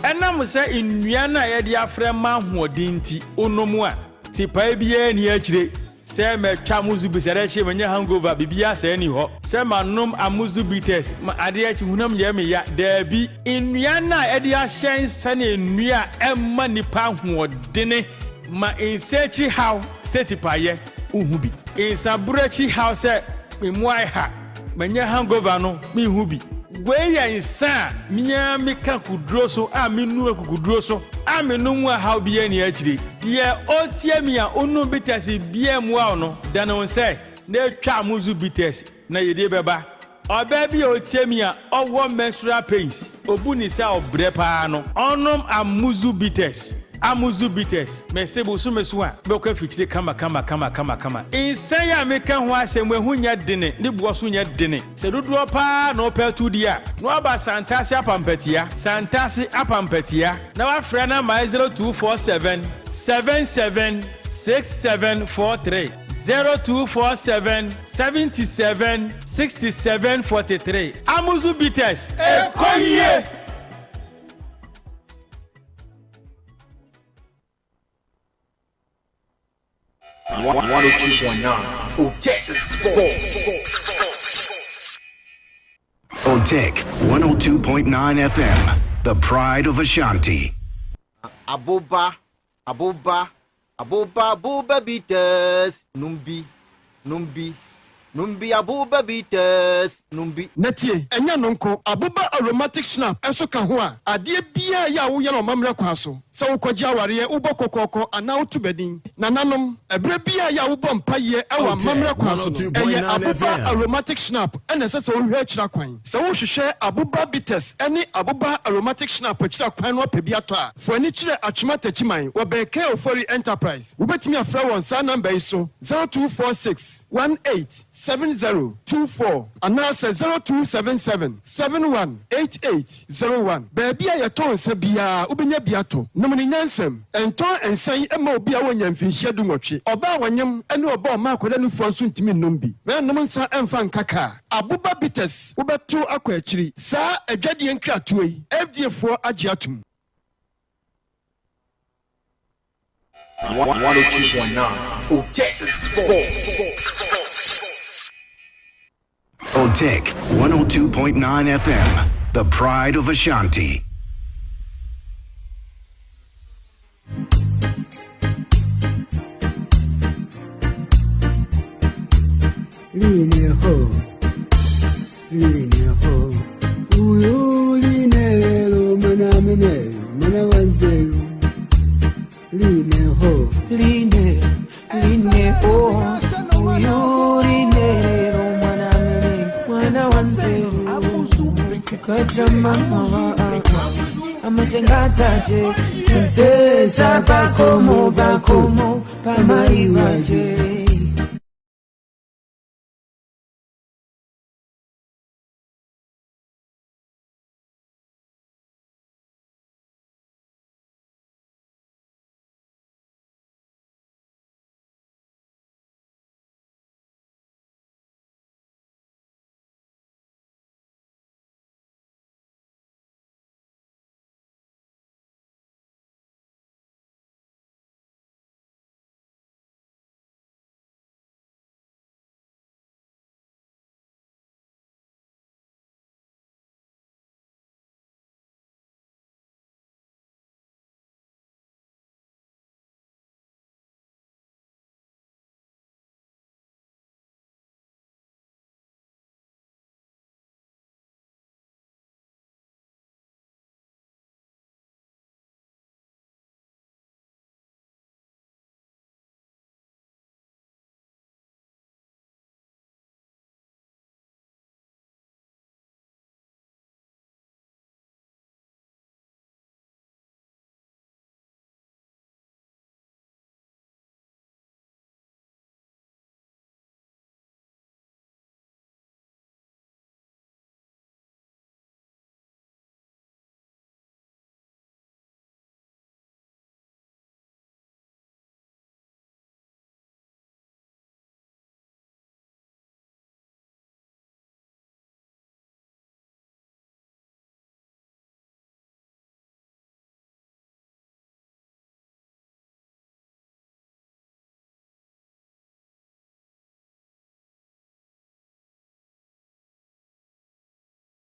enam se nnua na ye de afre ma hoodinti onomu a tipa bia ni akire se metwa Amuzu Bitters eche menya hangover bibia se ni ho se manom Amuzu Bitters ma ade achi hunam ye me ya dabi nnua na ye de ahyen sane nnua emma nipa hoodene ma insechi how setipaye uhubi insaburachi how se memwai ha menya hangover no mi hubi we ya insa minya meka kudro so a minu akukudro so amenu mu how bia ni akiri ye otie mi a onu bitters bia mu a no da no se na twa amuzu bitters na yede beba oba bi otie mi a owo menstrual pains obu ni se obre pa no onom amuzu bitters me sebo so meso a be ko fichire kama insan ya meka ho asem ehu nya dene ne buo so nya dene se dodo pa na opetu dia no aba santase apampatia na wa frɛ na my 0247 776743 0247 77 67 43 amuzu bitters ekoye. Otec 102.9 FM, the pride of Ashanti. Aboba bitters, numbi abuba bitters, numbi. Netie, enya nonko, abuba aromatic snap, enso kahua, adie bia ya uya no mamre kwaso. Sa ukwaji awariye, ubo kokoko, ana utubedin. Nananom, ebre bia ya ubo mpaye, ewa mamre kwaso. Eye abuba aromatic snap, ene sese uhe chira kwany. Sa ushishe abuba bitters, eni abuba aromatic snap, chira kwany wapebiata. Fweni chile achumate chimay, wabeke ofori enterprise. Ubetimi afra wansa namba iso, 0246 187024 and now say 0277 718801. Baby, I told Sabia, Ubina Biato, Nomini Nansem, and Ton and say Emo Bia when you finish Dumochi, or Bawanyam, and no about Marco Danu for Suntimi Numbi. Man, no man's and fan kaka. Abuba bitters, Uba 2 aquatri, Sa a Jadian Kratui, FD4 Agiatum. 102.9 Otec 102.9 FM, the pride of Ashanti. Line ho, uyu line lelo mana wanzelu. Line ho, uyu line mana wanzelu. Kachama amatengazaje, nsesa bakomo pamaiwaje.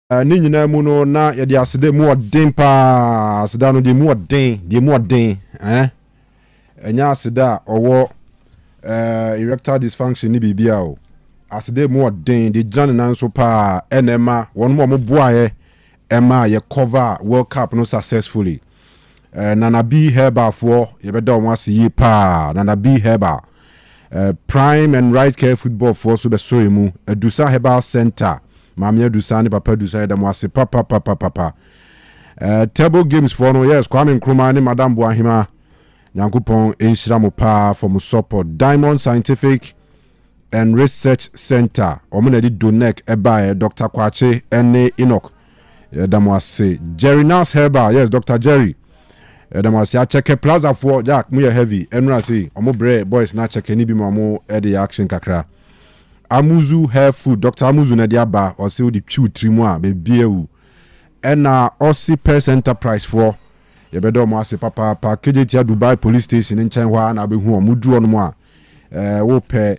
ne nyina mu no na yɛde asede mu ɔden pa aseda no de mu ɔden ɛnya aseda ɔwɔ erectile dysfunction ni bibia o asede mu ɔden de gyina ne nan so pa enema wɔn mo boae ɛma ye cover World Cup no successfully Nana B Herbal for yebeda omo ase yi pa Nana B Herbal Prime and Right Care Football for so be so emu Edusa Herbal Center Mami Edusa ni papa Edusa da mo ase papa table games for no yes Kwame Nkrumah ni Madam Boahima Nyankopon enhira mo pa for mo support Diamond Scientific and Research Center omo na di Donek eba Dr. Kwache ene Enoch da mo ase Jerry Nas Herbal yes Dr. Jerry da mo ase a check plaza for Jack mu heavy enra say omo bre boys na check ni bi mo e action kakra Amuzu Hair Food Dr. Amuzu na di aba o say o di twu trimu a be biewu ena Osei Enterprise for yebedo mo ase papa KJT Dubai Police Station in Chenwa na be hu omo duro no mo a wo pe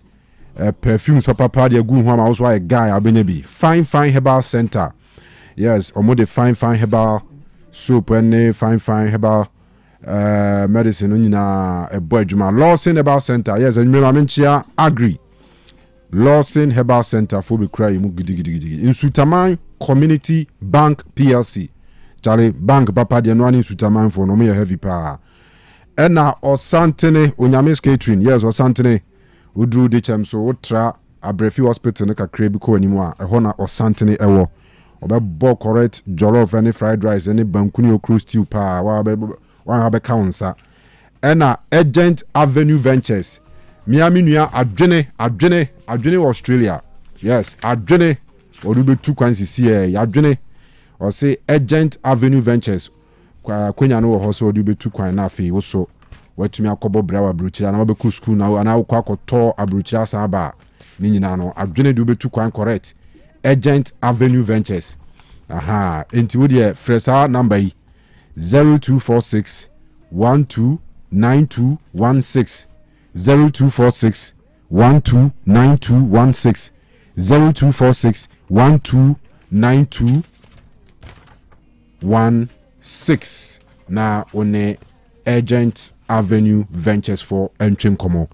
perfumes papa de gu hu ma so a guy abenebi fine herbal center yes omo de fine herbal soap and fine herbal medicine nyina ebo adwuma Lawson Herbal Center yes enwema menchia agri Lawson Herbal Center for be cry mu gidigidi in Sutaman Community Bank PLC Charlie Bank papa de no ani Sutaman for no me heavy pa ena Osantene Onyames Catering yes Osantene udru de chem so utra Abrefi Hospital ne kakra bi ko animu a eho na Osantene ewo obebo correct jollof any fried rice any bankuni okro stew pa wa be kaunsa ena Agent Avenue Ventures Miami nua adwene Australia yes adwene odube tu kwansi sie adwene o say Agent Avenue Ventures kwanya no ho so odube tu kwan na afi wo so watumi akobo brawa bruchira na wabeku school na ana akwa akoto abruchira saba ni nyina no adwene de obetu kwan correct Agent Avenue Ventures aha enti wo de fresa number yi 0246 129216 0246 129216 0246 129216 na one Agent Avenue Ventures for entering komo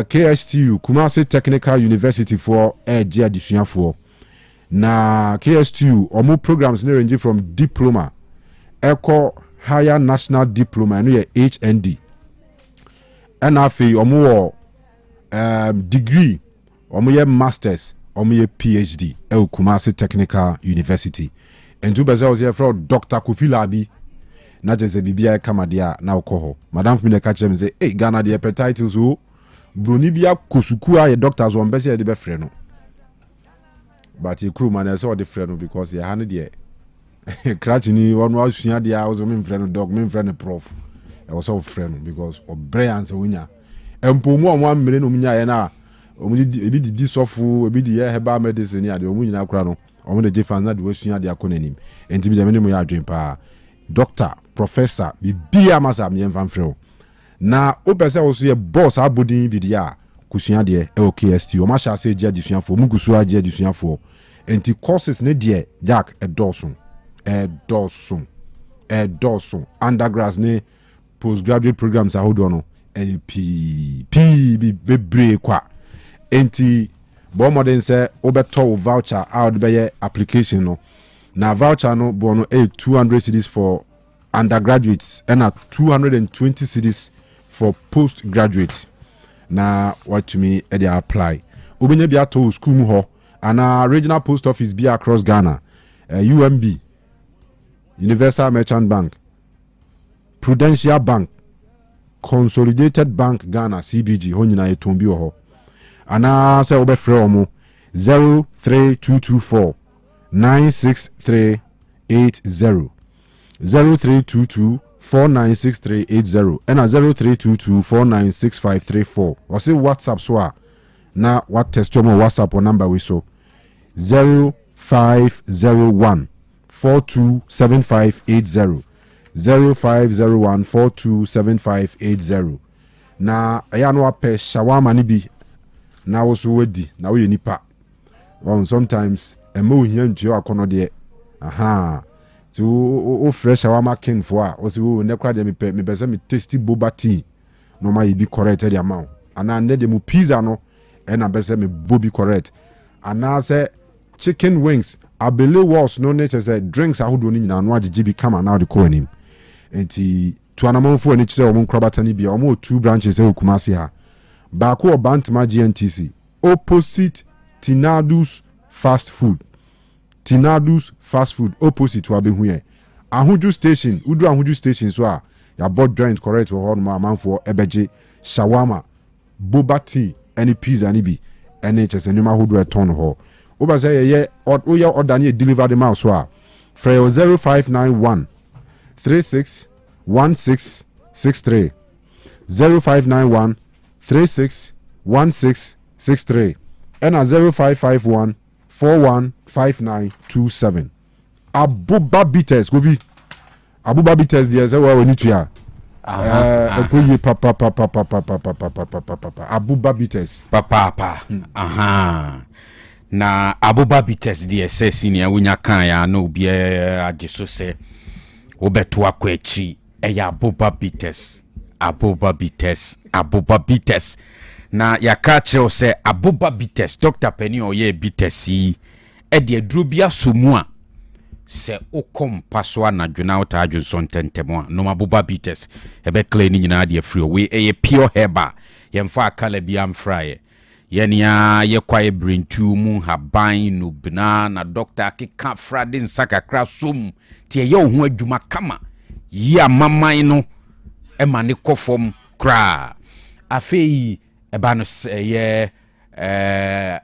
KSTU Kumasi Technical University for Eji adisua for na KSTU omo programs ne range from diploma eco higher national diploma no ye HND and afi omo degree omo ye masters omo ye PhD Kumasi Technical University and two beza was here from Dr. Kofi Labi na jese bibia kama dia na okoho madam fumi ne ka kire me say eh Ghana de hepatitis o broni bia kosuku a doctors on bese de be frɛ no but e crew man say o de frɛ no because ye ha ne de crutch ni wonu asua de a o so me frɛ no doc me frɛ no prof e wo so frɛ no because o bre answer wonya empomu o mo amere no munya ye na o mu ebi di sofo ebi di herbal medicine ya de o mu nyina kura no o mu de jefan na de wasua de akonanim enti bi de me mu ya adwen pa doctor professor bibia masa me mfamfrɛ na opese wo so ye boss abodin bidia kusua de KST o ma sha se dia disuafo mugusu agia disuafo enti courses ne de Jack edosun undergrads ne postgraduate programs ahodo no p bebre kwa enti bo modern say obeto voucher out be ye application no na voucher no bo no 200 cedis for undergraduates and 220 cedis for postgraduates na what to me e dey apply obenye bia to school mu ho ana regional post office be across Ghana UMB Universal Merchant Bank Prudential Bank Consolidated Bank Ghana CBG ho nyina etombi ho ana say obefre omo 03224 96380 0322 496380 and 0322496534 or say WhatsApp so na what test your WhatsApp or number we so 0501 427580 0501 427580 na aya no ape shawama ni bi na wo so wadi na wo nipa sometimes emo hia ntio akono de aha so o fresh shawama king for o se o ne kwa de me pese me tasty boba tea no ma be correct the amount ana ne de mu pizza no e na pese me bobi correct ana se chicken wings abele walls no nature say drinks ahodo ni nyina no agege bi kama na de ko anim enti tuanamonfo ani kyerɛ ɔmo nkrabata ni bia ɔmo 2 branches e Kumasi ha baako Bantama GNTC opposite Tinadus fast food opposite wa behu ye Ahuju station udu Ahuju station so a ya bought joint correct for hon amanfo ebeje shawarma boba tea any pizza ni bi NHS enuma hodo eton ho oba say ye oya order ni deliver the mouse so a free 0591 361663 0591 361663 and 0551 415927 Abuba Bitters govi Abuba Bitters there say we need to ya ekoye papa Abuba Bitters papa aha na Abuba Bitters there say senior wonya kan ya no obi agiso say obeto akwachi eya Abuba Bitters na yaka kyerɛw sɛ Abuba Bitters Dr. Penny oye Bitters yi de aduro bia somu a sɛ okom paso anadwona wota adwonso ntɛntɛm a no Abuba Bitters ebe clean ni nyina de free we eye pure herba yemfa akala bia mfraye yenia ye kwae brentu mu haban no bna na doctor akeka frade nsakakra som tie ye ho adwuma kama yi amaman no ema ne kofom kra afei eba no ye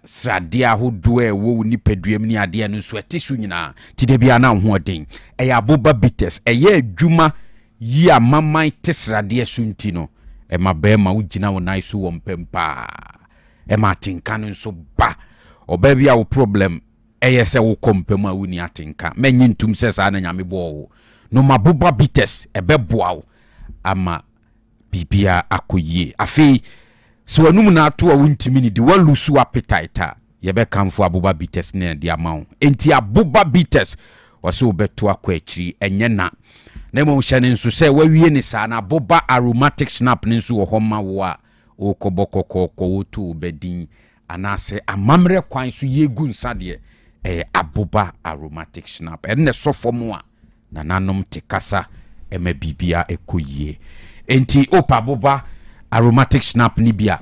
sradia ahodoe wo nipaduam ni ade no so etisu nyina ti de bia na ho den Abuba Bitters adwuma yi amaman tesradia sunti no ema be ma ugina wo nai so wo mpempa ema tinka no so ba oba bia wo problem se wo kompem a wo ni atinka menyi ntum se sa na nyame bo wo no Abuba Bitters ebeboa wo ama bibia akoyie afei so anum na ato a wontimi ni de walusu appetite ye be kamfo Abuba Bitters ne de amawo enti Abuba Bitters wase obeto akwachiri enye na mo hyane nso se wawie ni sa na Abuba aromatic snap ne nso wo homa wo a okobokoko wotu bedin anase amamre kwan so yegu nsa de Abuba aromatic snap enne sofomo a na nanom tekasa ema bibia ekoyie enti opa Abuba aromatic snap ni bia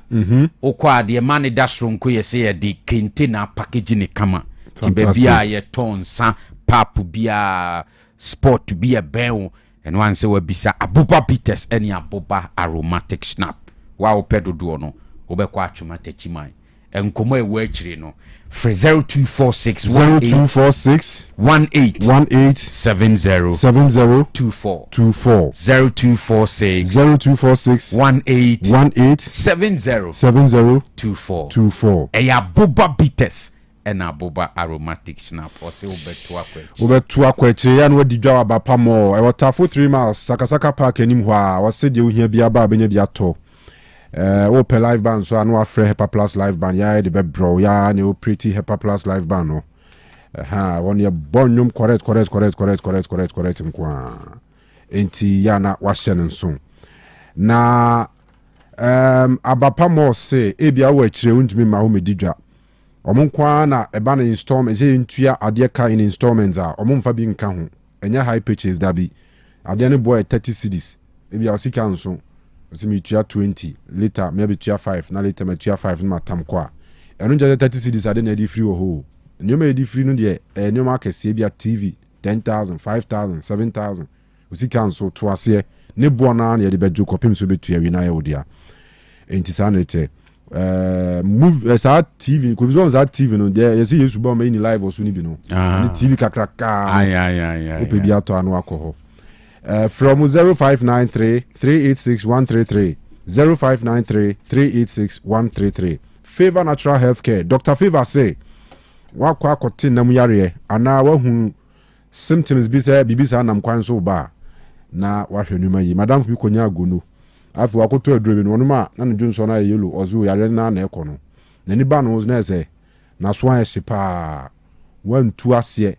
okwa de man dasronko yese ye de kente na package ni kama tibe bia ye tonsa papu bia sport bia ben and one say we bisa Abuba Bitters any Abuba aromatic snap wa opedodo no obekwa atwuma tachiman enkomo ewu akire no free 0246 18 70 24 0246 18 70 24 Abuba Bitters and Abuba aromatic snap or say obeto akwachi ya no wadidwa abapa mo e watafo 3 miles sakasaka park enim ho a wase de ohia bia ba benya bia to ope live band so anu afre Hepa Plus live band ya de bebro ya ne o pretty Hepa Plus live band no won ye bonnum correct mkwa enti ya na wahye nso na abapa mo se ebia wo akire wontumi ma ho medidwa omonkwa na eba na installment ze ntua ade ka in installments a omomfa bi nka ho enya high purchase da bi ade ne boy 30 cedis ebia osika nso osimi tua 20 later maybe tua 5 na later me tua 5 na tam kwa eno nja 30 cedis ade na di free wo ho nyoma edi free no de nyoma akese ebia TV 10,000 5,000 7,000 osika nso to ase ne bo na na de beju kopim so betua wi na ya odia enti sanete move sa TV ko vision za TV no de yesi yesu ba ma ni live osu ni bi no ni TV kakraka ay ope bi ato anu akoho from 0593 386 133 0593 386 133 Favor Natural Healthcare Dr. Favor say wa kwa akote nam yare ana wa hu symptoms bi say bibisa nam kwan so ba na wa hwenuma yi madam bi konya agono afi wakoto aduro bi no ma na no junso na yelo ozu yare na na ekono na ni ba no na eze na so an hyepa wantu ase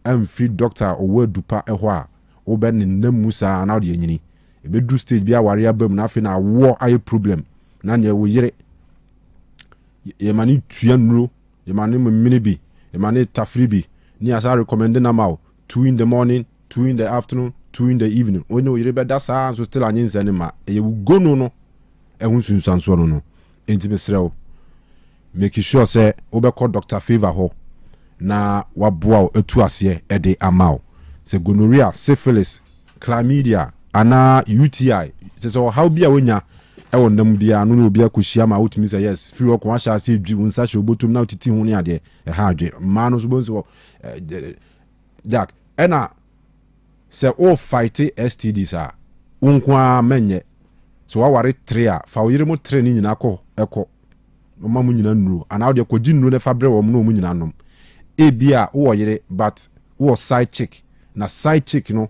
amfri doctor owo dupa eho a wo be ne namu sa na de anyini e be du stage bi aware abam na afi na wo aye problem na ne wo yire ye mani tua nuro ye mani mmini bi ye mani tafri bi ni asa recommend na ma 2 in the morning 2 in the afternoon 2 in the evening when you read that so still an insanima you go no ehun sunsan so no enti mesrew make sure say obekọ Dr. Favor ho na waboa etu ase e de amao se gonorrhea, syphilis, chlamydia ana UTI so how bia wonya e wonnam bia no no bia kohyia ma wotumi say yes free work wan sha say dwi unsa hye obotum na otiti hu ne ade e ha adwe ma no so bonso Jack ena se o fight STDs a unkwa menye so waware 3 a fa oyire mu 3 ni nyina kọ ekọ mama mu nyina nuro ana de kọ ginuro ne fabre wo mu nyina nom e bia wo yire but wo side chick na side chick no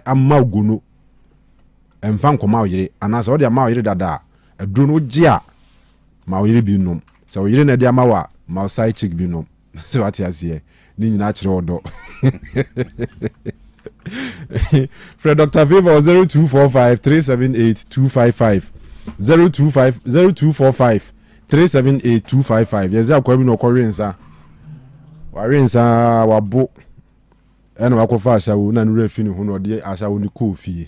amma gono emfa nkoma oyire ana se wo de amma oyire dada aduro no gia ma oyire bi nom se oyire na de amma wa ma side chick bi nom so ati ase ni nyina kire odo Fred Dr. Favor 0245-378-255 0245-378-255 yes akwa no korensa warensa wabo ena wakofa ashawo na nure fi ni ho no de ashawo ni kofi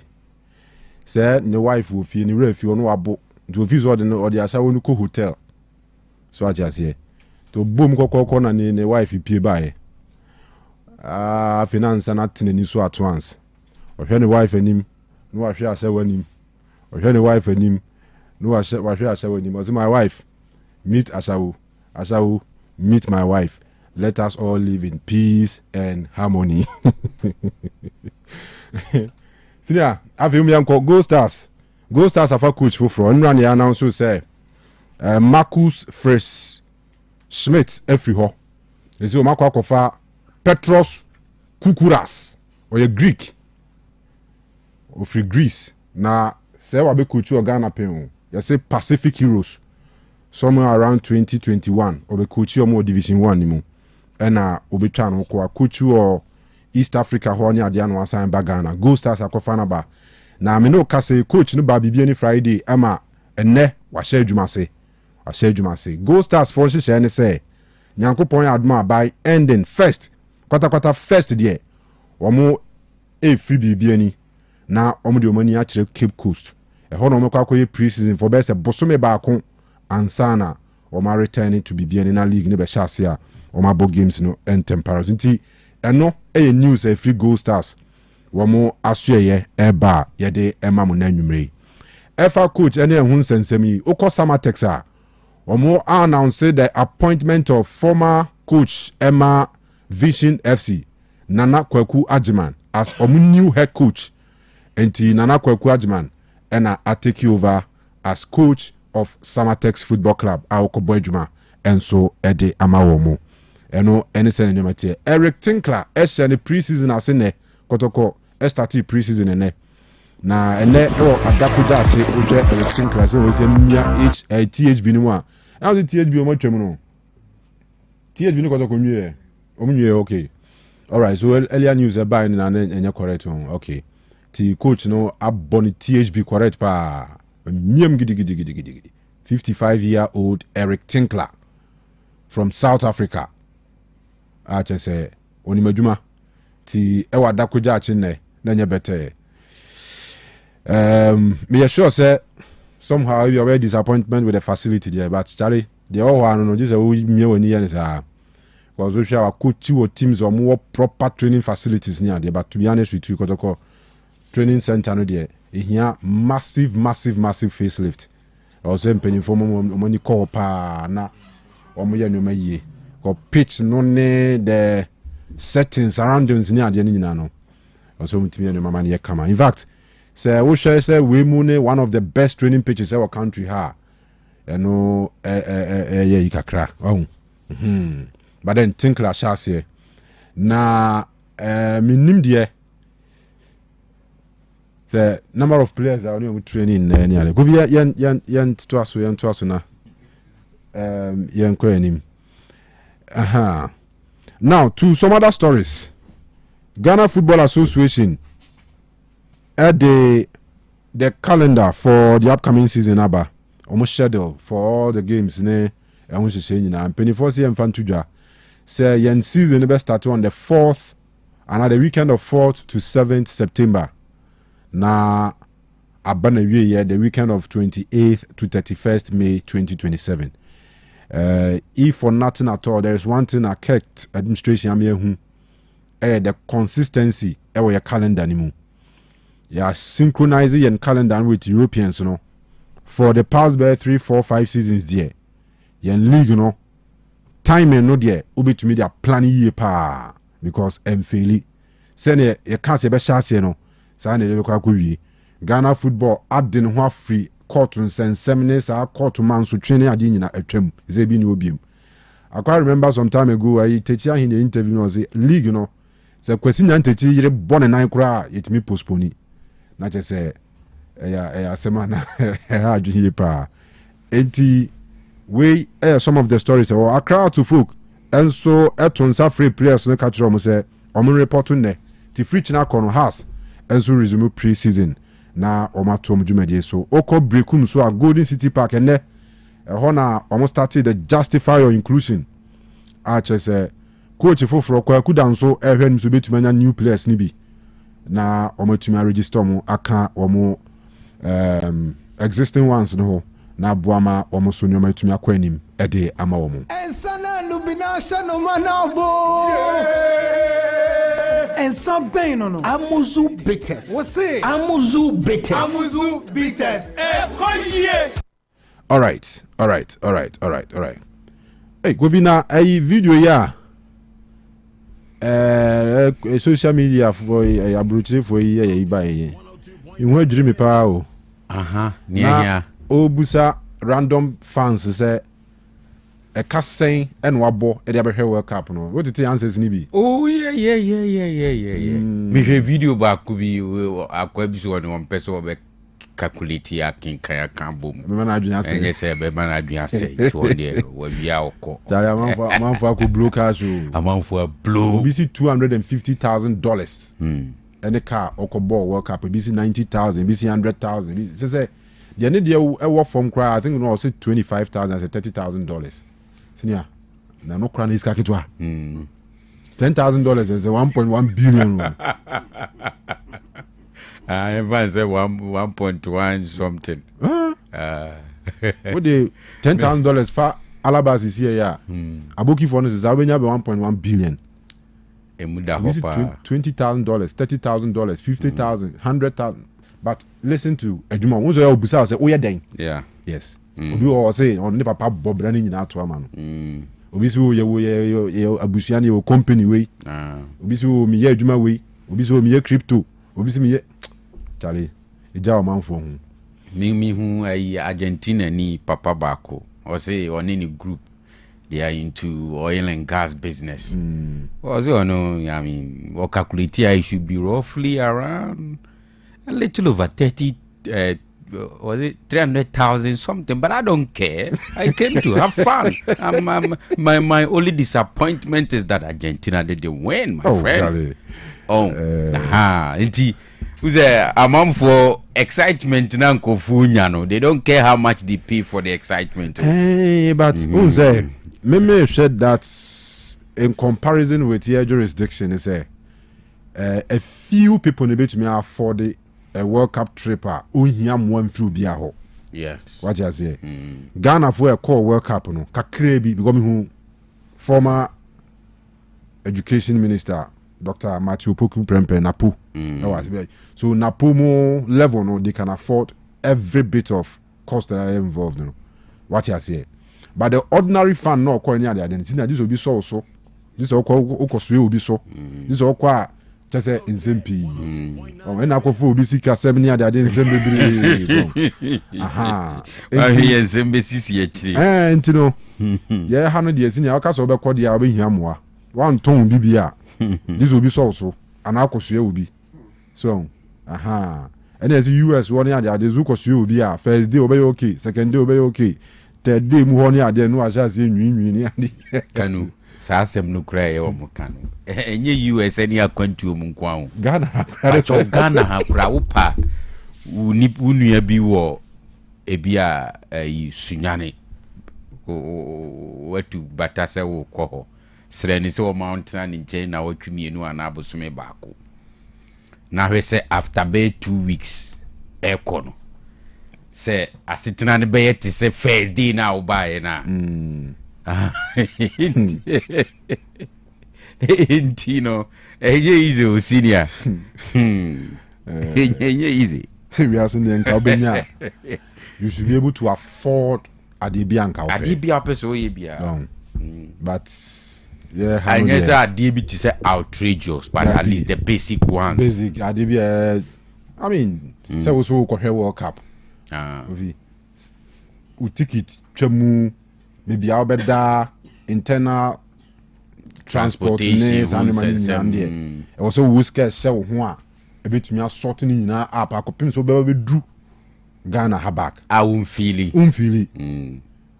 se ne wife wo fi ni refi ono wabo do fi so de ashawo ni ko hotel so ati ase to bom kokoko na ne wife pie bae finance na tenani so at once ohwe ne wife anim no wahwe ashawo anim ohwe ne wife anim no wahwe ashawo anim was my wife meet ashawo meet my wife let us all live in peace and harmony Sinia afim yanko Go Stars afa coach for nran ya announce say Marcus Fresh Schmidt every ho ezi o makwa kofa Petros Kukuras or Greek or free Greece na say wa be coach Ghana pen you say Pacific Heroes somewhere around 2021 or be coach more division 1 ni mu na obetwa no ko coach or East Africa ho ni ade anu asan ba Ghana Go Stars akofa na ba na me no ka say coach no ba bibia ni Friday ama enne wa share adwuma se Go Stars for hye ne say Nyankopon adma by ending first kwata first there omo free bibia ni na omo de omani a kire Cape Coast e ho no mo kwakoye pre-season for best bosome ba ko ansana omo returning to bibia ni na league ni be chance a omo bo games no entemperance nti eno news e free Go Stars womo asoye eba ye de ema mo na nwumre efa coach ene ehun sensemi okosama Texas omo announce the appointment of former coach Emma Vision FC Nana Kwaku Ajiman as omu new head coach enti Nana Kwaku Ajiman ena take over as coach of Samatex Football Club Aokobo Ejuma enso ede amawomo eno ene sene nyamate Eric Tinkler the pre-season asene kotoko start pre-season ene na ene o adakuja ache oje Eric Tinkler so we say mia THB ni mu a how the THB o mo twem no THB ni kotoko nwie okay. All right, so earlier news about na enya correct one. Okay. The coach no aboni THB correct pa. Miem gidi. 55-year-old Eric Tinkler from South Africa. I just say onimeduma ti ewa dakoja achine na nya better. Me sure say somehow you are very disappointment with the facility there, but Charlie, the all one no just we me woni yan say because we share coach or teams or more proper training facilities near there, but to be honest with you, kotoko training center no there here massive facelift. Also penny for money call pa na omo ya nyoma yie ko pitch no ne the settings surroundings near there nyina no also mutimi ya nyoma na kama. In fact, say we share say we mune one of the best training pitches in our country ha. No yeah ikakra. Oh. But then Tinkler chassis na minim die the number of players are only training nearly go yan to us na yan ko enim now to some other stories. Ghana Football Association at the calendar for the upcoming season aba almost schedule for all the games ne ehun hye nyina penifo se mfantudwa say yen season be start on the 4th and at the weekend of 4th to 7th September na abana wie the weekend of 28th to 31st May 2027. If for nothing at all, there is one thing I kept administration am the consistency your calendar ni mu. You are synchronizing your calendar with Europeans, you know. For the past 3, 4, 5 seasons there, your league, you know, time and no there, ubi to me they are planning year pa because fairly. Send you can't say best chance, you know. Sign it Ghana football adding one free court and seminars are court to man so training a din a trim. Zebi no bium. I quite remember some time ago I teach in the interview was a league, you know. So question and teach you born and I cry, it me postpone. Not just say semana pa. Enti we some of the stories or Accra to folk and so eton free players no catch them say omo report ne ti free china kono has and so resume pre-season na omo tom dwumade so oko breakum so a Golden City Park and na almost started the justify your inclusion say coach for kwaku dan so ehwe so betuma new players ni bi na omo tuma register mo aka omo existing ones no na boama omo so nyoma tumi akwanim ede ama omo ensana lubina shano manabo ensa ben no amuzu bitters wose amuzu bitters koye. All right. Hey, Govina, a video ya social media for a brute for ye by you were dreamy power. Near Obusa random fans say a casting and wabo at the ever World Cup. No, what did the answers nibi? Oh, yeah. Me video back could be a episode one person of calculate ya king kaya kambo. Yes, say to the we are call. A man for a blue car show. A man for a blue. We see $250,000. And the car or ball World Cup. We see 90,000. We see 100,000. So say the idea work from cry. I think no say 25,000 as $30,000. Senior, na no crown is kakitwa. $10,000 is a 1.1 billion. Everyone say 1.1 something. What the $10,000 for Alabas is here, yeah. Abuki for us is Albania by 1.1 billion. $20,000, $30,000, $50,000, $100,000. But listen to Ejuma. Once you busa say, "Oh yeah, dang." Yeah. Yes. Obi o say on ne papa Bob running in ato ama no. Obi so ye abusuani o company we. Obi so me ye adwuma we. Obi so me ye crypto. Obi so me ye Charlie. Ija o manfo hu. Me hu Argentina ni papa bako. Or say on any group they are into oil and gas business. Also no, I mean, what calculate I should be roughly around a little over 30 was it 300,000 something, but I don't care. I came to have fun. My only disappointment is that Argentina didn't win, my friend. Golly. Who's a mom for excitement now? They don't care how much they pay for the excitement. Hey, but who's Meme said that in comparison with your jurisdiction, is a few people in which may afford a World Cup trip are one through Biaho. Yes. What you say? Ghana for a call World Cup, no, Kakrebi, becoming who former education minister, Dr. Matthew Poku Prempe Napu. So Napu more level, no, they can afford every bit of cost that are involved. No, what you say? But the ordinary fan, no, quite near the identity. This will be so. This will be so. This will quite. Just say in Zempi. When I go for BC 7 years, I didn't send the aha. Here in Zembesi actually. And you know, yeah, 100 years in your case, over Cordia, I'll be here more. One tone BBR. This will be so. And I'll will be. So, aha. And as the US 1 year, the Zuko will be a first day obey okay, second day obey okay, third day Muhonia, then no, I just say, Kanu. Sasem no cry or Mokano. Any US any account Munkwao. Ghana ha kra upa. Unia biwo ebia sunyane. Wetu batase wo koho. Sreni se o mountain in chain na otwimi enu anabosume baako. na we say after be 2 weeks ekɔ no say asetena ne be te say first day na obaye na Intino, easy o senior. Easy. Say we are saying Albania. You should be able to afford Adibia and Kaupe. Adibia peso yebia. But yeah, I guess Adibia to say outrageous, but at least the basic ones. Basic Adibia. I mean, say also go World Cup. We ticket chemu maybe albeda internal transportation and also whisker show one a bit me sorting in up a copy so baby drew Ghana habak. I won't feel it.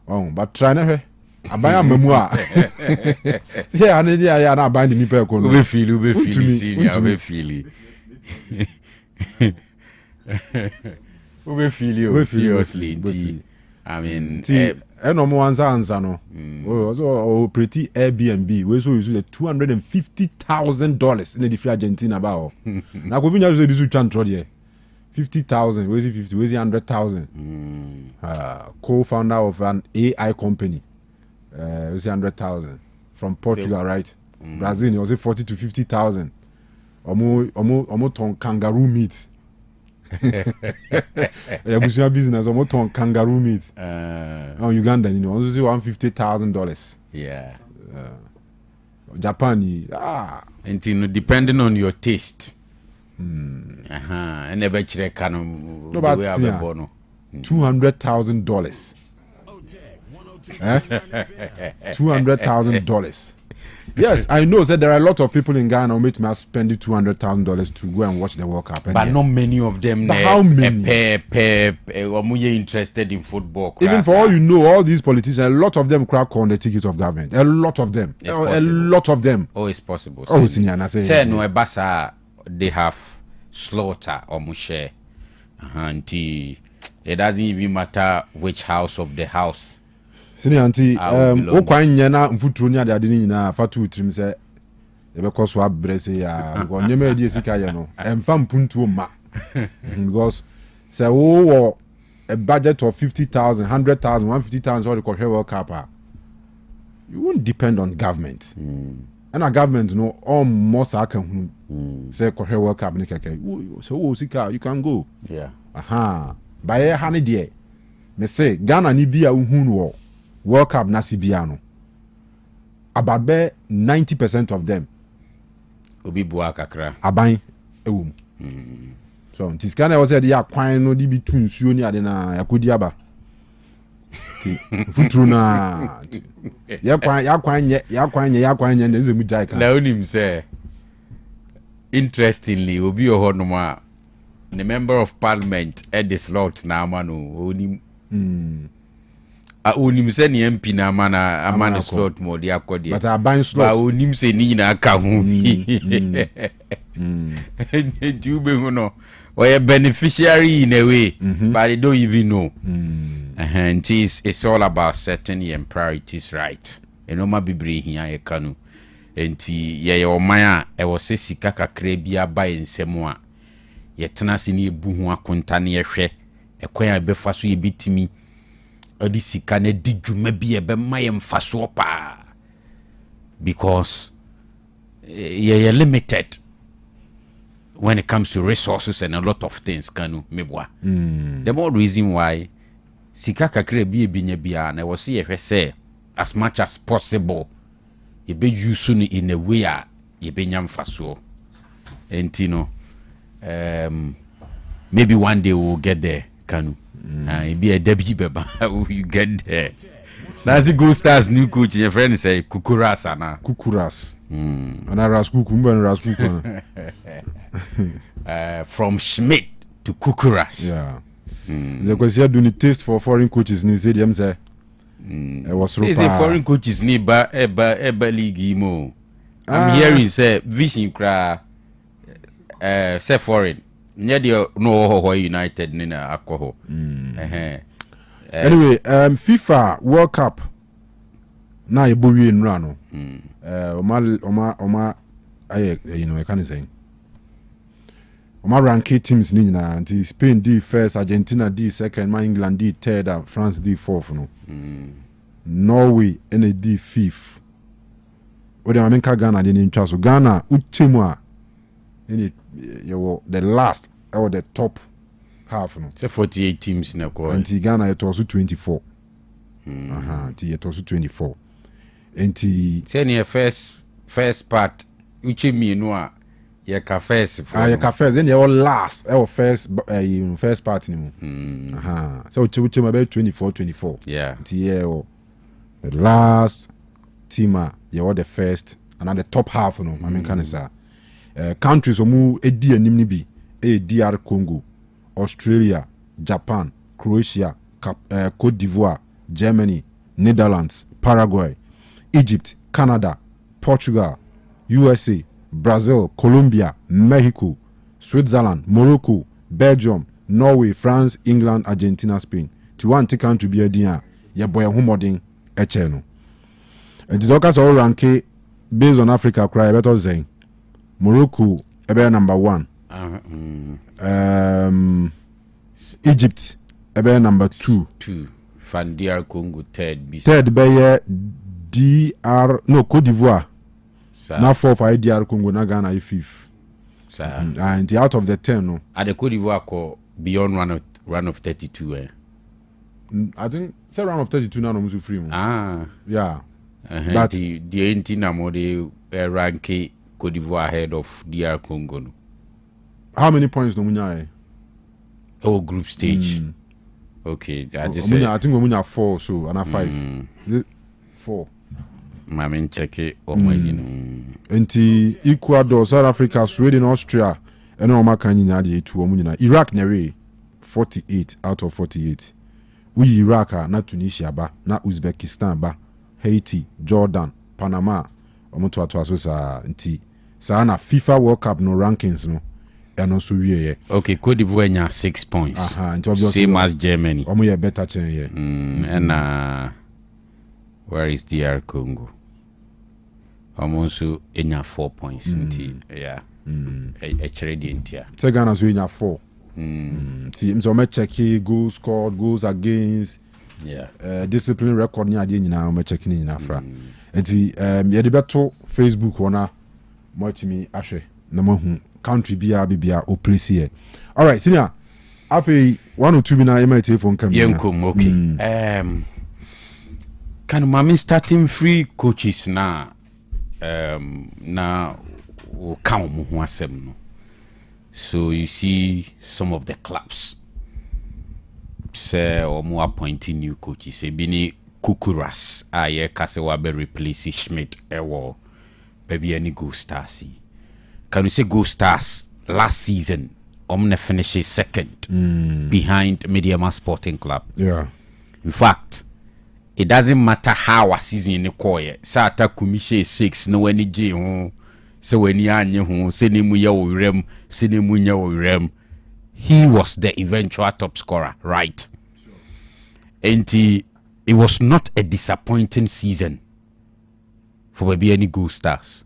Oh, but try never. I buy a memoir. See, I need to buy the nipple. We feel we feel seriously. I mean, no more answer no. Also, pretty Airbnb. We so use the $250,000 in the Argentina about. Now, we just do this chant here. 50,000. Where's it 50? Where's it 100,000? Co-founder of an AI company. Where's it 100,000 from Portugal, right? Brazil, it was 40 to 50,000. Almost on kangaroo meat. Yeah, business almost on kangaroo meat. Uganda, you know, also $150,000. Yeah. Japan, and depending on your taste. And never check Kanu. No, but $200,000. $200,000. Yes, I know that there are a lot of people in Ghana who may spend $200,000 to go and watch the World Cup. But not many of them. But how many? Are interested in football? Even for all you know, all these politicians, a lot of them crack on the tickets of government. A lot of them. A lot of them. Oh, it's possible. Oh, say no, Basa, they have slaughter or mushe. It doesn't even matter which house of the house. Sini anti okwanye na mfuturo ni ade ni nyina fatu trim se ebe so abrese ya go nyema edi esika ye no emfa mpuntuo ma because say wo a budget of 50,000 100,000 150,000 or the World Cup you won't depend on government and a government no almost aka hu say World Cup ni keke so wo sika you can go by e ha ne de me say Ghana ni bia hu no World Cup Nasibiano. About 90% of them. Obi Buakakra. Abain ewum. So Tiskana was said ya kwan no di bitu nsuo ni ade na yakodiaba. Futruna. Ya kwan nye na ezemu jaika. Na onim say interestingly obi ohonoma the member of parliament at this lot na amano onim onim se ni MP na amana slot mode akodi but a buying slot ba onim se ni na aka hu do be no or a beneficiary in a way but they don't even know and it's all about setting your priorities right eno ma bibre hia ye Kanu enti ye oman a was se sika kakra bia ba ensem a ye tena se ni ebu hu akonta ne ye hwe ekwan a be fa so ye bitimi odi sika na di dwuma bi ebe mayem faso pa because you're limited when it comes to resources and a lot of things Kanu mebwa the more reason why sika kakra bi ebinya bia na wo se ye say as much as possible you be use in a way a you be nyam faso entino maybe one day we'll get there Kanu be a debut beba you get there. That's the Gold Stars new coach. Your friend say Kukuras ana Kukuras. Ana Raskukumba Raskukumba. From Schmidt to Kukuras. Yeah. The question do need taste for foreign coaches ni say them say. It was Is a foreign coaches ni ba eba league mo. I'm hearing say vision kra say foreign. No United nina alcohol. Anyway, FIFA World Cup na ibuwi nrano. Oma you know I can't say. Oma ranking teams ni nyina nti Spain D first, Argentina D second, England D third, France D fourth no. Norway and D fifth. Ode amenka Ghana dey ntwa so Ghana uchemu a the last or the top half no. Say 48 teams na ko. Nti Ghana it was 24. Nti it was 24. Nti say near first part uchemi no a ye ka first for. Ye ka first then your last our first part ni mu. So uchemu about 24. Yeah. Nti the last team you were the first and the top half no I mean can say countries omu edi anim ni bi DR Congo, Australia, Japan, Croatia, Cote d'Ivoire, Germany, Netherlands, Paraguay, Egypt, Canada, Portugal, USA, Brazil, Colombia, Mexico, Switzerland, Morocco, Belgium, Norway, France, England, Argentina, Spain. To one take country be a dia ya boy homoding echeno. It is all ranking based on Africa cry better saying Morocco ebe number 1. Egypt ebe number 2. Fan DR Congo third. Third be DR no Cote d'Ivoire. Now 4 for DR Congo na Ghana 5th. And the out of the 10 no. At the Cote d'Ivoire ko beyond run of 32 I think say round of 32 now no free. Yeah. But the 18 na the rank Cote d'Ivoire ahead of DR Congo. No? How many points no munya? Oh, group stage. Okay, I just I think we munya 4 so and 5. 4. I mean check it or my Enti Ecuador, South Africa, Sweden, Austria, and all my kind of 2 Iraq nere 48 out of 48. We Iraq not Tunisia ba, not Uzbekistan ba, Haiti, Jordan, Panama. Omoto atwaso sa nti sa na FIFA World Cup no rankings no and also we okay Cote d'Ivoire nya 6 points same as Germany omo ye better chen here and where is DR Congo almost nya 4 points nti yeah a trade ntia say Ghana so nya 4 see so me check goals scored, goals against, discipline record ni ade nyina me check ni nyina fra enti ye de beto Facebook wona much me ahwe na mahu country bia o place here. All right, senior afi 102 bi na e my telephone come yenkom okay can mami starting free coaches na na o kan mo ho asem no. So you see some of the clubs say or more appointing new coaches. Say bini Kukuras aye kasewa be replace Schmidt ewo baby any Go Stars. Can you say Go Stars last season omne finishes second behind Mediama Sporting Club? Yeah. In fact, it doesn't matter how a season in the koye. Sata kumishe 6 no any J so when anye ho senimu ya orem senimu nya orem, he was the eventual top scorer, right? And it was not a disappointing season for baby any Go Stars.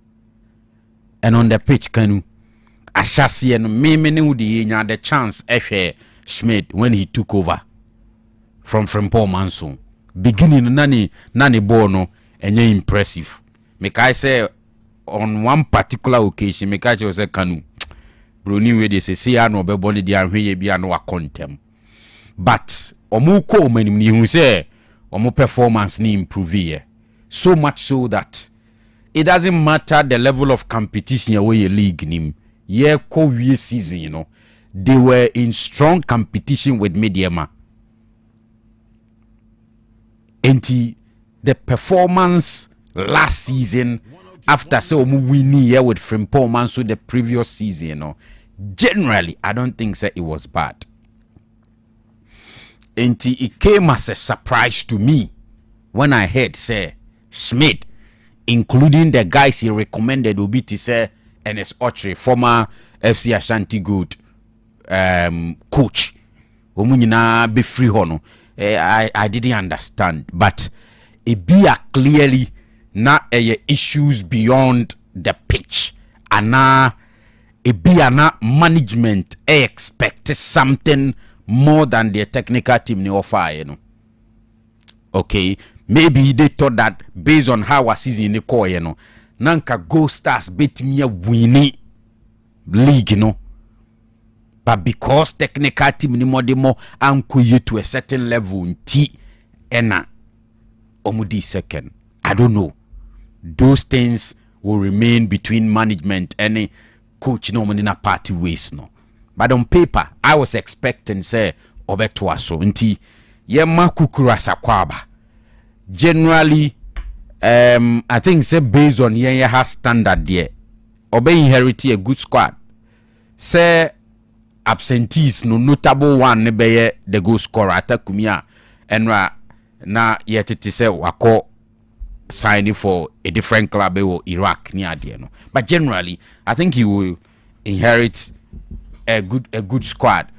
And on the pitch, Kanu, Ashasi and Mimini Udi had the chance Schmidt when he took over from Paul Manson. Beginning nani bono and impressive. Make I say on one particular occasion, make I say Kanu. Bruni we they say I no be boni dia hwe bi ano akontem. But omuko manim ni hu say omu performance ni improve here. So much so that it doesn't matter the level of competition your league nim. Yeah, COVID season, you know, they were in strong competition with Mediama. And the performance last season, after so winning here with Frimpong Manso the previous season, you know, generally, I don't think that it was bad. And it came as a surprise to me when I heard, say, Schmidt, including the guys he recommended, Obi to say, Ernest Ochre, former FC Ashanti Good coach. Omunina be free hono. I didn't understand, but it be a clearly not issues beyond the pitch, and now Ebiana management expect something more than their technical team ni offer, you know. Okay, maybe they thought that based on how our season ni ko, you know, nanka Gold Stars beat me a winning league, you know. But because technical team ni more anko to a certain level nti ena omudi second. I don't know. Those things will remain between management and coach no in a party ways no. But on paper, I was expecting say obeto so nti ye makukura sakwaba. Generally, I think say based on ye has standard there, obe inherit a good squad. Say absentees no notable one ne be the goal scorer atakumia enra na yetete say wako signing for a different club or Iraq near there no. But generally, I think he will inherit a good squad.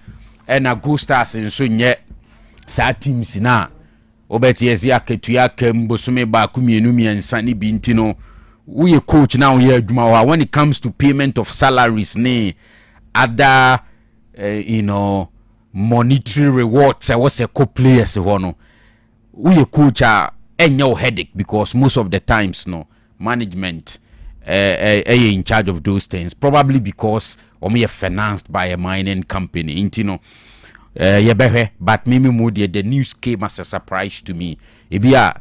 And a Gold Stars in so yet sa teams na obeti ezi aketua kembosume ba kumienumi ensani bintino. We a coach now here when it comes to payment of salaries ne other monetary rewards was a co-players no. We a coach no headache because most of the times no management in charge of those things, probably because we are financed by a mining company, but maybe more the news came as a surprise to me. Ebia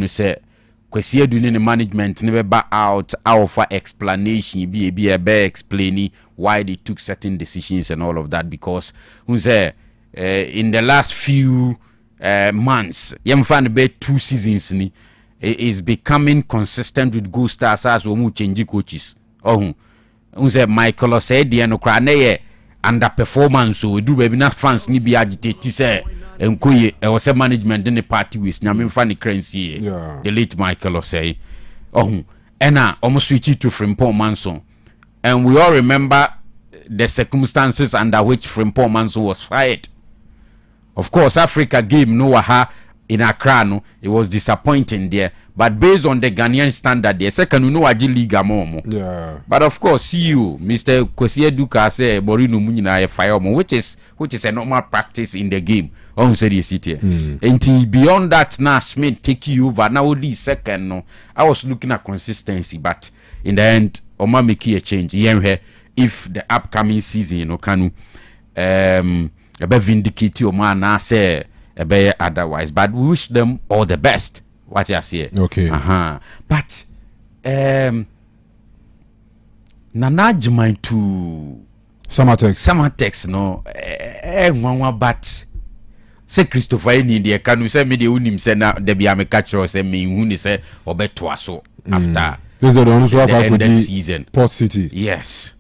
say kwesi adune the management never back out for explanation be explaining why they took certain decisions and all of that, because in the last few months yemfan be 2 seasons ni is becoming consistent with Gold Stars as we change coaches. Michael Osei de no kra na ye underperformance so do baby na fans ni bi agitate say enkoye e was management in the party with nyame fa ni currency the late Michael Osei ena almost switch to Frimpong Manson, and we all remember the circumstances under which Frimpong Manson was fired. Of course, Africa game no aha in Accra no, it was disappointing there. But based on the Ghanaian standard, the second we know Aji League amomo. Yeah. But of course, see you, Mr. Kwesi Eduka say Borino Munina fire which is a normal practice in the game. On said you sit here. And beyond that, now Schmidt take you over. Now only second no. I was looking at consistency, but in the end, Oma make a change. If the upcoming season, Kanu about vindicate your man now say otherwise, but we wish them all the best. What you say? Okay. But nanajman to Summertex no but say Christopher in India can we say me the unim say na de bia me catch us say me hu ni say obeto aso after this is the one so the end of the season Port City. Yes.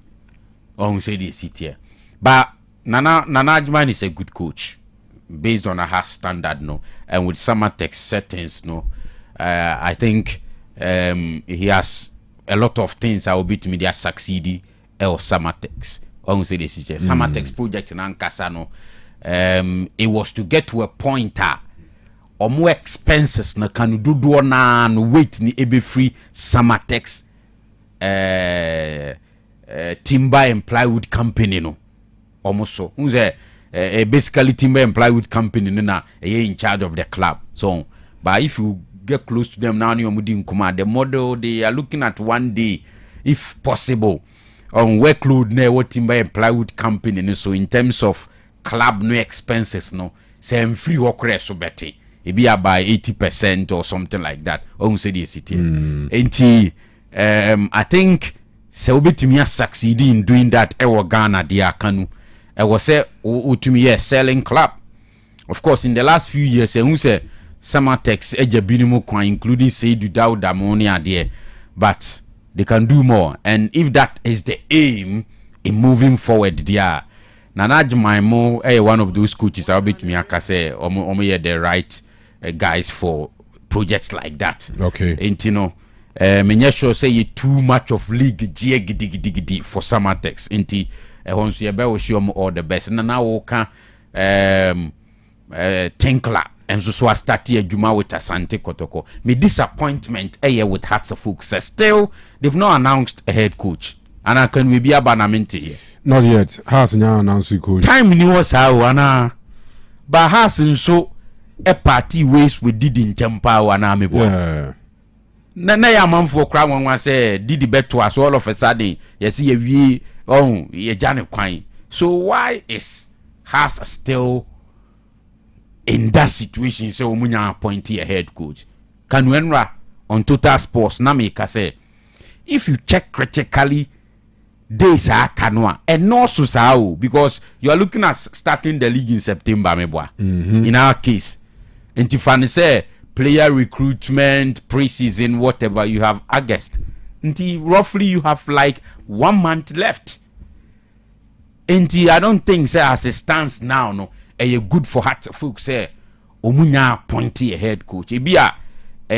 On say the city. But Nanajman is a good coach based on a high standard, no, and with Summertex settings, no. I think he has a lot of things that will be to me they succeeding or Summertex. I say this is Summertex project in Ankasa, no. It was to get to a point or more expenses na can do na no wait ni ebe free Summertex timber and plywood company, no. Almost so. Basically timber and plywood company na in charge of the club. So, but if you get close to them now, the model they are looking at one day, if possible, on workload na what timber and plywood company. No? So in terms of club no expenses, no, say free work rest so better. It be by 80% or something like that. Say the city. I think so be to me succeed in doing that. Ghana dia Kanu. I was say to me selling club. Of course, in the last few years, who say Summertex ejabinimu kwa including Seydou Daouda Monia there, but they can do more. And if that is the aim in moving forward, there, Nanaj Maimo, one of those coaches, I'll be to me say the right guys for projects like that. Okay, and you know. Menya sure say you too much of league gidi for Summertex inti once you be show all the best na now can Tinkler and so start here Juma with Asante Kotoko. Me disappointment with Hearts of Oak. Still they've not announced a head coach ana can we be abanamente? Not yet. Has now announced coach. Time ni was how ana. But has so a party ways we did in temper ana me boy. Yeah. Na ya manfo kra won say did the beto as all of a sudden you see we ye jane kwan. So why is has still in that situation? So munya appointee a head coach. Kanu Enra on Total Sports na me ka say if you check critically days are Kanu and also sao because you are looking at starting the league in September me boy. In our case Intifani say player recruitment, preseason, whatever, you have August. Until roughly you have like 1 month left. Until I don't think say as it stands now, no, a good for heart folks say Omunya appointee a head coach. It be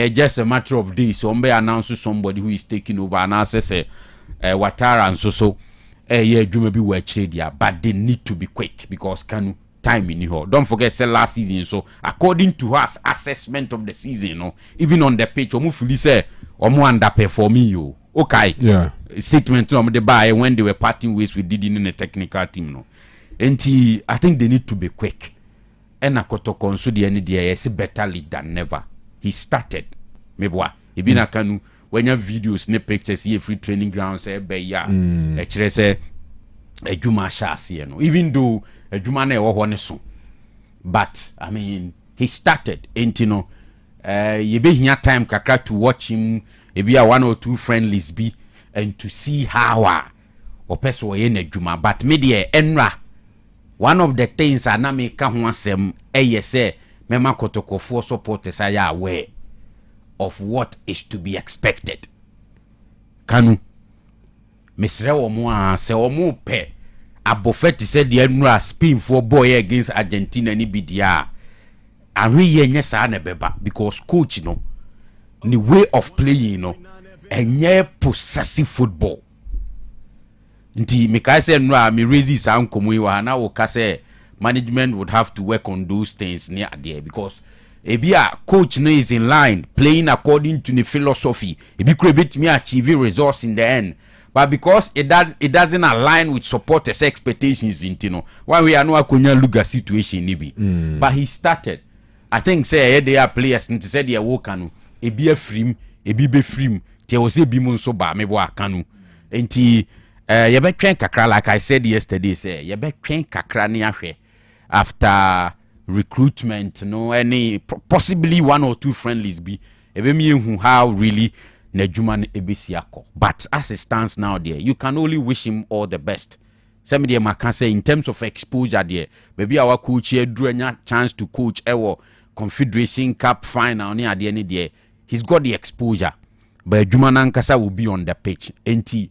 just a matter of days. Somebody announces somebody who is taking over and I say Watara and so yeah, you may be well there, but they need to be quick because Kanu time in here. Don't forget say last season. So according to us assessment of the season, no, even on the pitch, omu fully say omu underperform you. Okay. Yeah. Statement on the buy when they were parting ways with Didi in the technical team, no. And I think they need to be quick. And Akoto Konsu the end is better lead than never. He started. Mebwa. Ibina Kanu when your videos, ne pictures, here free training ground say be ya. Say a Juma Shasi, no. Even though a Jumane or Honeso. But I mean he started and you know you be here time kakra to watch him maybe a 1 or 2 friendlies be and to see how or person in a Juma but media enra one of the things I na make ho asem say mema kotoko for supporters are aware of what is to be expected. Kanu mesre omo se omo pe abofeti said the enra spin for boy against Argentina ni bidia and we yenye sa na beba because coach no the way of playing no enye possessive football nti me kai say enra me raise this ankomo yi na wo ka say management would have to work on those things near there because ebia coach no is in line playing according to the philosophy ebi kure bit me achieve results in the end. But because it doesn't align with supporters' expectations, you know, why we are no akonya luga situation nibi. But he started. I think say they are players and said they are Kanu. Ebi a free, ebi be free. Te was a bimun so ba me bo Kanu. Enti ye be twen kakra like I said yesterday say ye be twen kakra ni ahwe after recruitment no any possibly 1 or 2 friendlies be ebe me hu how really Nejuman Ebisiako. But as it stands now there, you can only wish him all the best. Some of them I can say in terms of exposure there, maybe our coach here drew a chance to coach our Confederation Cup final near the end there. He's got the exposure. But Juman Ankasa will be on the pitch. And he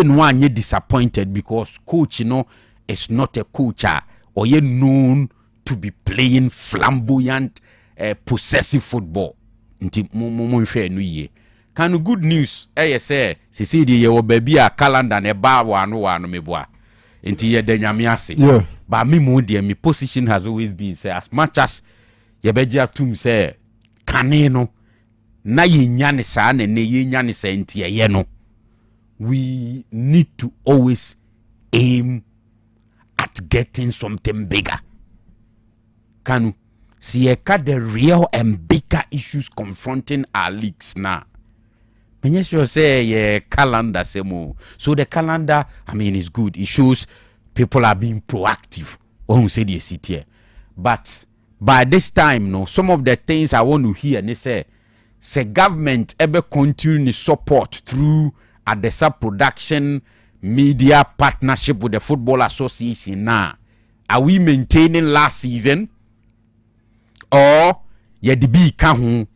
no one disappointed because coach, you know, is not a coach or you known to be playing flamboyant, possessive football. Nti mo share no ye Kanu good news say see the ye wo baby a calendar na ba wano meboa nti ye da nyame ase but me mo de me position has always been say as much as ye beji atum say kane no na ye nya ne sa na ye nya ne sa nti ye no we need to always aim at getting something bigger. Kanu see the real and bigger issues confronting our leagues now. When you say yeah, calendar semo. So the calendar, I mean, is good. It shows people are being proactive. Oh, say the city. But by this time, no, some of the things I want to hear, they say government ever continue support through at the sub-production media partnership with the Football Association now. Are we maintaining last season? Or ye de bi ka ho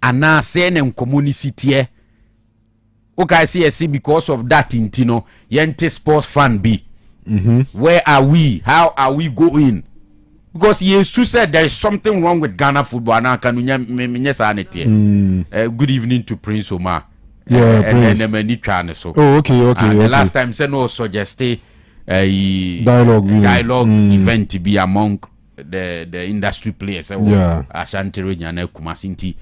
ana say na community tie okay see because of that intino yente sports fan be where are we, how are we going? Because Yesu said there is something wrong with Ghana football na kanu nya sa na tie. Good evening to Prince Omar. And then many channels so okay. The last time said no suggest a dialogue event to be among the industry players Ashanti region na Kumasi nti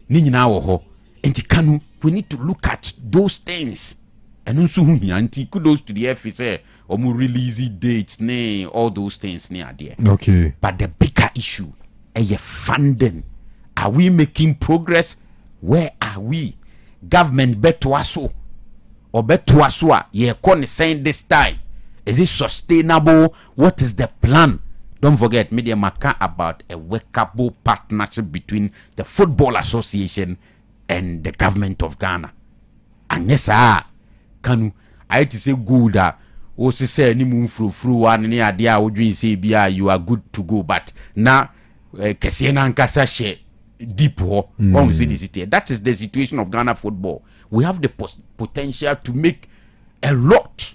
ni nyina wo ho enti Kanu we need to look at those things And also anti kudos to the FSA or more release dates, all those things near there. Okay. But the bigger issue is funding. Are we making progress? Where are we? Government bet to us or bet to us saying this time. Is it sustainable? What is the plan? Don't forget, Media Maka about a workable partnership between the Football Association and the government of Ghana. And yes, Kanu, I had to say good. Also say any move through one any idea would you say you are good to go, but now Kesiena and Kasa share deep war. That is the situation of Ghana football. We have the potential to make a lot,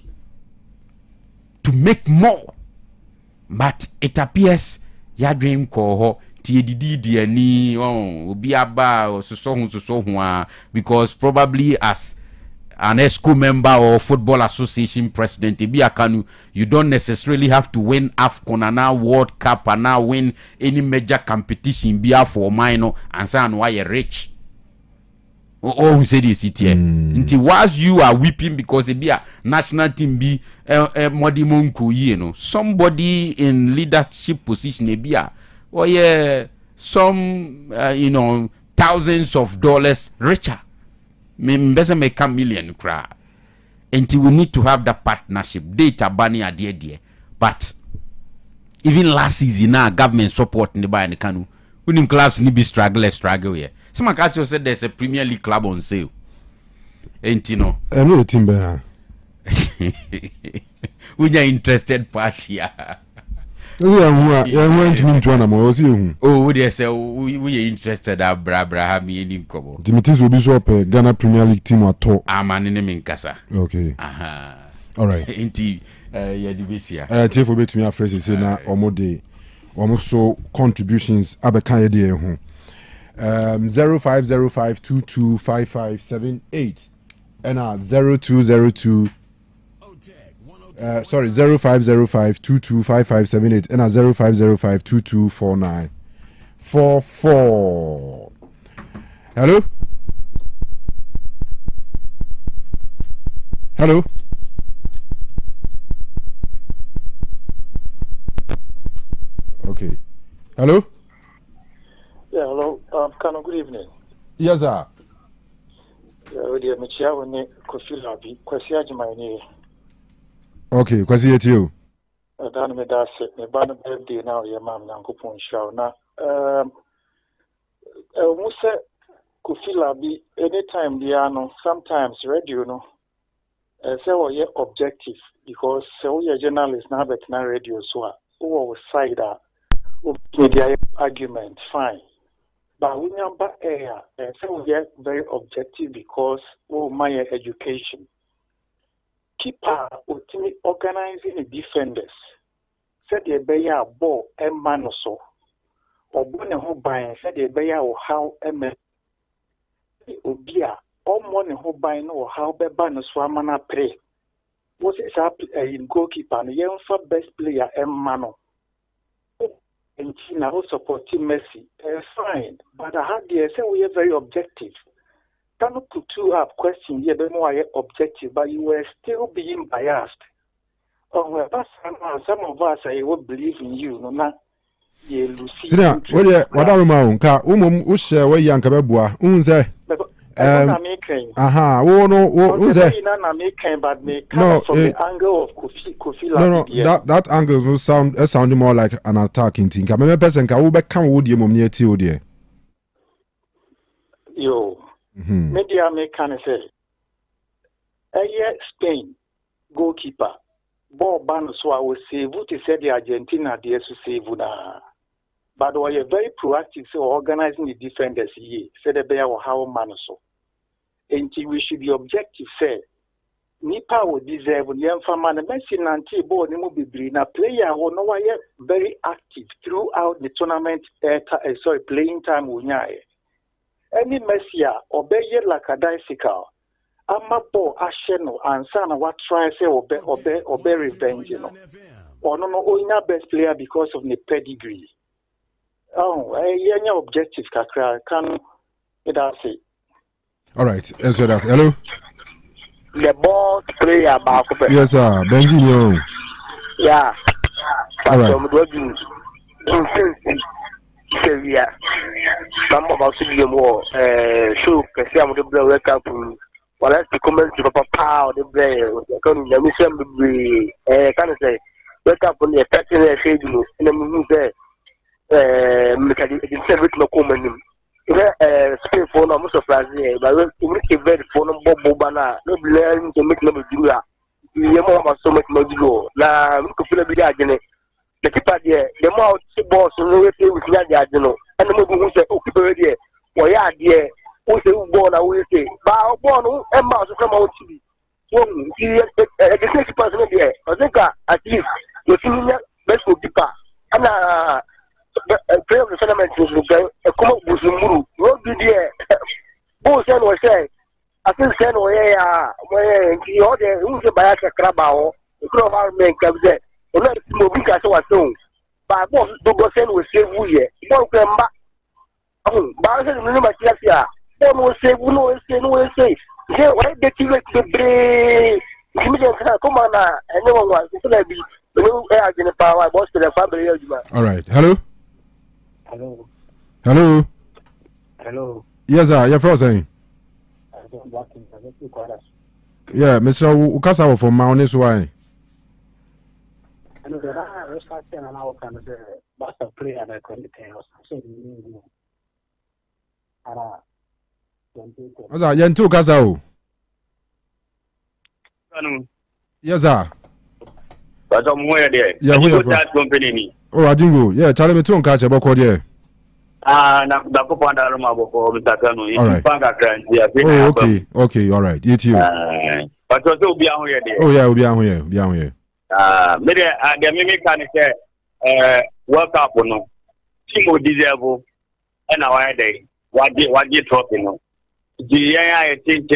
to make more, but it appears your dream call TDD because probably as an ESCO member or Football Association president, Kanu, you don't necessarily have to win AFCON and now World Cup and now win any major competition for minor and say why you're rich. Who said this here? Until whilst you are weeping because it be a national team be somebody in leadership position some thousands of dollars richer. Make a million cry. Until we need to have that partnership. Data banning a dear. But even last season now government support in the buy in the Kanu. Winning clubs need be struggle here. Some actually said there's a Premier League club on sale. Ain't you know? I know team better. When you're interested party. Oh, they say we are interested at Braham in Kobo. Dimitis will be so up Ghana Premier League team at all. I'm an enemy in Casa. Okay. All right. Inti Yadibisia. Take for me a phrase say na omode. Almost so contributions abekanye de ho. 0505225578 and 0202 0505225578 and 0505224944. Hello? Hello? Okay. Hello? Yeah, hello. Kanu, good evening. Yes, sir. Yeah, Michia, when you Kofi Labi, Kwasi Ajimani. Okay, Kwasi at you. Dan me da se me ba no birthday now your mom Nyankopon show na Musa Kofi Labi anytime dia no sometimes radio no say we objective because so we journalist na bet na radio so a we side a media argument fine. But we number air, so we are very objective because my education. Keeper ultimately organizing the defenders. Said the beya ball and manoso. Or bonne who buy said the beya or how a man. Obia, or money who buy no how be banoswamana pray. What is up in goalkeeper and young for best player and mano. And China who support Team Messi, fine. But I had the say we are very objective. Cannot put you up question here, but more objective, but you were still being biased. Oh, well, some of us I would believe in you, no na. Sina, what are you ka ushe we yankabebua unze. Aha, no, from the angle of Kofi no, that angle will sound more like an attacking thing. Ka me person ka wo be kan wo die mom ne ati wo die. Yo. Media me can say Spain goalkeeper ball ban so I will save to say the Argentina there to save na. But we are very proactive so organizing the defenders here. Say the bear or how man so. And we should be objective, say, Nipa will deserve the young the Messi Nanti ball, the movie na player will know why very active throughout the tournament, playing time. Any Messia obey like a bicycle. I'm ball asheno and son what try say obey revenge, you know. Or no, best player because of the pedigree. Oh, any objective, Kakra, can it say. All right, answer that. Hello. the ball player back. Yes, sir. Benji, yeah. All right. Sevilla. Some of us see more show Cassiam the Blue Wake Up. Well, let's comment to Papa Pow the Blue. The mission be kind of say, wake up on the 13th shade in the moon there. Instead with no common. Spain phone, I'm surprised, but we keep very phone Bob Bobana, no learning to make no do that. You know, so much more to go. Now, we could feel a bit again. The keeper there, the more balls no way with Nadia, and the movie who say, oh, keeper there, or yeah, dear, who say, born away, say, bow, born, and mouse come out to be. The next person there, I think at least the senior best keeper. And prayer of the settlement is a come up with Muru. What did you both and was say? I think send away, where the other who's a bias crabao, the crowd of our men comes there. Not no week as I was but boss do go send we save we here. Don't come back. Oh, but I said no matter here. Don't no save no say. Yeah, why the TV to break? Give me the come on now. And no one wants to be no air in the power boss to the family. All right. Hello. Hello. Hello. Hello. Yes, sir. You're frozen. Yeah, Mr. Ukasa from Mount Why? And the restaurant and our kind of master play and I couldn't tell something. What's that? Yen two Casao. Yes, sir. But I'm where there. Yeah, who are that company? Oh, I didn't go. Yeah, tell me to catch a book there. Na kupanda Roma boko mtakano. Panga grant. Oh, okay, all right. You too. But also be on here there. Oh yeah, we'll be on here. Maybe the mimic can say, work up or no. Timo deserve and our day. What you talking of? The I think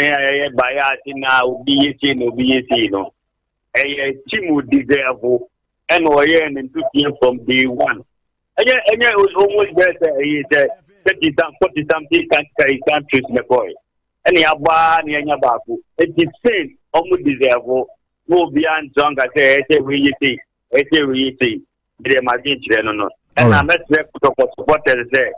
by us now be no. A Timo deserve and we're in 2 years from day one. And it was almost better. He said, 40 something countries in the boy. And he abandoned Yabaku. It is same, almost deserve. Go beyond song. I say, we see. They might be no. And I'm not supporters there.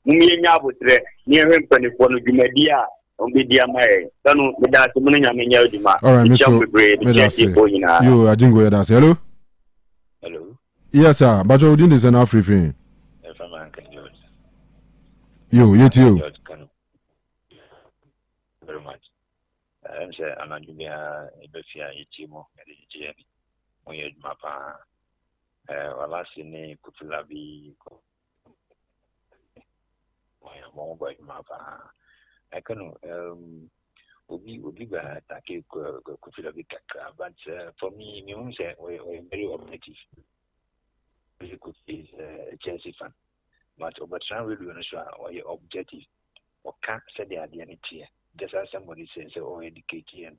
Munya would say, near him, penny for the media, on the DMA. Don't with that, the money I mean, all right, Mr. You, I didn't go there. Hello? Hello? Yes, sir. But you didn't send off free. You too. Very much. I'm saying, I'm not doing a Befia Ichimo, and when you mapa, last in Kutulabi, mobile mapa. I can would be take Kutulabi, but for me, you say we're very objective. You could be a Chelsea fan, but over time, we do not show or your objective or can't say the identity. Just as somebody says, oh, education.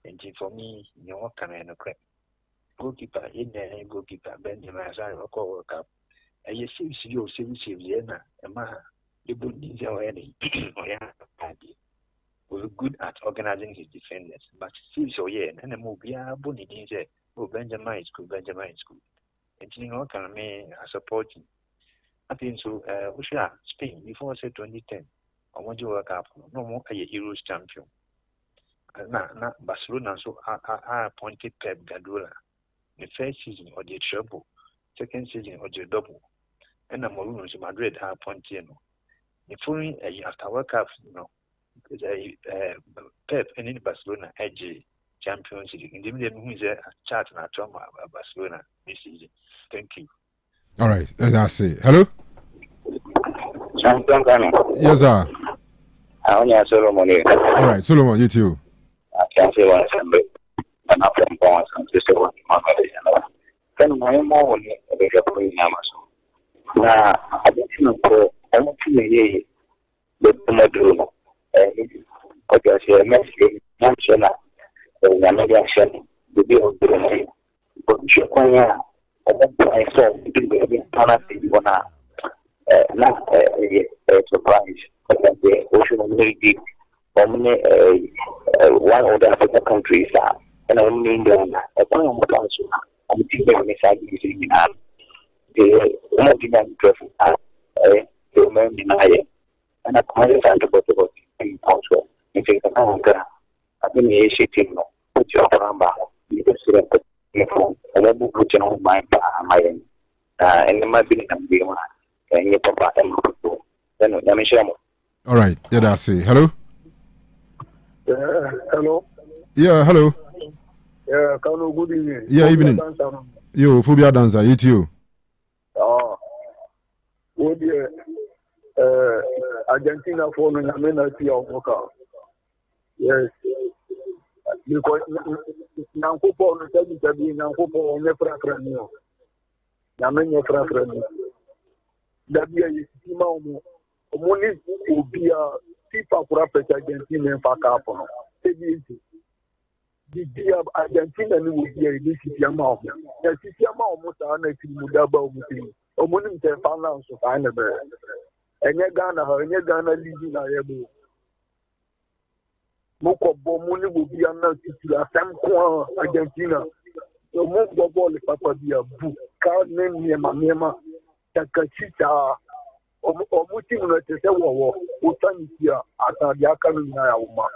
And for me, you know, what can I know? Goalkeeper, in there, goalkeeper, Benjamin, as I recall, World Cup. And you see, you see, Vienna, and Maha, you put these already. We're good at organizing his defenders, but see, so yeah, and the movie, Bonnie didn't say, oh, Benjamin is good. And you know, can I support him? I think so, Spain, before say 2010. I want to work up no more a Euros champion. Now, Barcelona so I appointed Pep Guardiola. The first season or the treble, second season or the double. And I'm going to Madrid I appointed. The following after World Cup, Pep and in Barcelona edge Champions League. In the middle, who is a chat and a trauma about Barcelona this season. Thank you. All right, that's it. Hello? Yes, sir. I only have Solomon. All right, Solomon, you too. I can't say what I'm saying. And I'm from Bonds and just one month. Then my mom will be a point Amazon. Now, I didn't know I want to hear the Maduro. Okay, I say a message. I'm sure now. I'm not action. The bill of the name. But you can hear. I saw the penalty one. Not a surprise. The ocean very deep. one of the African countries and I'm in Ghana. A point of council. I'm thinking inside using the one of the dressing the men deny and I can't find about the culture. In fact, I've been shitting put your number. You can see that and I book on my and there might be one and your papa and then let me share. All right, yeah, that's it. Hello. Hello. Yeah, hello. Yeah, Kanu, good evening. Yeah, evening. Yo, phobia dancer, it's you. Oh, good year. Argentina for me, I mean, I see our vocal. Yes. Because now, football, the service have been now football on your friend. I mean, your friend. That be a Simon. Money will be a FIFA for Argentina and Facapo. The Argentina will be a city amount. The city amount almost unassuming Mudaba moving. A money can find out so fine a bear. And your Ghana leading a able. Moko Bomuni will be a titular Sam Argentina. The most of all, the Papa be a book. Card name near Mamma Takachita. Omuti unatete wawo utanikia atadiaka na uma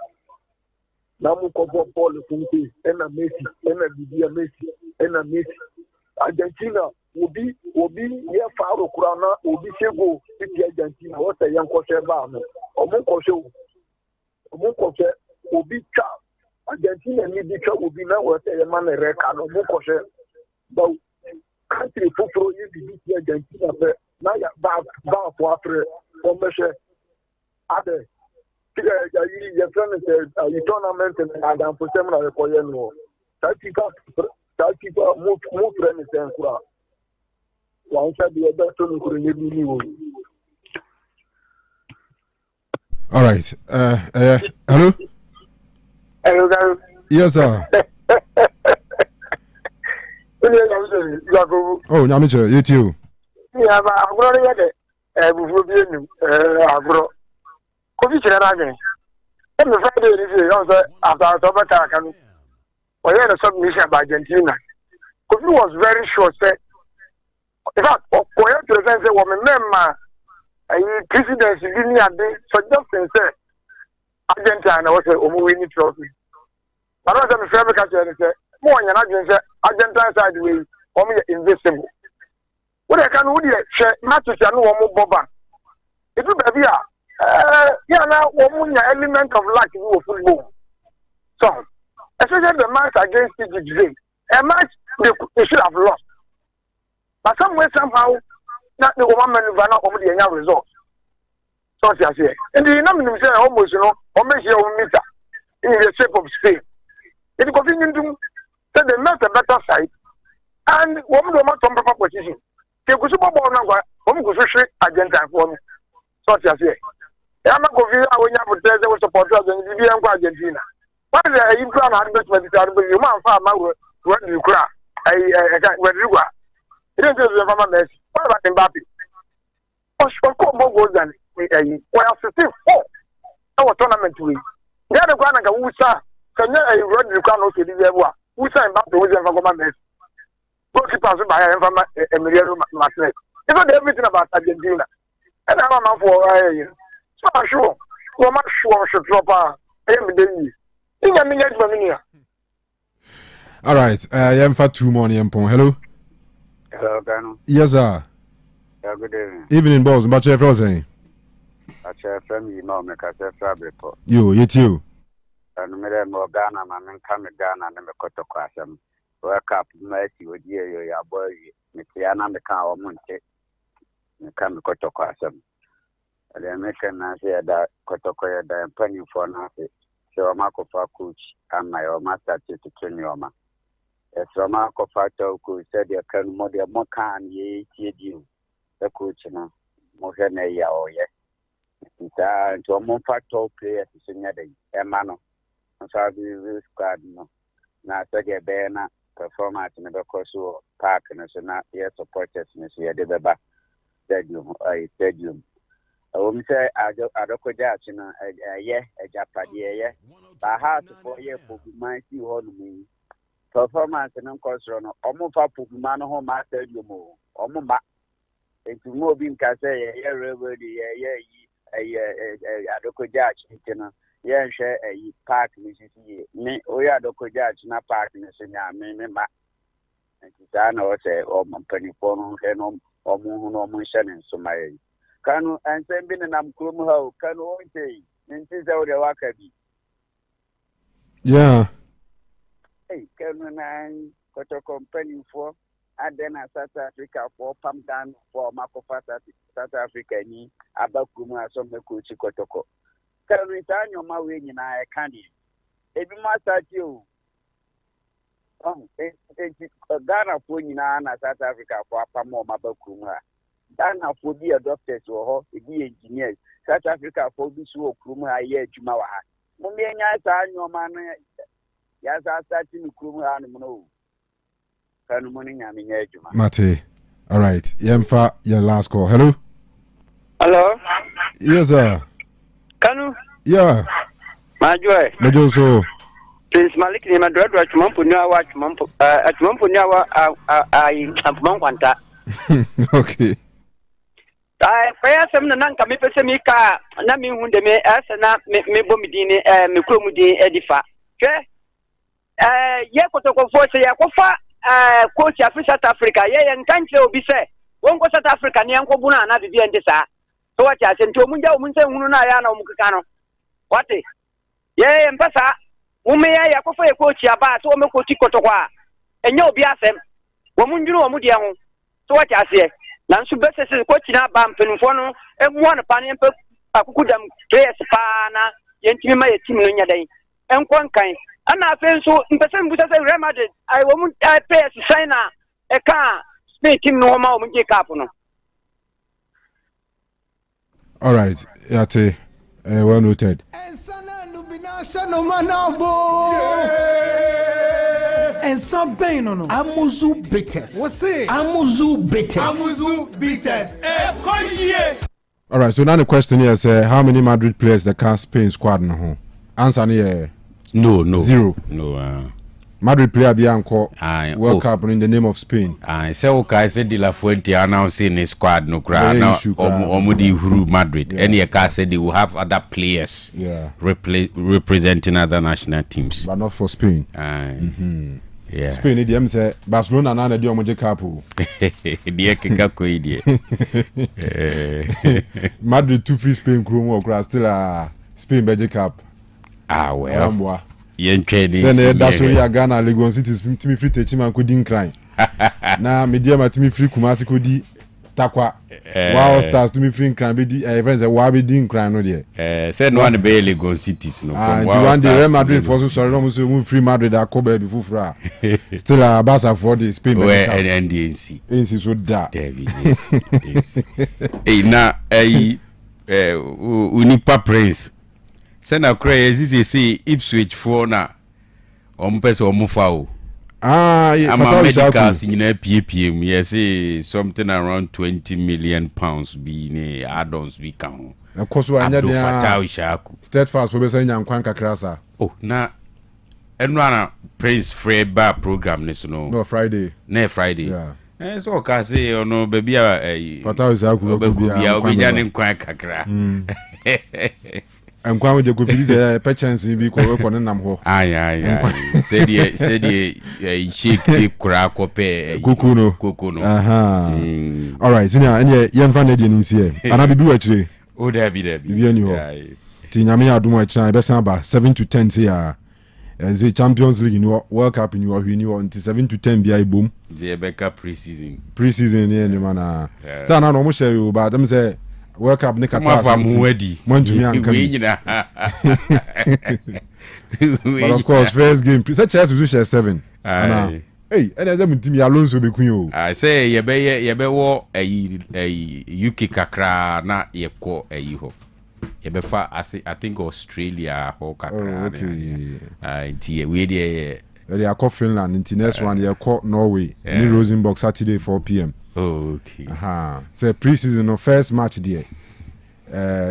namu kopo pole funke ena Messi ena Bibia Messi ena Messi Argentina obi ye faaro kurana obi sego ti Argentina o se yanko se ba no omukose obi cha Argentina ni bi cha obi na o se ma na reka no omukose ba country fufuro yi bi Argentina be na ya ba for after commercial ade you tournament and Adam for seminar for you know that people move friends and kura one should be a better to you. All right. Hello. Hello. Yes, sir. Oh, Nyamiche, you too. Yeah, but I'm going to get it. Agro. Coffee again. And the Friday is also after Sobata Kanu. Or had a submission by Argentina. Coffee was very short. In fact, for him to present a woman, member, a presidency didn't have this, so just say Argentina was a winning trophy. But I was a fair catcher and say, more than Argentina side way, only invisible. What I can do is matches and no more boba. It will be now one element of luck in football. So, especially the match against Egypt, a match they should have lost. But somewhere, somehow, not the woman maneuver not only any results. So, I say, and the number say almost, almost your meter in the shape of Spain. It's convenient to say they met a better side, and woman will not come proper position. They go Super Bowl number, woman go Argentina for me. So, I say, I'm not going to when you have to support us and you be Argentina. What is the Ukraine investment? You man farm what you cry. When you go. It is just a mess. What about Mbappe? Of course, goes than we are 54. Our tournament week. The other one, who saw, can you run the crown of the Lewa? Who saw Mbappe with them for mess? Goalkeepers by Emiliano Martinez. You know everything about Argentina. And I'm not for so I'm sure. I'm not sure should drop every day. All right. I am for 2 morning. Hello. Hello, Kanu. Yes, sir. Yeah, good evening. Evening, boss. But you're frozen. FM, you know, make a fabric. You too. And me more Ghana, man, come Ghana and me cut across them. Work up, mercy with you, your boy. Me Tiana, me can't or Monte. Me come cut across them. The American say that Kotokoya, the penny for nothing. So Marco for coach and my master to train your man. As Marco Fato could say, you can more the Mokan ye, you, the coach, Mohene Yao, yes. To a more facto player to sing a mano. And so I will squad no. Now, Sega Bena performance in the Kosu Park and so not yet supporters, Miss Yadeba Stadium. We say Adokoja China, a Japadia, but how to 4 years for my see on performance and unconstruct almost up to man home master you more. Almost it's moving Case, Adokoja China, share a park, Mrs. Me, we are Adokoja China Park in the Senya, me, and Tizana or say, oh, my penny phone, or moon and so my. Kanu and sending an amcrum ho, Kanu say, and tis out the wakabi. Yeah. Hey, Kanu and got a company for, and then South Africa for Pamdan for Makofa South Africa, ni Abakuma, some Kuchi Kotoko. Kanu return your my way in I candy. If you must at you. Ghana for South Africa for Pamo Mabakuma. Ghana for the doctors or the engineers. South Africa for this work room I hear Jumawa. Mumianya san your man. Yes, I started to Krum Hanumo. Can morning I mean Juma. Mate. All right. Yemfa, your last call. Hello? Hello? Yes, sir. Kanu? Yeah. My joy. Majoso. Prince Malik ni madradwa tumampunya wa tumampunya wa ampumankwanta. Okay. Faya sem na nanka me pese mi ka na mi hunde me asa na me bomidini me kromudi edifa. Hwe ye kotokofo se ya kofa coach afi South Africa ye nkanche obi se wonko South Africa ni yanko buna na bibi ende sa. So what ya se nti omunja omunse hunu na ya na omukeka no. What ye mpasa ume ya kofa ye coach aba so me coach kotokwa enye obi asem wo munjuru wo mudi ho. So what ya se Nansu bese se coach na ba mpenufo no emu an pa ne mpa akukudam players pa na yentimi ma ye team no nyadan enkon kan ana afen so mpese mbusa se Real Madrid ai wo mu players sign na e ka Spain team no ma wo mu je cup no. All right, yate well noted. And some pain no Amuzu bitters. What's it? Amuzu bitters. Amuzu bitters. All right, so now the question here is how many Madrid players the can Spain squad no? Answer here. No. 0. No. Madrid player be anko World Cup in the name of Spain. Say okay, say De La Fuente announcing his squad no crowd now omudi huru Madrid. Any can say they will have other players representing other national teams. But not for Spain. Yeah. Spain idem say Barcelona na na di omoje cup o. Die keka ko idie. Madrid 2 free Spain krom o still Spain beje cup. Well. Yen training. Then that's why Ghana Legon City timi free teachman ko din cry. Na media ma timi free Kumasi ko di takwa. Wow stars timi free cry be di friends e wa be din cry no there. Said no one be Legon Cities no. And one day Real Madrid for so sorry no so free Madrid akoba be fufura. Still Barca for the Spain and the NC so da. Hey na Unipa Prince. Sena cray is say Ipswich for na ompese omufa o. I'm a medicals in a PPM. Yes, something around 20 million pounds be add-ons be count. Of course, we are steadfast for saying I'm quite crasa. Oh, na and Prince Freba program no Friday. Ne Friday. Yeah. So can say or no baby Fatao is quite kakra. I'm going to go visit a chance to be called on them. Aye. Said ye shake crack or pay Kukuno. All right, and young fan is here. And I'll be actually. Oh, there be. Tinyamia do my china, best number 7 to 10 here. As a Champions League in your World Cup in your renewal until 7 to 10 BI boom. The Becca preseason, yeah, man. So, I don't share you, but them say. World Cup ne kata ready. But of course, first game. Such as we share 7. Hey, and as I'm team Alonso be queen. I say ye be wo a UK kakra na ye ko ho. Ye be fa I think Australia ho kakra. Okay. We dey they are Finland in next one they are Norway. In Rosenborg Saturday 4 p.m. Oh, okay. So pre-season no first match there.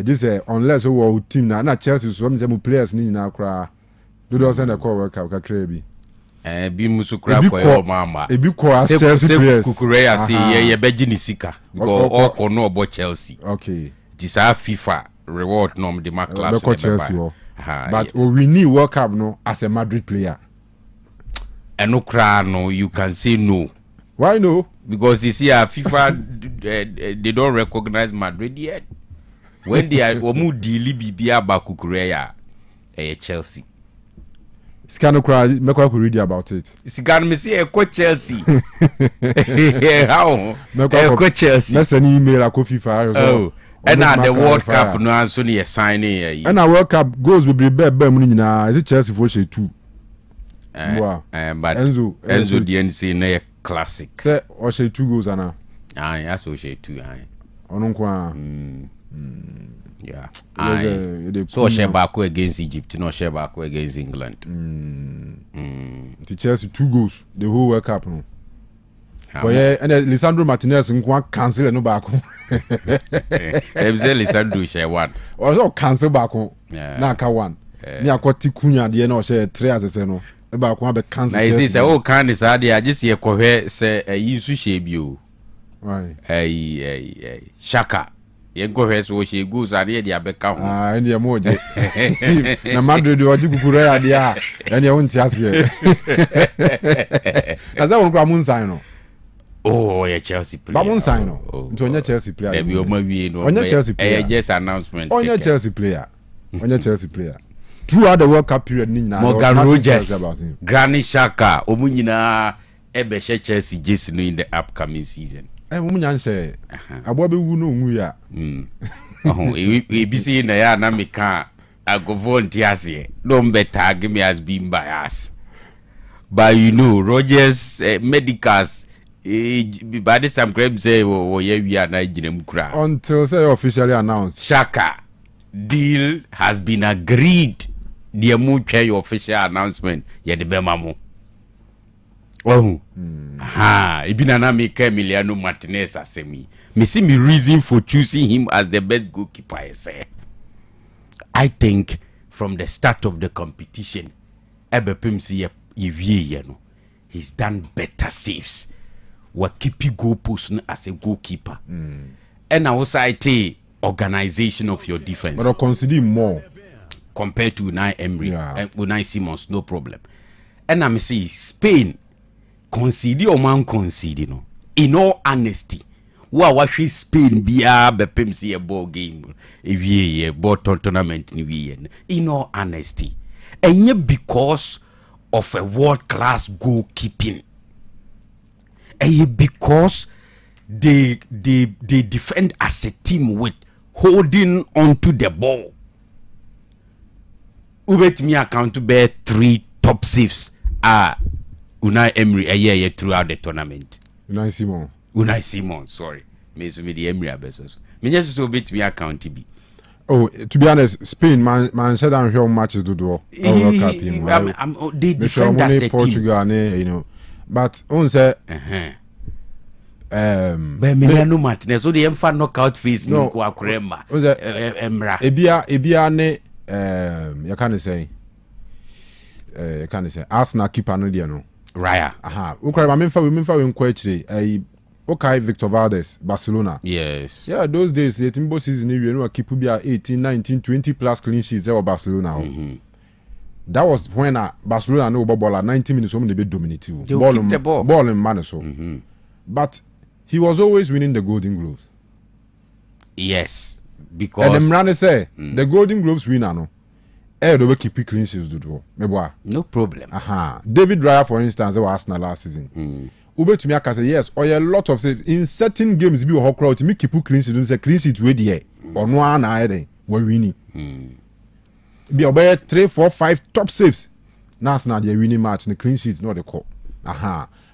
Just unless we team na Chelsea so me say mo players ni na kra do do send the call work out kakra bi bi musu kra ko mama e bi ko as Chelsea players Kukureya say ye beji ni sika because all ko no obo Chelsea okay this are FIFA reward no the mark clubs Chelsea but we need World Cup no as a Madrid player and no cry no you can say no. Why no? Because you see FIFA they don't recognize Madrid yet. When they are omu deal bibia ba Kukureya Chelsea. Scano cry make I read about it. Scano me say Chelsea. How? Chelsea. Let's an email a FIFA. Oh. And now the World Cup no answer ni signing. And our World Cup goes will be better na is it Chelsea for 2. But Enzo the NC na classic. Say or 2 goals ana. Ah, yes we say 2 Ononkwa. Yeah. So Shebako against Egypt, no Shebako against England. The Chelsea 2 goals the whole World Cup no. But yeah, and Lisandro Martinez nkwa cancel no back. Them say Lisandro share 1. Also cancel back na aka 1. Ni akwati kunya de na o share 3 asese no. E back one be cancel. Na isi say o kan this ade agye se ekohwe say yi su share bi o. Right. Shaka. Yen go hwe so she goes ade de abeka ho. Ah, ene mo je. Na Madrid o di Kukureya de a. Ene won ti ase. Na za won kwa mun sign no. Oh, yeah, Chelsea player. Babon sign no. Nto onye Chelsea player. There be o ma wie no. Onye Chelsea player. Just announcement. Onye Chelsea player. Onye Chelsea player. Throughout the World Cup period ni nyina. Morgan Rogers, Granit Xhaka, omu nyina ebe she Chelsea jersey no in the upcoming season. Omu nyan she. Abo be wu no nwu ya. E bi say na ya na me kan I go volunteer here. Don't be tag me as being biased. But you know, Rogers medicals by this time crab say we are not until say officially announced. Xhaka deal has been agreed. The mutual official announcement. Yeah, the Bemamo. Oh, Ibinana make Emiliano Martinez as me. Me see me reason for choosing him as the best goalkeeper. I say. I think from the start of the competition, Ebepimsi Yevie, he's done better saves. What keeping goalposts as a goalkeeper. And also I say organization of your defense. But I consider more compared to Unai Emery, Unai Simons, no problem. And I'm say Spain concede or man concede, no. In all honesty, what Spain be a ball game, a ball tournament in all honesty, and yet because of a world class goalkeeping. And because they defend as a team with holding onto the ball. Ubet me account to bear 3 top saves Unai Emery a year throughout the tournament. Unai Simon, sorry. Me so me the Emery abesos. Me just so bit me account to be. Oh, to be honest, Spain man said I'm here matches do do. They defend as a Portugal, team. You know. But on say Emiliano Martinez so the emfa knockout face no ko akrema emra ebia ne you can say Arsenal keeper no dia no Raya ukra me mfa we nkwa akire okay Victor Valdes Barcelona yes those days the Timbo season we no keep bia 18 19 20 plus clean sheets for Barcelona. That was when Barcelona no ball 90 minutes when they be dominating ball in man so. But he was always winning the Golden Globes. Yes, because and the say the Golden Globes winner no. They keep clean sheets do. No problem. David Raya, for instance, was Arsenal last season. Ube to me I say yes, or a lot of saves in certain games be a crowd to me keep clean sheets. Don't say clean sheets with the or no one we winning. Be about 3, 4, 5 top saves. Now the winning match, the clean sheets not the call.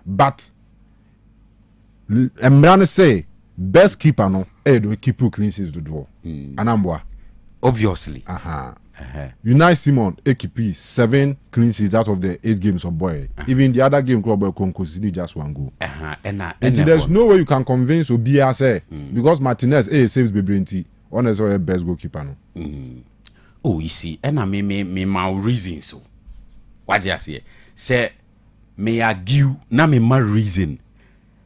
But Emrane say best keeper no, do keep clean sheets to do. Anambwa. Obviously. Unai Simon keep 7 clean sheets out of the 8 games of boy. Even the other game club boy conceded just 1 goal. And there's no way you can convince Obia say because Martinez saves Bebrinti. one is our best goalkeeper no. Oh, you see, and I me my reasons so. What you say me argue na me my reason.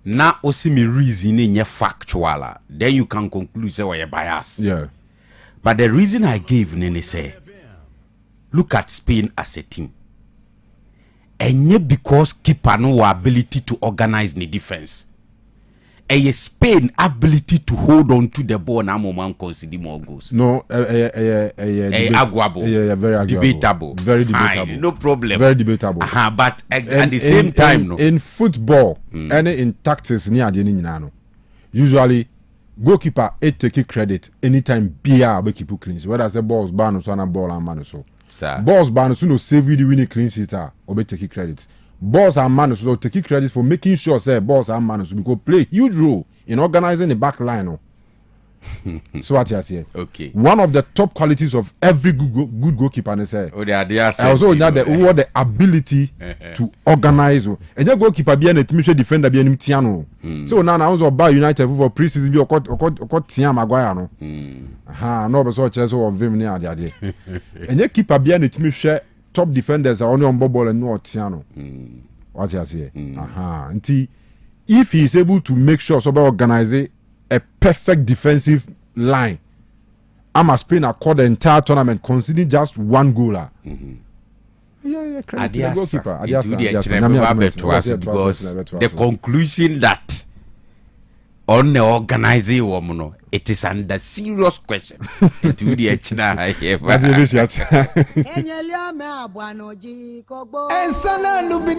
Na osi me reason in your factual. Then you can conclude say why bias. Yeah. But the reason I gave Nene say, look at Spain as a team. And yet because keeper no ability to organize the defense. And Spain ability to hold on to the ball na moment consider more goals. No, arguable. Yeah, very arguable. Debatable. Very Fine, debatable. no problem. Very debatable. But at the same time, no. In football, and in tactics, usually goalkeeper take credit anytime BR be keep clean. Whether say balls ban so na ball and man so. Balls ban so no save the winning clean sheet or be take credit. Balls and man so take credit for making sure say balls and man so because play huge role in organizing the back line. No. So what you say? Okay. One of the top qualities of every good goalkeeper is say. Oh, they are also the ability to organize. And your goalkeeper be an team defender be an Tiano. So now also buy United for pre-season be got Tiam Maguire no. No but so chance of him near the and your keeper be an team top defenders are only on ball and no Tiano. What you say? Until if he is able to make sure so by organizing a perfect defensive line, I'm a Spain accord the entire tournament conceding just one goal. Because the conclusion that on the organizing woman, it is under serious question.